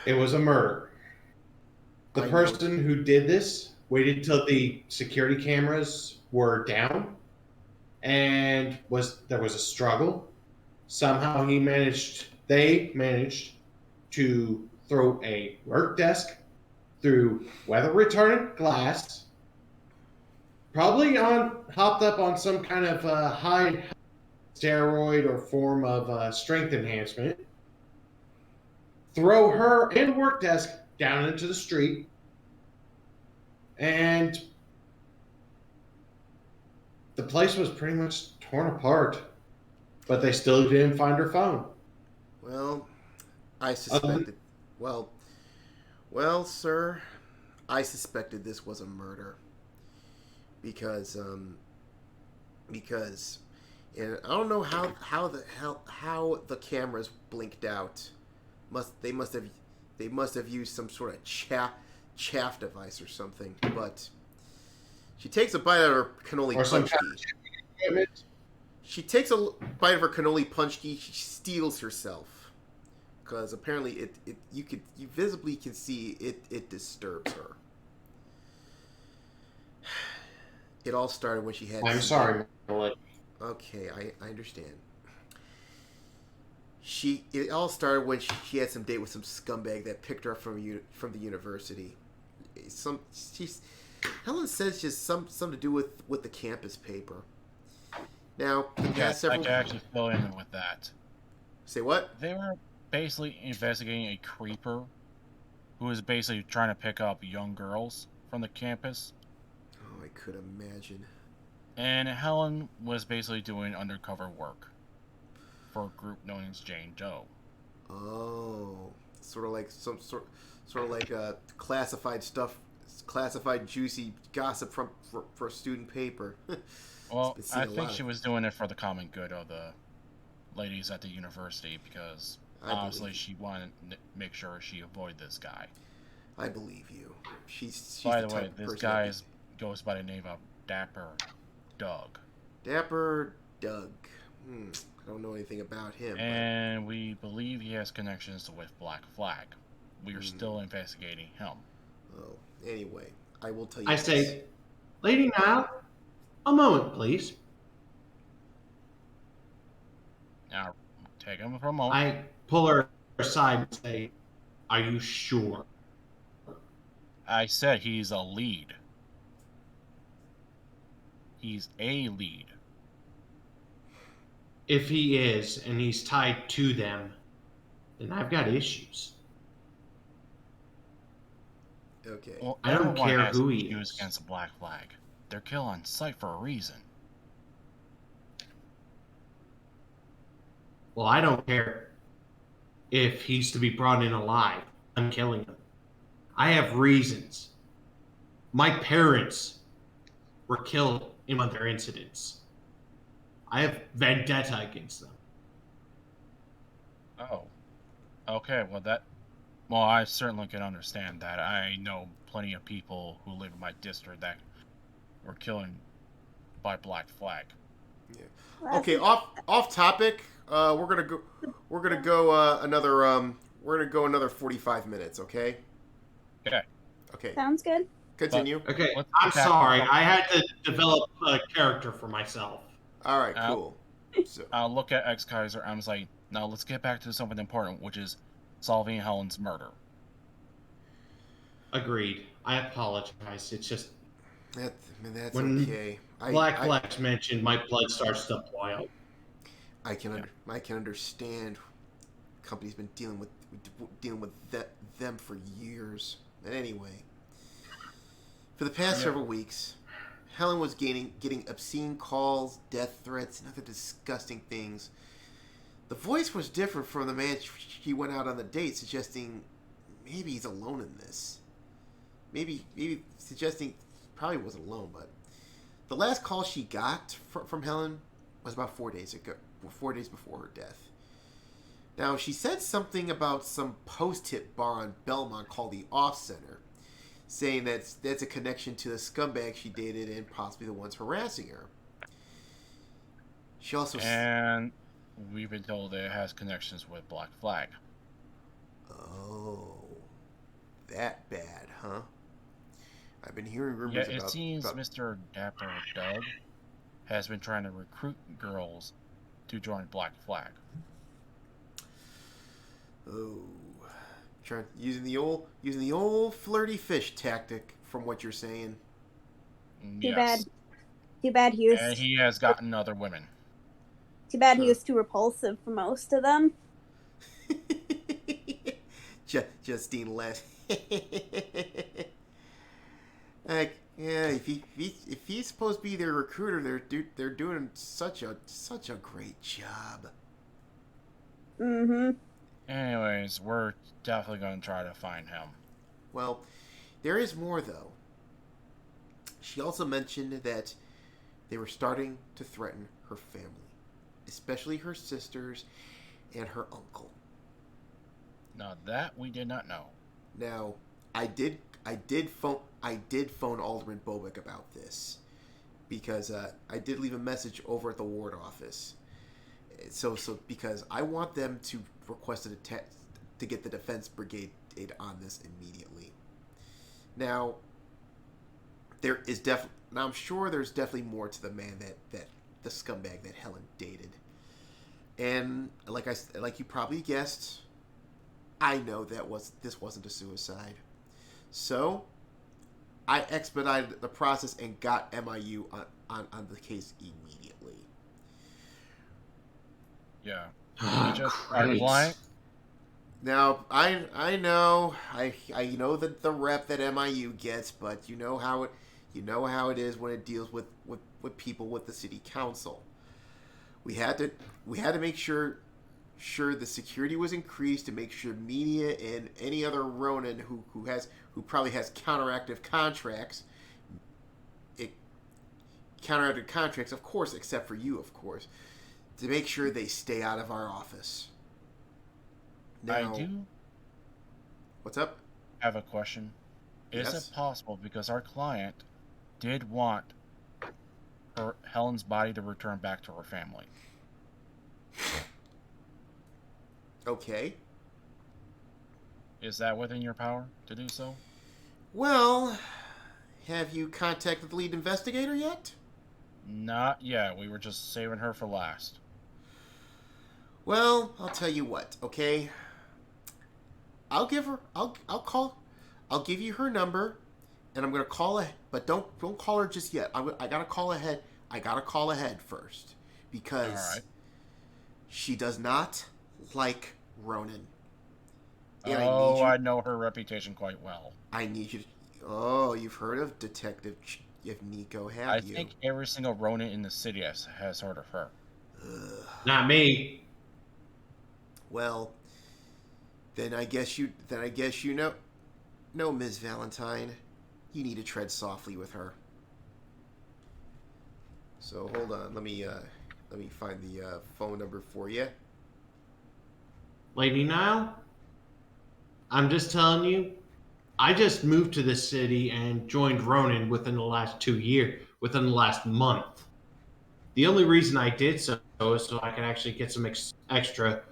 It was a murder. The person who did this waited till the security cameras were down, and there was a struggle. Somehow they managed to throw a work desk through weather retardant glass, probably hopped up on some kind of high steroid or form of strength enhancement, throw her and work desk down into the street, and the place was pretty much torn apart. But they still didn't find her phone. Well, I suspected. Well, sir, I suspected this was a murder because and I don't know how the cameras blinked out. They must have used some sort of chaff device or something. But she takes a bite out of her cannoli punch key. She takes a bite of her cannoli punch key. She steals herself because apparently you visibly can see it disturbs her. It all started when she had. I'm sorry, Melody. Okay, I understand. It all started when she had some date with some scumbag that picked her up from the university. Helen says just some to do with the campus paper. Now, yes, I can actually fill in with that. Say what? They were basically investigating a creeper who was basically trying to pick up young girls from the campus. Oh, I could imagine. And Helen was basically doing undercover work for a group known as Jane Doe. Oh, sort of like classified stuff, classified juicy gossip for a student paper. Well, I think she was doing it for the common good of the ladies at the university because I honestly, believe she wanted to make sure she avoid this guy. I believe you. She's By the the way, type of this person guy that goes by the name of Dapper Doug. Dapper Doug. I don't know anything about him. And we believe he has connections with Black Flag. We are Hmm. still investigating him. But, oh, anyway, I will tell you. I this. say, Lady Nile, a moment, please. Now, take him for a moment. I pull her aside and say, are you sure? I said he's a lead. He's a lead. If he is, and he's tied to them, then I've got issues. Okay. Well, I don't everyone care has who he issues is. against the Black Flag. They're killed on sight for a reason. Well, I don't care if he's to be brought in alive. I'm killing him. I have reasons. My parents were killed in one of their incidents. I have vendetta against them. Oh. Okay, well, I certainly can understand that. I know plenty of people who live in my district that were killed by Black Flag. Okay, off topic. We're gonna go another 45 minutes. Okay. Okay. Okay. Sounds good. Continue. Okay, Let's I'm get back to sorry. something. I had to develop a character for myself. All right. Cool. So I'll look at X Kaiser. I'm like, now let's get back to something important, which is solving Helen's murder. Agreed. I apologize. It's just that's when okay. Black Flag's mentioned, my blood starts to boil. I can understand. Company's been dealing with them for years. And anyway, for the past several weeks, Helen was getting obscene calls, death threats, and other disgusting things. The voice was different from the man she went out on the date, suggesting maybe he's alone in this. Maybe suggesting probably wasn't alone, but the last call she got from Helen was about 4 days ago, 4 days before her death. Now, she said something about some post-hit bar on Belmont called the Off Center, saying that's a connection to the scumbag she dated and possibly the ones harassing her. She also... And we've been told that it has connections with Black Flag. Oh, that bad, huh? I've been hearing rumors Yeah, it seems Mr. Dapper Doug has been trying to recruit girls to join Black Flag. Oh, using the old flirty fish tactic, from what you're saying. Too Yes. bad he was. And he has gotten other women. Too bad he was too repulsive for most of them. Justine laughed. Like, yeah, if he's supposed to be their recruiter, they're doing such a great job. Mm-hmm. Anyways, we're definitely going to try to find him. Well, there is more, though. She also mentioned that they were starting to threaten her family, especially her sisters and her uncle. Now that we did not know. Now, I did phone Alderman Bobick about this because I did leave a message over at the ward office. So because I want them to request to get the defense brigade on this immediately. Now, I'm sure there's definitely more to the man that the scumbag that Helen dated. And like you probably guessed, I know this wasn't a suicide. So I expedited the process and got MIU on the case immediately. Yeah. Ah, Just Christ. blind. Now I know that the rep that MIU gets, but you know how it is when it deals with people with the city council. We had to make sure the security was increased to make sure media and any other RoNIN who probably has counteractive contracts, of course, except for you, of course, to make sure they stay out of our office. Now, I do what's up? have a question. Is Yes? it possible, because our client did want Helen's body to return back to her family? Okay. Is that within your power to do so? Well, have you contacted the lead investigator yet? Not yet. We were just saving her for last. Well, I'll tell you what, okay? I'll give you her number, and I'm gonna call her, but don't call her just yet. I gotta call ahead. I gotta call ahead first because Alright. she does not like RoNIN. And I know her reputation quite well. I need you to. Oh, you've heard of Detective Nico, have I you? think every single RoNIN in the city has heard of her. Ugh. Not me. Well, then I guess you know. No, Ms. Valentine, you need to tread softly with her. So hold on, let me find the phone number for you. Lady Nile, I'm just telling you, I just moved to this city and joined RoNIN within the last month. The only reason I did so is so I could actually get some extra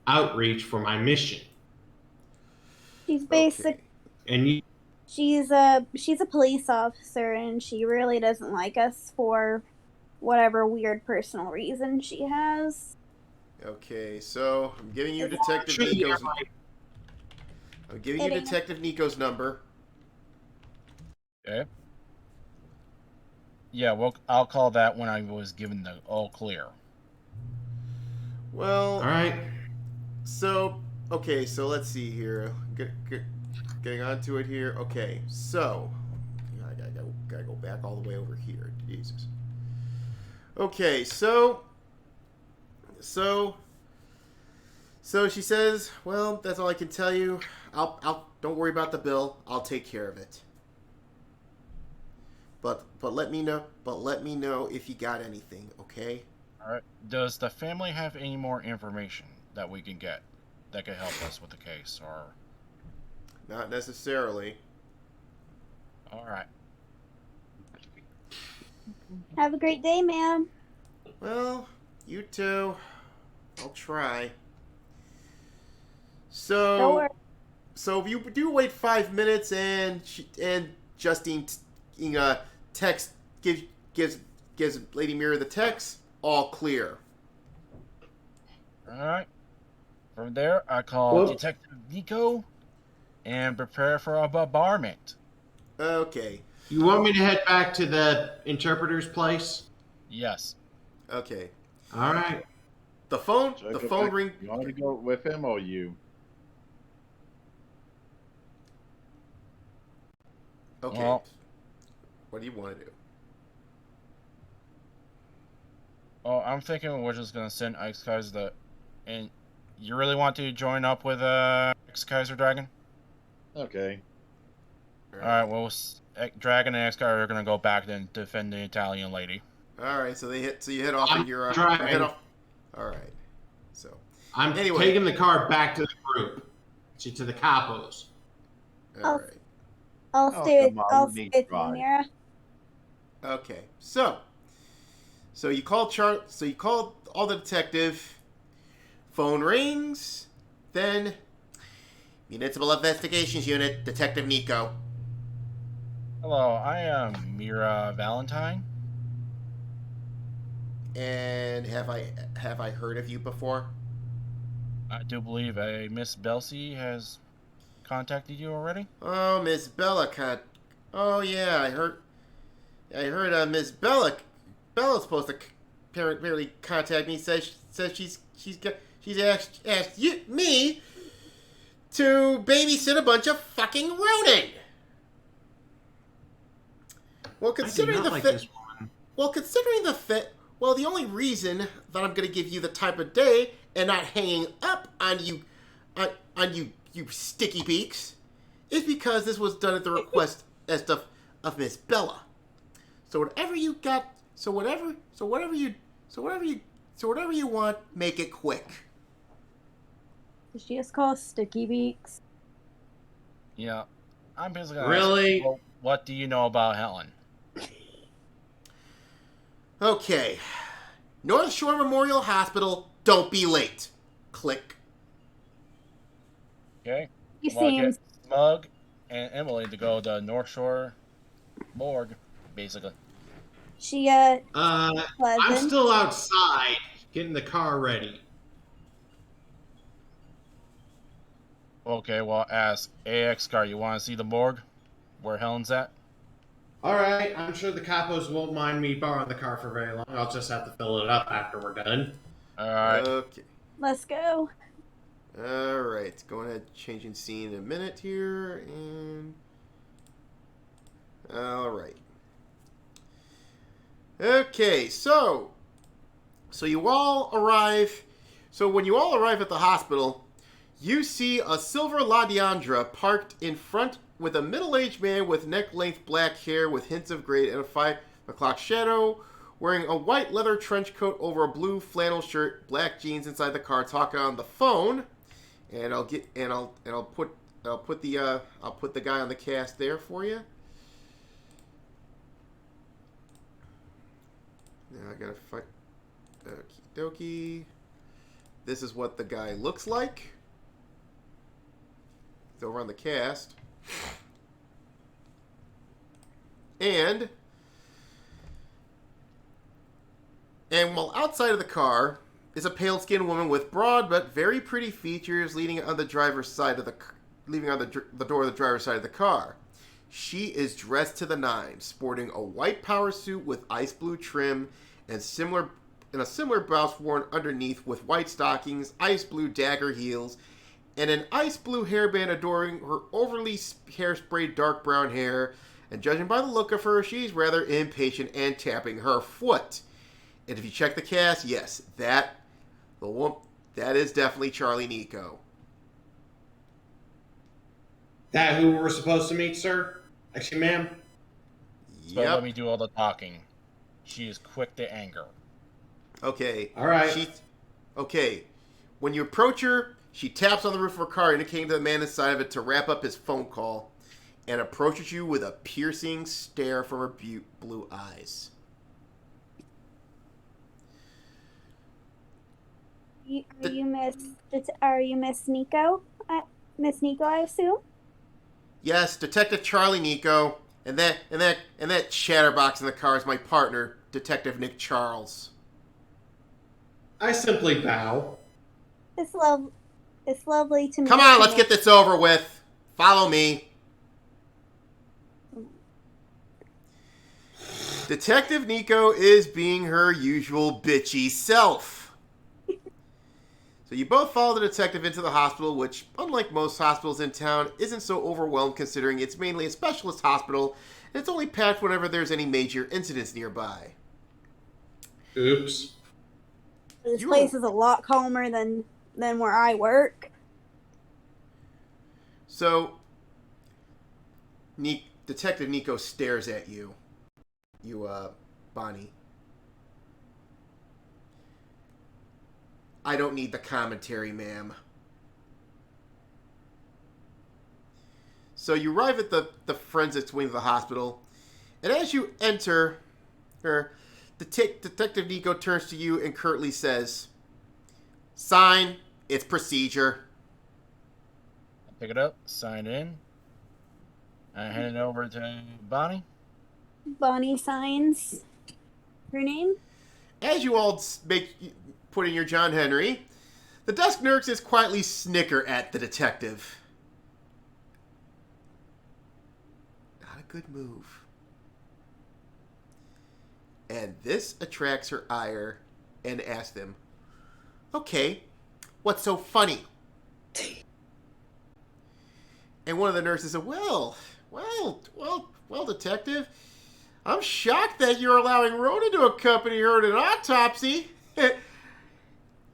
outreach for my mission. She's basic. Okay. And you, She's a police officer, and she really doesn't like us for whatever weird personal reason she has. Okay, so I'm giving you Detective Should be Nico's. alright. I'm giving you Detective Nico's number. Okay. Yeah, well, I'll call that when I was given the all clear. Well, all right. so okay, so let's see here. Getting onto it here. Okay, so I gotta go back all the way over here. Jesus. Okay, so she says, well, that's all I can tell you. I'll don't worry about the bill. I'll take care of it. But let me know. But let me know if you got anything, okay? All right. Does the family have any more information that we can get that could help us with the case, or? Not necessarily. All right. Have a great day, ma'am. Well, you too. I'll try. Don't worry. So if you do wait 5 minutes and Justine text gives Lady Mirror the text, all clear. All right. From there, I call Detective Nico and prepare for a bombardment. Okay. You want me to head back to the interpreter's place? Yes. Okay. All right. The phone ring. You want me to go with him or you? Okay. Well, what do you want to do? Oh, I'm thinking we're just gonna send Ice Kaiser and you really want to join up with Ice Kaiser Dragon? Okay. All right. Well, Dragon and Ice Kaiser are gonna go back and defend the Italian lady. All right. So you head off in your driving. head off. All right. So I'm Anyway. taking the car back to the group, to the capos. all right. I'll Oh, stay. come on, I'll let me stay with try. Mira. Okay, so you call So you call all the detective. Phone rings. Then Municipal Investigations Unit, Detective Nico. Hello, I am Mira Valentine. And have I heard of you before? I do believe a Miss Belsey has contacted you already. Oh, Miss Bella Oh yeah, I heard. Miss Bella's supposed to apparently contact me. Says she's asked me to babysit a bunch of fucking RoNIN. Well, considering the fit. Well, considering the fit. Well, the only reason that I'm going to give you the type of day and not hanging up on you, you sticky beaks, is because this was done at the request of Miss Bella. So So whatever you want, make it quick. Did she just call us Sticky Beaks? Yeah. I'm basically gonna Really? ask, well, what do you know about Helen? Okay. North Shore Memorial Hospital, don't be late. Click. Okay. She Well, I get seems Smug and Emily to go to North Shore Morgue, basically. I'm pleasant. still outside getting the car ready. Okay, well, ask AX Car, you want to see the morgue? Where Helen's at? All right, I'm sure the capos won't mind me borrowing the car for very long. I'll just have to fill it up after we're done. Alright. Okay. Let's go. All right. Go ahead, changing scene in a minute here, and all right. Okay, so you all arrive. So when you all arrive at the hospital, you see a silver La Diandra parked in front with a middle-aged man with neck-length black hair with hints of gray and a 5 o'clock shadow, wearing a white leather trench coat over a blue flannel shirt, black jeans inside the car, talking on the phone. And I'll put the guy on the cast there for you. Now I gotta find. Okie dokie. This is what the guy looks like. He's over on the cast. And while outside of the car is a pale-skinned woman with broad but very pretty features leaning on the driver's side of the door of the driver's side of the car. She is dressed to the nines, sporting a white power suit with ice blue trim and a similar blouse worn underneath with white stockings, ice blue dagger heels, and an ice blue hairband adoring her overly hairsprayed dark brown hair. And judging by the look of her, she's rather impatient and tapping her foot. And if you check the cast, yes, that is definitely Charlie Nico. That who we're supposed to meet, sir? Actually, ma'am? So let me do all the talking. She is quick to anger. Okay. All right. Okay. When you approach her, she taps on the roof of her car, indicating to the man inside of it to wrap up his phone call, and approaches you with a piercing stare from her blue eyes. Are you Miss Nico? Miss Nico, I assume. Yes, Detective Charlie Nico, and that chatterbox in the car is my partner, Detective Nick Charles. I simply bow. It's lovely to meet you. Come on, let's get this over with. Follow me. Detective Nico is being her usual bitchy self. So you both follow the detective into the hospital, which, unlike most hospitals in town, isn't so overwhelmed considering it's mainly a specialist hospital, and it's only packed whenever there's any major incidents nearby. Oops. This place is a lot calmer than where I work. So, Detective Nico stares at you. Bonnie. I don't need the commentary, ma'am. So you arrive at the forensics wing of the hospital, and as you enter, Detective Nico turns to you and curtly says, "Sign, it's procedure." Pick it up, sign in. I hand it over to Bonnie. Bonnie signs. Her name? As you all put in your John Henry, the desk nurses quietly snicker at the detective. Not a good move. And this attracts her ire and asks them, "Okay, what's so funny?" And one of the nurses said, well, detective, I'm shocked that you're allowing RoNIN to accompany her in an autopsy.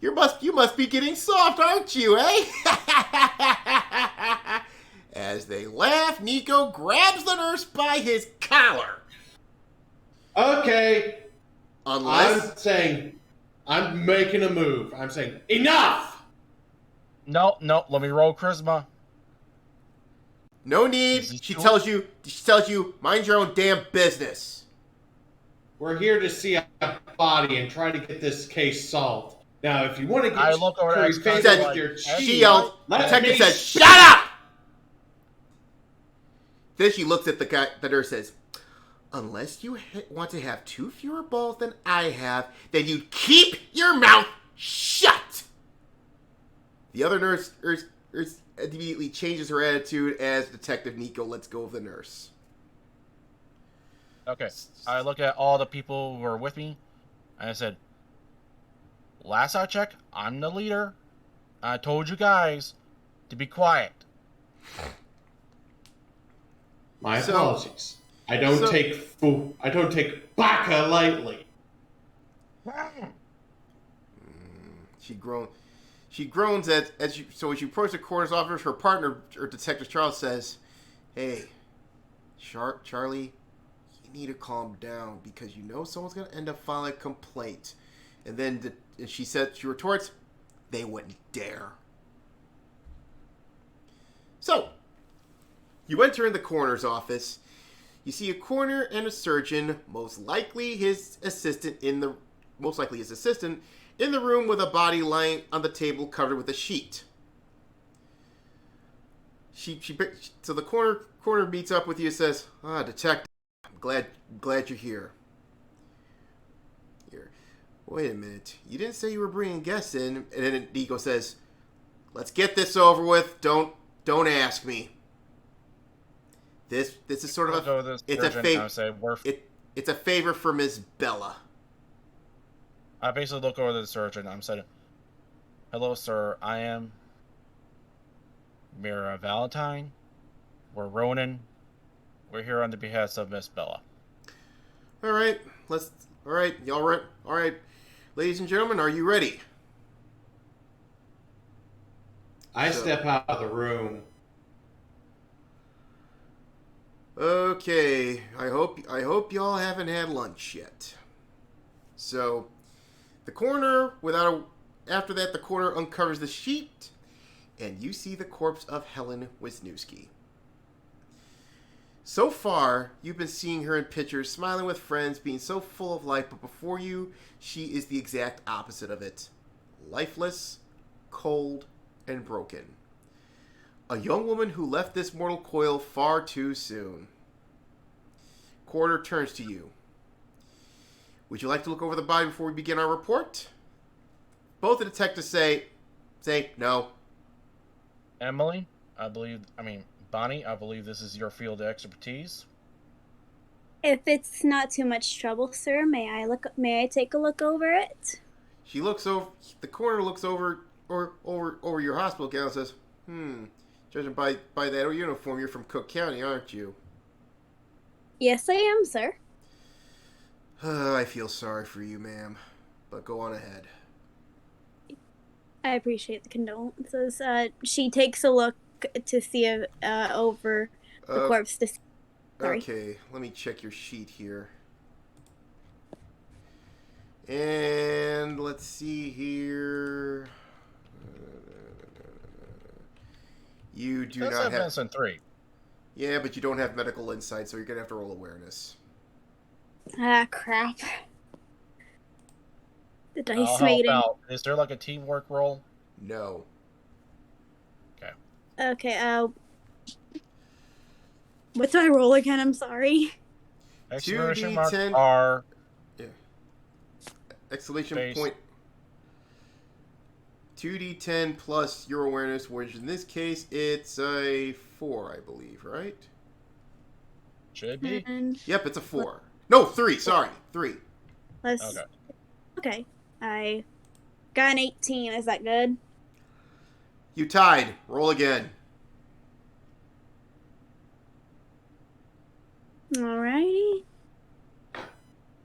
You must be getting soft, aren't you, eh? As they laugh, Nico grabs the nurse by his collar. Okay. Unless... I'm saying, I'm making a move. I'm saying, enough! No, let me roll charisma. No need. Is this She true? tells you, mind your own damn business. We're here to see a body and try to get this case solved. Now, if you want to I get look over curry at favor said- with your She chief, yelled. let Detective me says, "Shut up!" Then she looks at the guy. The nurse says, "Unless you want to have 2 fewer balls than I have, then you keep your mouth shut." The other nurse immediately changes her attitude as Detective Nico lets go of the nurse. Okay. I look at all the people who are with me, and I said, last I checked, I'm the leader. I told you guys to be quiet. My apologies. I don't take baka lightly. She groans as you approach the coroner's office. Her partner, or Detective Charles, says, "Hey, Charlie, you need to calm down because you know someone's going to end up filing a complaint." And then she retorts, "They wouldn't dare." So, you enter in the coroner's office. You see a coroner and a surgeon, most likely his assistant in the room with a body lying on the table covered with a sheet. So the coroner meets up with you and says, "Detective, I'm glad you're here. Wait a minute. You didn't say you were bringing guests in." And then Nico says, "Let's get this over with. Don't ask me. This is sort of it's a favor for Miss Bella." I basically look over to the surgeon. I'm saying, hello, sir. I am Mira Valentine. We're RoNIN. We're here on the behest of Miss Bella. All right. Y'all right? All right. Ladies and gentlemen, are you ready? I step out of the room. Okay. I hope y'all haven't had lunch yet. So, the coroner, after that, the coroner uncovers the sheet, and you see the corpse of Helen Wisnewski. So far, you've been seeing her in pictures, smiling with friends, being so full of life, but before you, she is the exact opposite of it. Lifeless, cold, and broken. A young woman who left this mortal coil far too soon. Coroner turns to you. "Would you like to look over the body before we begin our report?" Both the detectives say no. Emily, Bonnie, I believe this is your field of expertise. If it's not too much trouble, sir, may I take a look over it? She looks over. The coroner looks over your hospital gown and says, "Judging by that uniform, you're from Cook County, aren't you?" Yes, I am, sir. I feel sorry for you, ma'am, but go on ahead. I appreciate the condolences. She takes a look to see over the corpse. Sorry. Okay, let me check your sheet here. And let's see here. You do That's not have Vincent 3. Yeah, but you don't have medical insight, so you're gonna have to roll awareness. Ah, crap. The dice I'll made help it. out. Is there like a teamwork roll? No. Okay, what do I roll again? I'm sorry. Exclamation mark 2d10. R. Yeah. Exclamation Space. point. 2d10 plus your awareness, which in this case it's a 4, I believe, right? Should be. And Yep, it's a 4. No, 3. Sorry, 3. let's. Okay. Okay, I got an 18. Is that good? You tied. Roll again. Alrighty.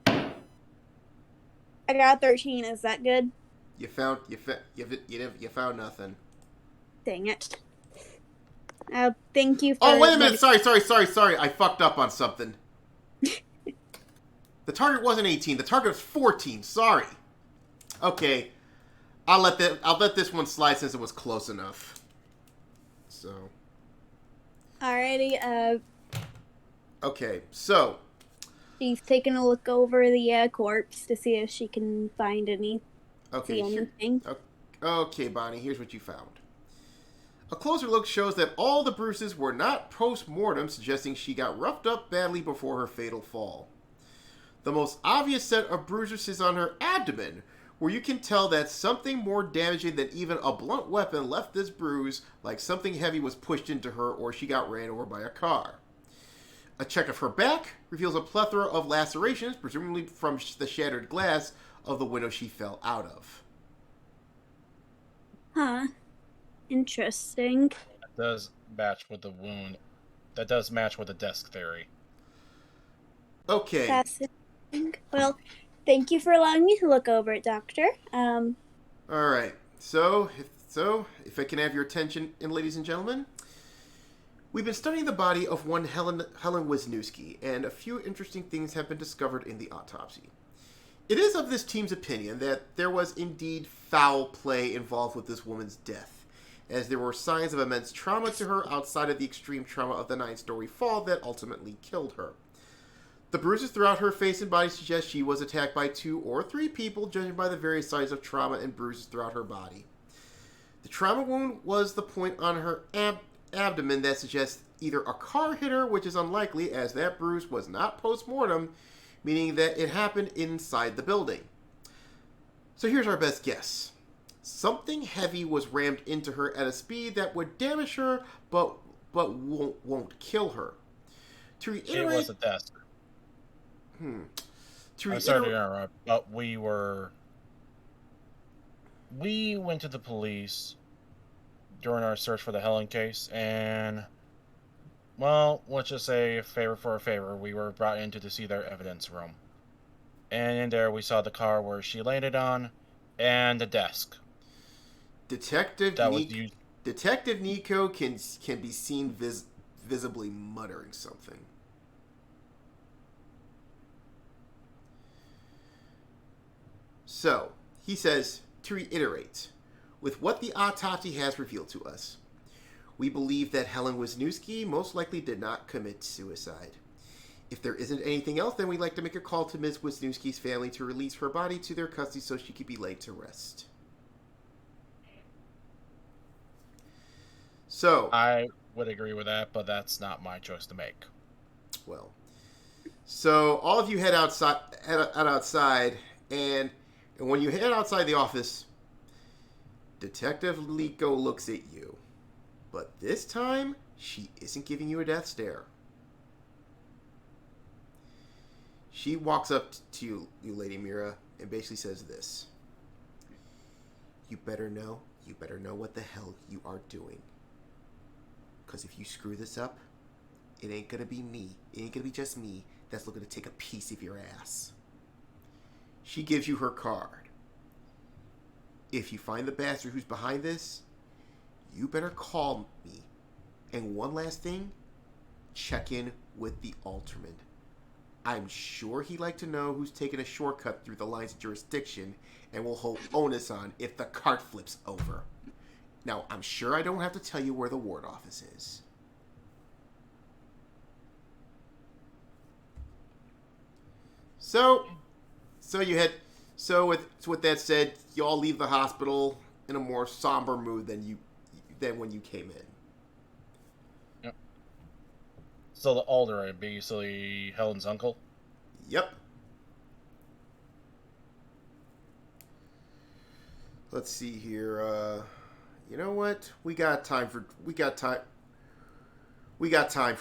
I got 13. Is that good? You found nothing. Dang it. Thank you for. Oh, wait a minute. Sorry. I fucked up on something. The target wasn't 18. The target was 14. Sorry. Okay. I'll let this one slide since it was close enough. So. Alrighty. Okay. So. She's taking a look over the corpse to see if she can find see anything. Okay, Bonnie. Here's what you found. A closer look shows that all the bruises were not post-mortem, suggesting she got roughed up badly before her fatal fall. The most obvious set of bruises is on her abdomen, where you can tell that something more damaging than even a blunt weapon left this bruise, like something heavy was pushed into her or she got ran over by a car. A check of her back reveals a plethora of lacerations, presumably from the shattered glass of the window she fell out of. Huh. Interesting. That does match with the wound. That does match with the desk theory. Okay. Fascinating. Well, thank you for allowing me to look over it, Doctor. All right. So, if I can have your attention, ladies and gentlemen, we've been studying the body of one Helen Wisnewski, and a few interesting things have been discovered in the autopsy. It is of this team's opinion that there was indeed foul play involved with this woman's death, as there were signs of immense trauma to her outside of the extreme trauma of the 9-story fall that ultimately killed her. The bruises throughout her face and body suggest she was attacked by 2 or 3 people, judging by the various signs of trauma and bruises throughout her body. The trauma wound was the point on her abdomen that suggests either a car hit her, which is unlikely, as that bruise was not post-mortem, meaning that it happened inside the building. So here's our best guess. Something heavy was rammed into her at a speed that would damage her, but won't kill her. To reiterate, It was a desk. I'm sorry to interrupt, but we went to the police during our search for the Helen case, and, well, let's just say a favor for a favor. We were brought in to see their evidence room. And in there we saw the car where she landed on, and the desk. Detective Nico can be seen visibly muttering something. So, he says, to reiterate, with what the autopsy has revealed to us, we believe that Helen Wisnewski most likely did not commit suicide. If there isn't anything else, then we'd like to make a call to Ms. Wisnewski's family to release her body to their custody so she could be laid to rest. So, I would agree with that, but that's not my choice to make. Well, so all of you head outside, and when you head outside the office, Detective Lico looks at you. But this time, she isn't giving you a death stare. She walks up to you, Lady Mira, and basically says this. You better know what the hell you are doing. Because if you screw this up, it ain't gonna be me. It ain't gonna be just me that's looking to take a piece of your ass. She gives you her card. If you find the bastard who's behind this, you better call me. And one last thing, check in with the Alderman. I'm sure he'd like to know who's taking a shortcut through the lines of jurisdiction and will hold onus on if the cart flips over. Now, I'm sure I don't have to tell you where the ward office is. So with that said, you all leave the hospital in a more somber mood than when you came in. Yep. So the Alderman, basically Helen's uncle? Yep. Let's see here. You know what? We got time for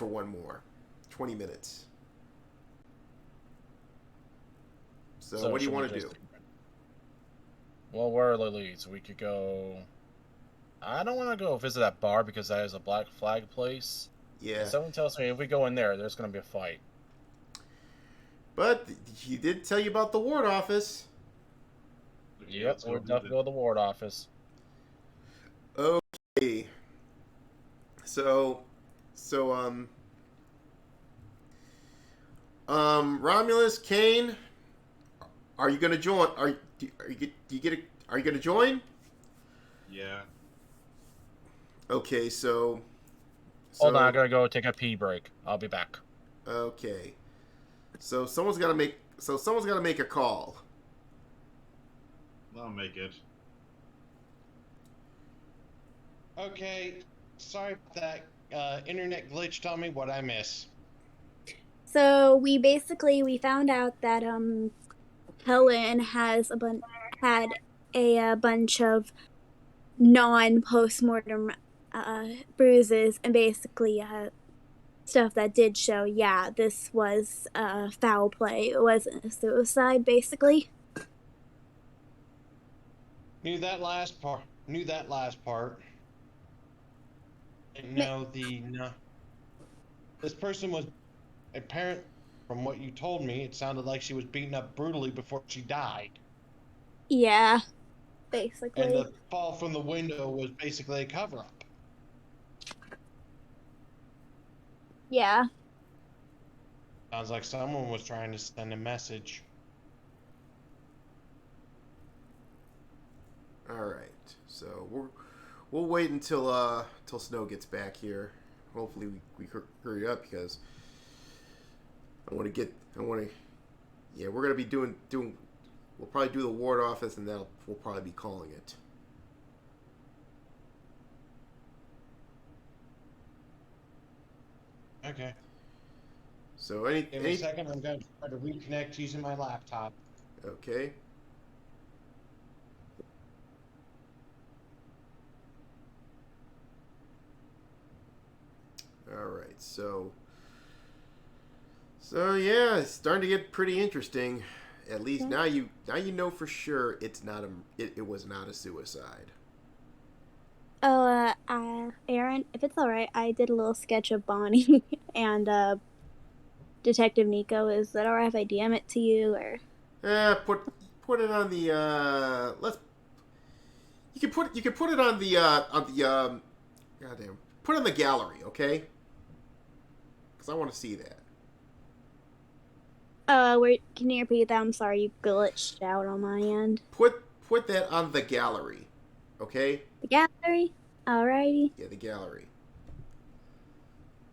one more. 20 minutes. So what do you want to do? Well, where are the leads? We could go... I don't want to go visit that bar because that is a Black Flag place. Yeah. And someone tells me if we go in there, there's going to be a fight. But he did tell you about the ward office. Yep, we'll definitely go to the ward office. Okay. So Romulus, Kane, are you gonna join? Are you gonna join? Yeah. Okay, so. Hold on, I gotta go take a pee break. I'll be back. Okay. So someone's got to make a call. I'll make it. Okay. Sorry about that. Internet glitched on me. What I miss? So we found out that Helen had a bunch of non postmortem bruises and basically stuff that did show, yeah, this was foul play. It wasn't a suicide, basically. Knew that last part. Didn't know this person was apparent. From what you told me, it sounded like she was beaten up brutally before she died. Yeah, And basically. the fall from the window was basically a cover-up. Yeah. Sounds like someone was trying to send a message. All right. So we'll wait until Snow gets back here. Hopefully we hurry up because yeah, we're gonna be doing. We'll probably do the ward office and then we'll probably be calling it. Okay. So Give me a second. I'm going to try to reconnect using my laptop. Okay. All right. So yeah, it's starting to get pretty interesting. At least now you know for sure it was not a suicide. Oh, Aaron, if it's alright, I did a little sketch of Bonnie and Detective Nico. Is that alright if I DM it to you or? Put it on the you can put it on the goddamn, put it on the gallery, okay? Because I want to see that. Can you repeat that? I'm sorry, you glitched out on my end. Put that on the gallery, okay? The gallery? Alrighty. Yeah, the gallery.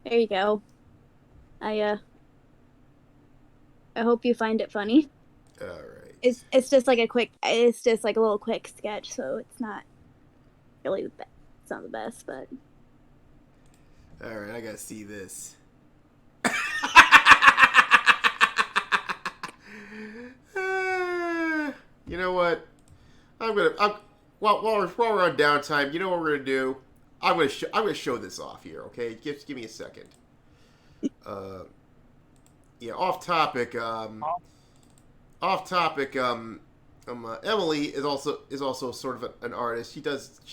There you go. I hope you find it funny. All right. It's just like a little quick sketch, so it's not really it's not the best, but. All right, I gotta see this. You know what? While we're on downtime, you know what we're gonna do? I'm gonna show this off here, okay? Just give me a second. Yeah, off topic. Emily is also sort of an artist. She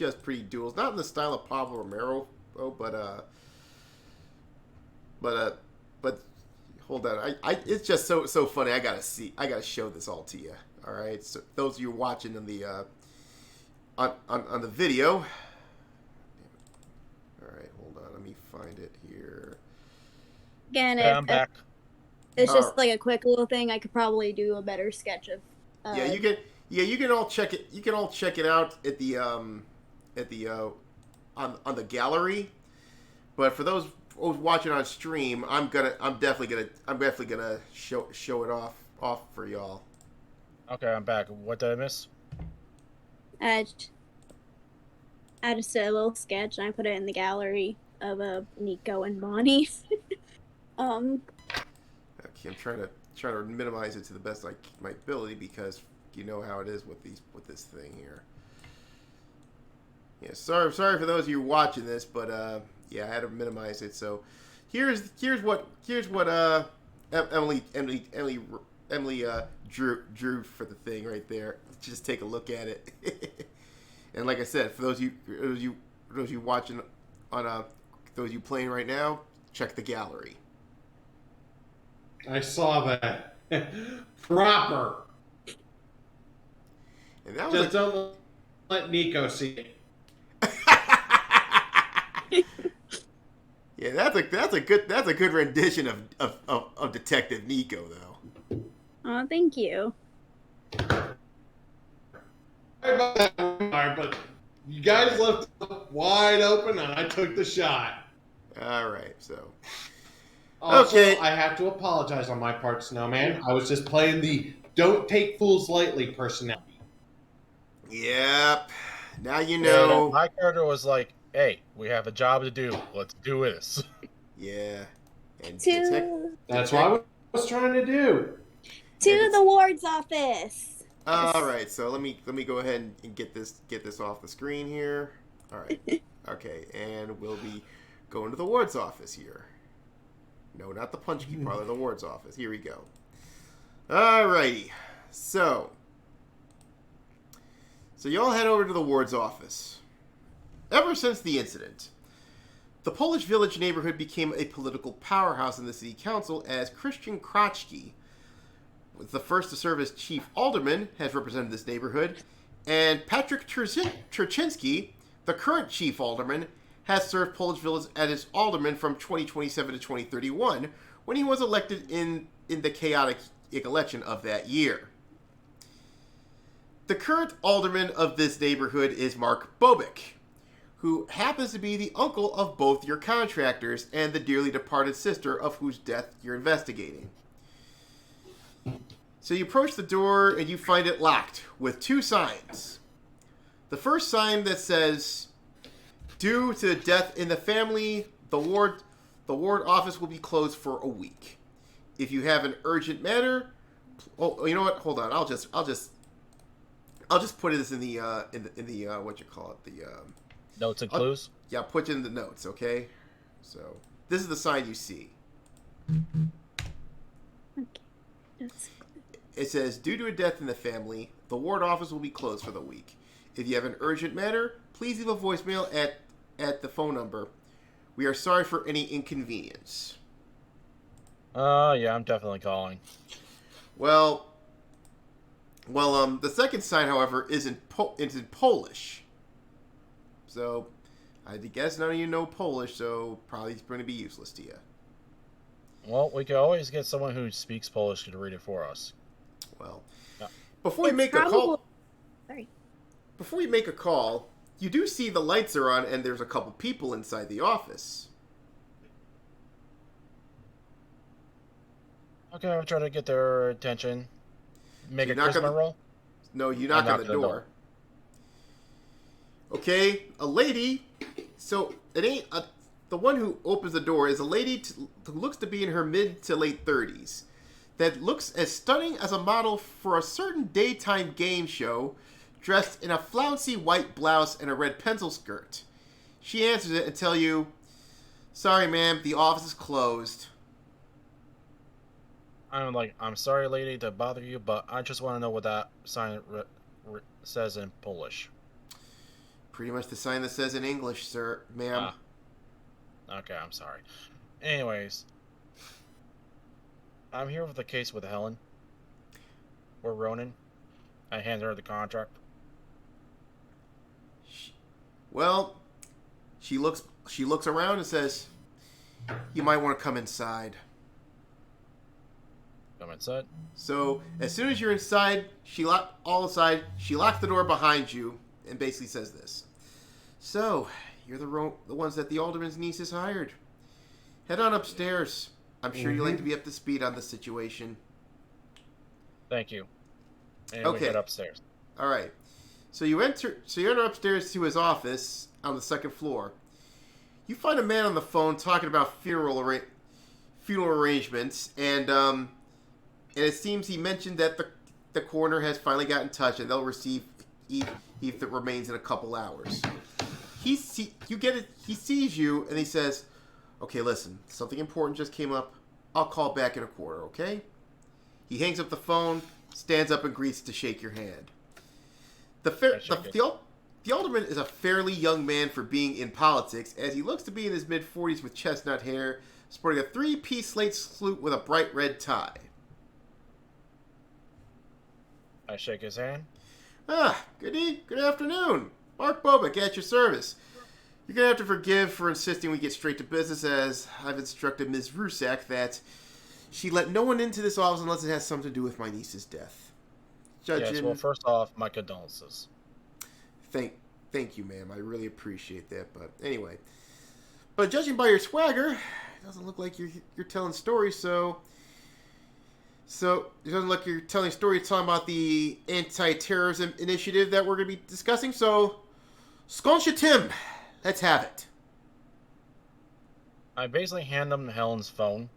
has pretty duels, not in the style of Pablo Romero, but hold on. It's just so funny. I gotta show this all to you. All right. So those of you watching on the on the video. All right, hold on. Let me find it here. Again, I'm back. it's just like a quick little thing. I could probably do a better sketch of. Yeah, you can all check it. You can all check it out at the on the gallery. But for those watching on stream, I'm definitely gonna show it off for y'all. Okay, I'm back. What did I miss? I just did a little sketch and I put it in the gallery of Nico and Bonnie. Okay, I'm trying to minimize it to the best of my ability because you know how it is with this thing here. Yeah, sorry for those of you watching this, but yeah, I had to minimize it. So here's what Emily drew for the thing right there. Just take a look at it. And like I said, for those of you watching on those of you playing right now, check the gallery. I saw that. Proper. And that was Just don't let Nico see it. Yeah, that's a good rendition of Detective Nico, though. Oh, thank you. Sorry about that, but you guys left it wide open, and I took the shot. All right, so Also, okay. I have to apologize on my part, Snowman. I was just playing the "Don't Take Fools Lightly" personality. Yep. Now you Yeah, know. my character was like, "Hey, we have a job to do. Let's do this." Yeah. And To That's what I was trying to do. the ward's office. All right, so let me go ahead and get this off the screen here. All right. Okay, and we'll be going to the ward's office here. No, not the punch key parlor, the ward's office. Here we go. All righty. So y'all head over to the ward's office. Ever since the incident, the Polish Village neighborhood became a political powerhouse in the city council as Christian Kraczki, the first to serve as chief alderman, has represented this neighborhood, and Patrick Turczynski, the current chief alderman, has served Polish Village as his alderman from 2027 to 2031, when he was elected in the chaotic election of that year. The current alderman of this neighborhood is Mark Bobek, who happens to be the uncle of both your contractors and the dearly departed sister of whose death you're investigating. So you approach the door and you find it locked with two signs. The first sign that says, "Due to the death in the family, the ward office will be closed for a week. If you have an urgent matter," oh, you know what? Hold on. I'll just put this in the what you call it, the Notes and clues. yeah, put it in the notes, okay? So this is the sign you see. Okay. That's It says, "Due to a death in the family, the ward office will be closed for the week. If you have an urgent matter, please leave a voicemail at the phone number. We are sorry for any inconvenience." Yeah, I'm definitely calling. Well, the second sign, however, is in Polish. So, I guess none of you know Polish, so probably it's going to be useless to you. Well, we could always get someone who speaks Polish to read it for us. Well, Yeah. before you It's make a call, Sorry. before you make a call, you do see the lights are on and there's a couple people inside the office. Okay, I'll try to get their attention. Make You a knock on charisma the- roll. No, you knock on the door. Okay, a lady. So it ain't the one who opens the door is a lady who looks to be in her mid to late 30s. That looks as stunning as a model for a certain daytime game show, dressed in a flouncy white blouse and a red pencil skirt. She answers it and tells you, "Sorry, ma'am, the office is closed." I'm sorry, lady, to bother you, but I just want to know what that sign says in Polish. Pretty much the sign that says in English, sir, ma'am. Okay, I'm sorry. Anyways, I'm here with a case with Helen. We're RoNIN. I hand her the contract. Well, she looks around and says, "You might want to come inside." Come inside. So as soon as you're inside, she locks the door behind you and basically says this: "So you're the ones that the alderman's niece has hired. Head on upstairs. I'm sure you'd like to be up to speed on the situation." Thank you. And Okay. we head upstairs. All right. So you enter upstairs to his office on the second floor. You find a man on the phone talking about funeral arrangements, and it seems he mentioned that the coroner has finally got in touch and they'll receive the remains in a couple hours. He sees you and he says, "Okay, listen, something important just came up. I'll call back in a quarter, okay?" He hangs up the phone, stands up and greets to shake your hand. The alderman is a fairly young man for being in politics, as he looks to be in his mid-40s with chestnut hair, sporting a three-piece slate suit with a bright red tie. I shake his hand. Good afternoon. Mark Bobek at your service. You're going to have to forgive for insisting we get straight to business, as I've instructed Ms. Rusak that she let no one into this office unless it has something to do with my niece's death. Judging... Yes, well, first off, my condolences. Thank you, ma'am. I really appreciate that. But anyway. But judging by your swagger, it doesn't look like you're telling stories, so it doesn't look like you're telling stories talking about the anti-terrorism initiative that we're going to be discussing, so Skonsha Tim, let's have it. I basically hand them Helen's phone.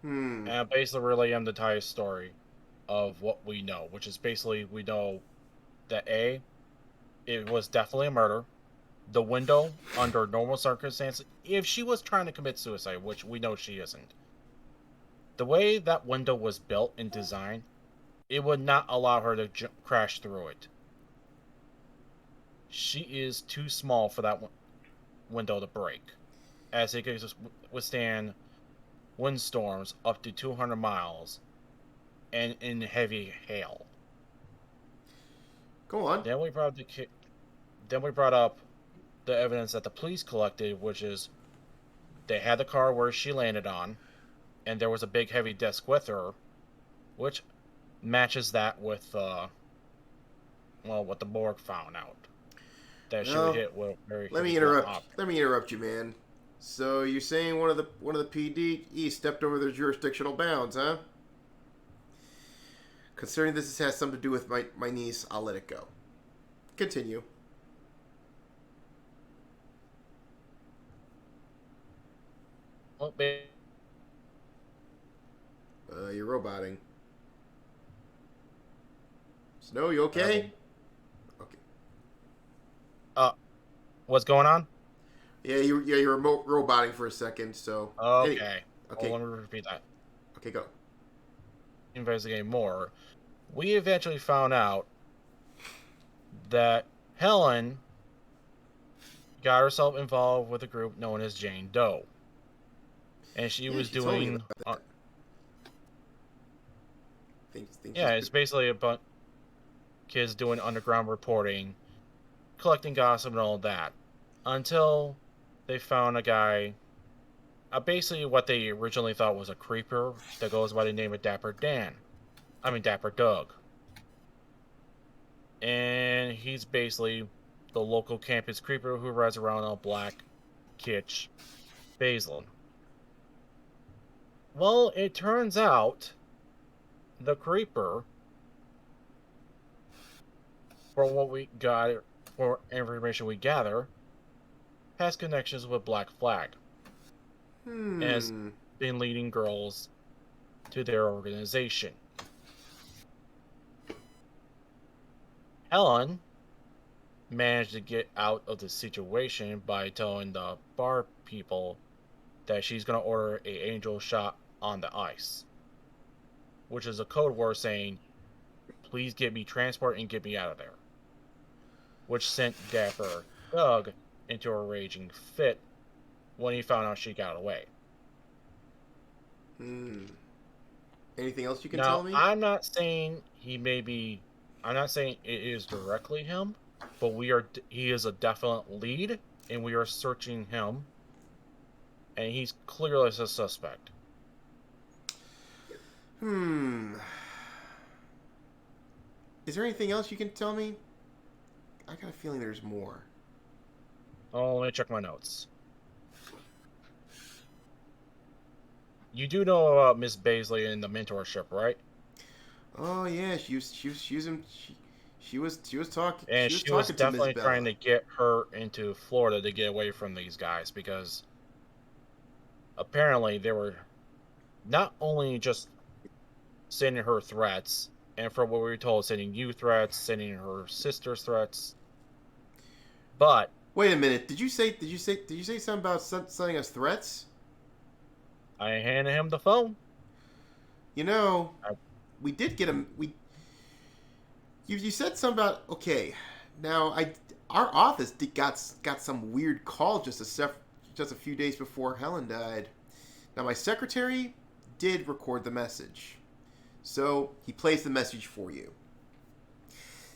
And I basically relay them the entire story of what we know, which is basically we know that A, it was definitely a murder. The window, under normal circumstances, if she was trying to commit suicide, which we know she isn't, the way that window was built and designed, it would not allow her to crash through it. She is too small for that window to break, as it could withstand windstorms up to 200 miles and in heavy hail. Go on. Then we brought up the evidence that the police collected, which is they had the car where she landed on, and there was a big heavy disc with her, which matches that with what the morgue found out, that she was hit with very. Let me interrupt you, man. So you're saying one of the PD stepped over their jurisdictional bounds, huh? Considering this has something to do with my niece, I'll let it go. Continue. Well, you're roboting. Snow, you okay? Okay. What's going on? Yeah, you were roboting for a second, so... Okay. Okay. Well, let me repeat that. Okay, go. Investigating more, we eventually found out that Helen got herself involved with a group known as Jane Doe. And she was doing... it's basically a bunch of kids doing underground reporting, collecting gossip and all that, until they found a guy, basically what they originally thought was a creeper that goes by the name of Dapper Doug. And he's basically the local campus creeper who rides around on a black kitsch Basil. Well, it turns out the creeper, from what we got, for information we gather, has connections with Black Flag. And has been leading girls to their organization. Helen managed to get out of the situation by telling the bar people that she's going to order an angel shot on the ice, which is a code word saying, please get me transport and get me out of there, which sent Dapper Doug into a raging fit when he found out she got away. Anything else you can tell me? I'm not saying I'm not saying it is directly him, but he is a definite lead, and we are searching him, and he's clearly a suspect. Is there anything else you can tell me? I got a feeling there's more. Oh, let me check my notes. You do know about Miss Baisley and the mentorship, right? Oh yeah, she was talking. And she was definitely trying to get her into Florida to get away from these guys, because apparently they were not only just sending her threats, and from what we were told, sending you threats, sending her sisters threats, but wait a minute. Did you say something about sending us threats? I handed him the phone. You know, we did get him. You said something about, okay. Now our office got some weird call just a few days before Helen died. Now my secretary did record the message, so he plays the message for you.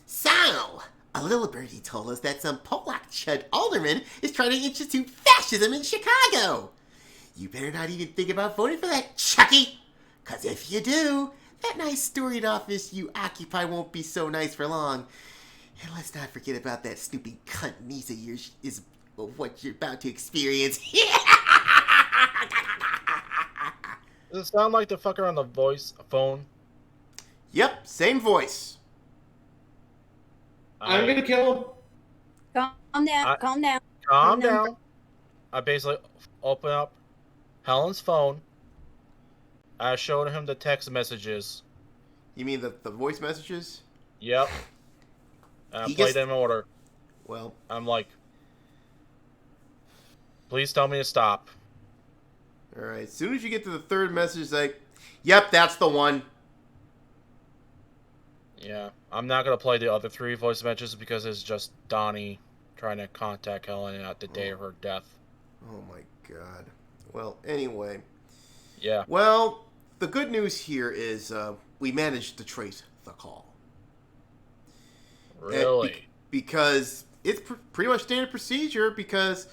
So A little birdie told us that some Polak chud alderman is trying to institute fascism in Chicago. You better not even think about voting for that, Chucky. Because if you do, that nice storied office you occupy won't be so nice for long. And let's not forget about that snoopy cunt niece of yours is what you're about to experience. Does it sound like the fucker on the phone? Yep, same voice. I'm gonna kill him. Calm down. Calm down. Calm down. I basically open up Helen's phone. I showed him the text messages. You mean the voice messages? Yep. I played them in order. Well, I'm like, please tell me to stop. all right. As soon as you get to the third message, it's like, yep, that's the one. Yeah, I'm not gonna play the other 3 voice messages because it's just Donnie trying to contact Helen at the day of her death. Oh my god. Well, anyway. Yeah. Well, the good news here is we managed to trace the call. Really? Because it's pretty much standard procedure, because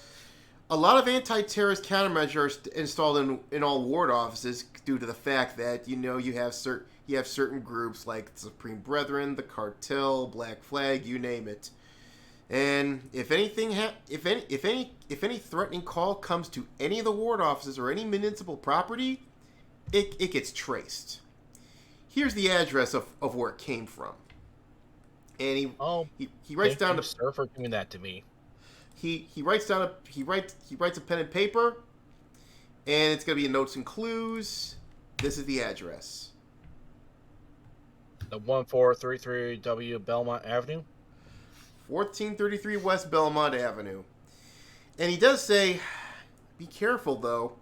a lot of anti-terrorist countermeasures installed in all ward offices due to the fact that, you know, you have certain groups like the Supreme Brethren, the Cartel, Black Flag, you name it. And if any threatening call comes to any of the ward offices or any municipal property, it gets traced. Here's the address of where it came from. And he writes down the sir for doing that to me. He writes a pen and paper, and it's gonna be notes and clues. This is the address. The 1433 W Belmont Avenue. 1433 West Belmont Avenue. And he does say, be careful though.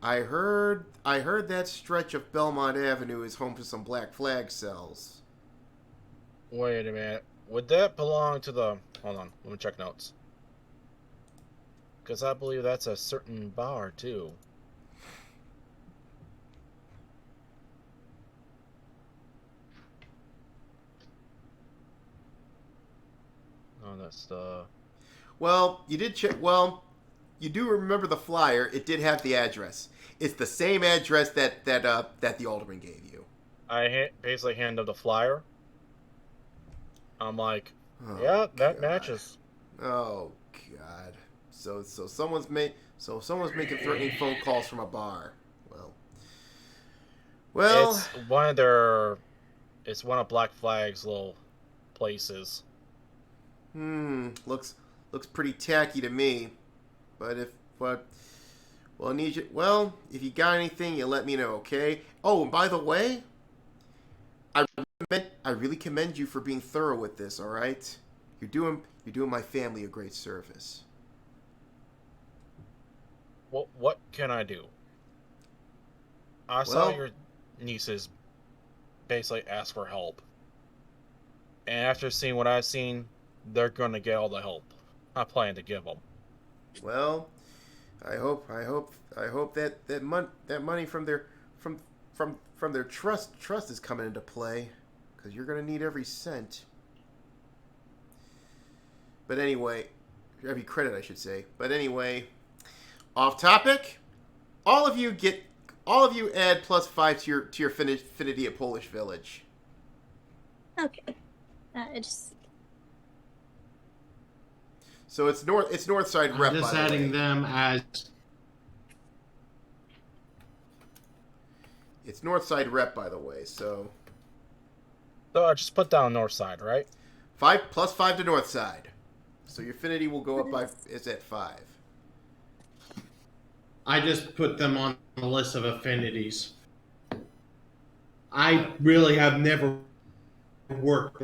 I heard that stretch of Belmont Avenue is home to some Black Flag cells. Wait a minute. Would that belong to the... Hold on. Let me check notes. Because I believe that's a certain bar, too. Oh, that's the... Well, you did check... Well, you do remember the flyer. It did have the address. It's the same address that the alderman gave you. I basically hand him the flyer. I'm like, Oh, yeah, that God. matches. Oh God! So someone's making threatening phone calls from a bar. Well. It's one of Black Flag's little places. Looks pretty tacky to me. If you got anything, you let me know, okay? Oh, and by the way, I really commend you for being thorough with this. All right, you're doing my family a great service. What can I do? I saw your nieces basically ask for help, and after seeing what I've seen, they're going to get all the help I plan to give them. Well, I hope that money from their trust is coming into play, because you're going to need every cent. But anyway, every credit, I should say. But anyway, off topic. All of you add +5 to your affinity at Polish Village. Okay. Just... So it's north side rep. I'm just by the adding way. them as. It's north side rep, by the way. So I just put down north side, right? 5 +5 to north side. So your affinity will go up is at 5. I just put them on the list of affinities. I really have never worked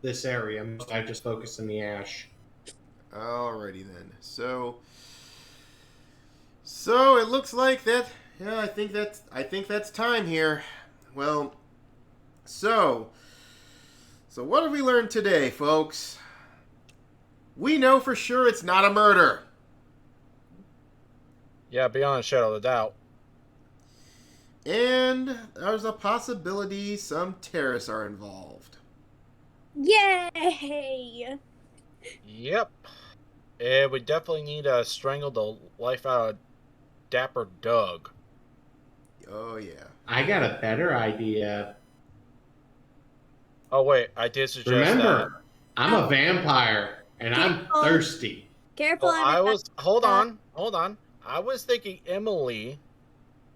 this area. I just focus in the ash. Alrighty then. So it looks like that. Yeah, I think that's time here. Well, so what have we learned today, folks? We know for sure it's not a murder. Yeah, beyond a shadow of a doubt. And there's a possibility some terrorists are involved. Yay! Yep. And we definitely need to strangle the life out of Dapper Doug. Oh yeah. I got a better idea. Oh wait, I did suggest Remember, I'm a vampire and I'm Careful. thirsty. Careful, that. I everybody. was hold on. I was thinking Emily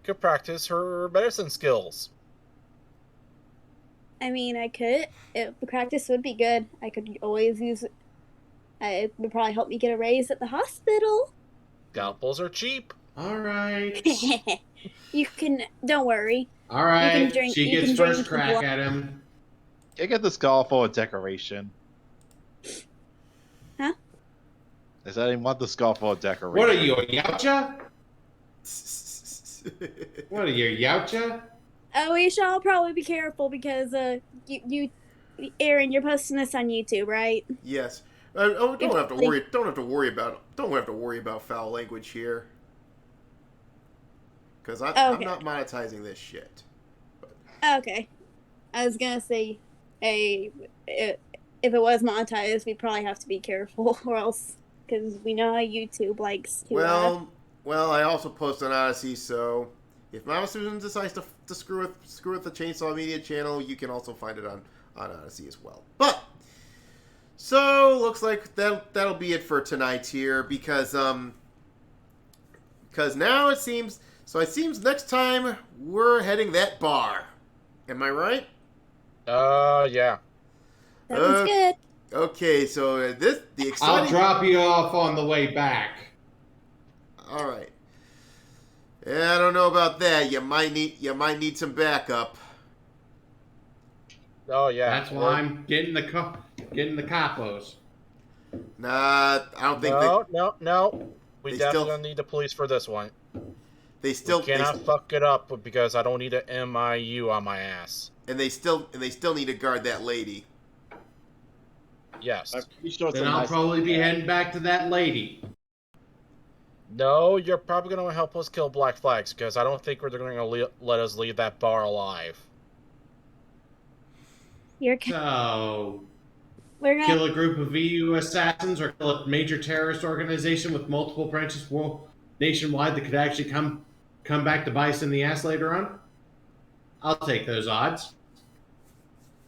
could practice her medicine skills. I mean, I could. The practice would be good. I could always use. It would probably help me get a raise at the hospital. Scalpels are cheap. All right. You can. Don't worry. All right. You can drink. She you gets can first drink crack blood. at him. Can I get the skull for a decoration? Huh? I said I didn't want the skull for a decoration. What are you, a Yautja? What are you, Yautja? We should all probably be careful because Aaron, you're posting this on YouTube, right? Yes. Don't have to worry. Don't have to worry about foul language here. Because I'm not monetizing this shit. Okay. I was gonna say, if it was monetized, we'd probably have to be careful, or else, because we know how YouTube likes to. Well, I also post on Odyssey, so if Mama Susan decides to screw with the Chainsaw Media channel, you can also find it on Odyssey as well. But so looks like that'll be it for tonight here, because now it seems next time we're heading that bar. Am I right? Yeah. Sounds good. Okay, so the exciting. I'll drop you off on the way back. All right. Yeah, I don't know about that. You might need some backup. Oh yeah. That's why I'm getting the capos. Nah, I don't think No. We They definitely still- don't need the police for this one. they still We cannot fuck it up because I don't need an MIU on my ass. and they still need to guard that lady. Yes. I'm pretty sure it's Then a I'll nice probably be thing. heading back to that lady. No, you're probably going to help us kill Black Flags because I don't think they're going to let us leave that bar alive. We're So, gonna. kill a group of EU assassins or kill a major terrorist organization with multiple branches nationwide that could actually come back to bite us in the ass later on? I'll take those odds.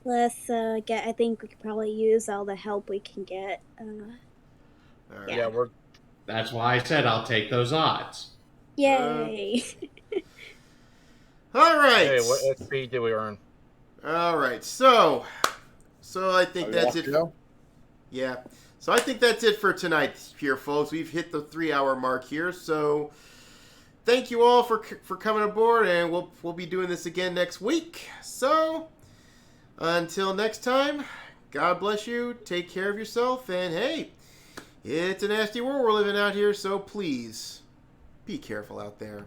Let's get. I think we could probably use all the help we can get. All right. Yeah, we're That's why I said I'll take those odds. Yay! All right. Hey, what XP did we earn? All right. So I think that's it. Yeah. So I think that's it for tonight here, folks. We've hit the 3-hour mark here. So thank you all for coming aboard, and we'll be doing this again next week. So until next time, God bless you. Take care of yourself, and hey, it's a nasty world we're living out here. So please be careful out there.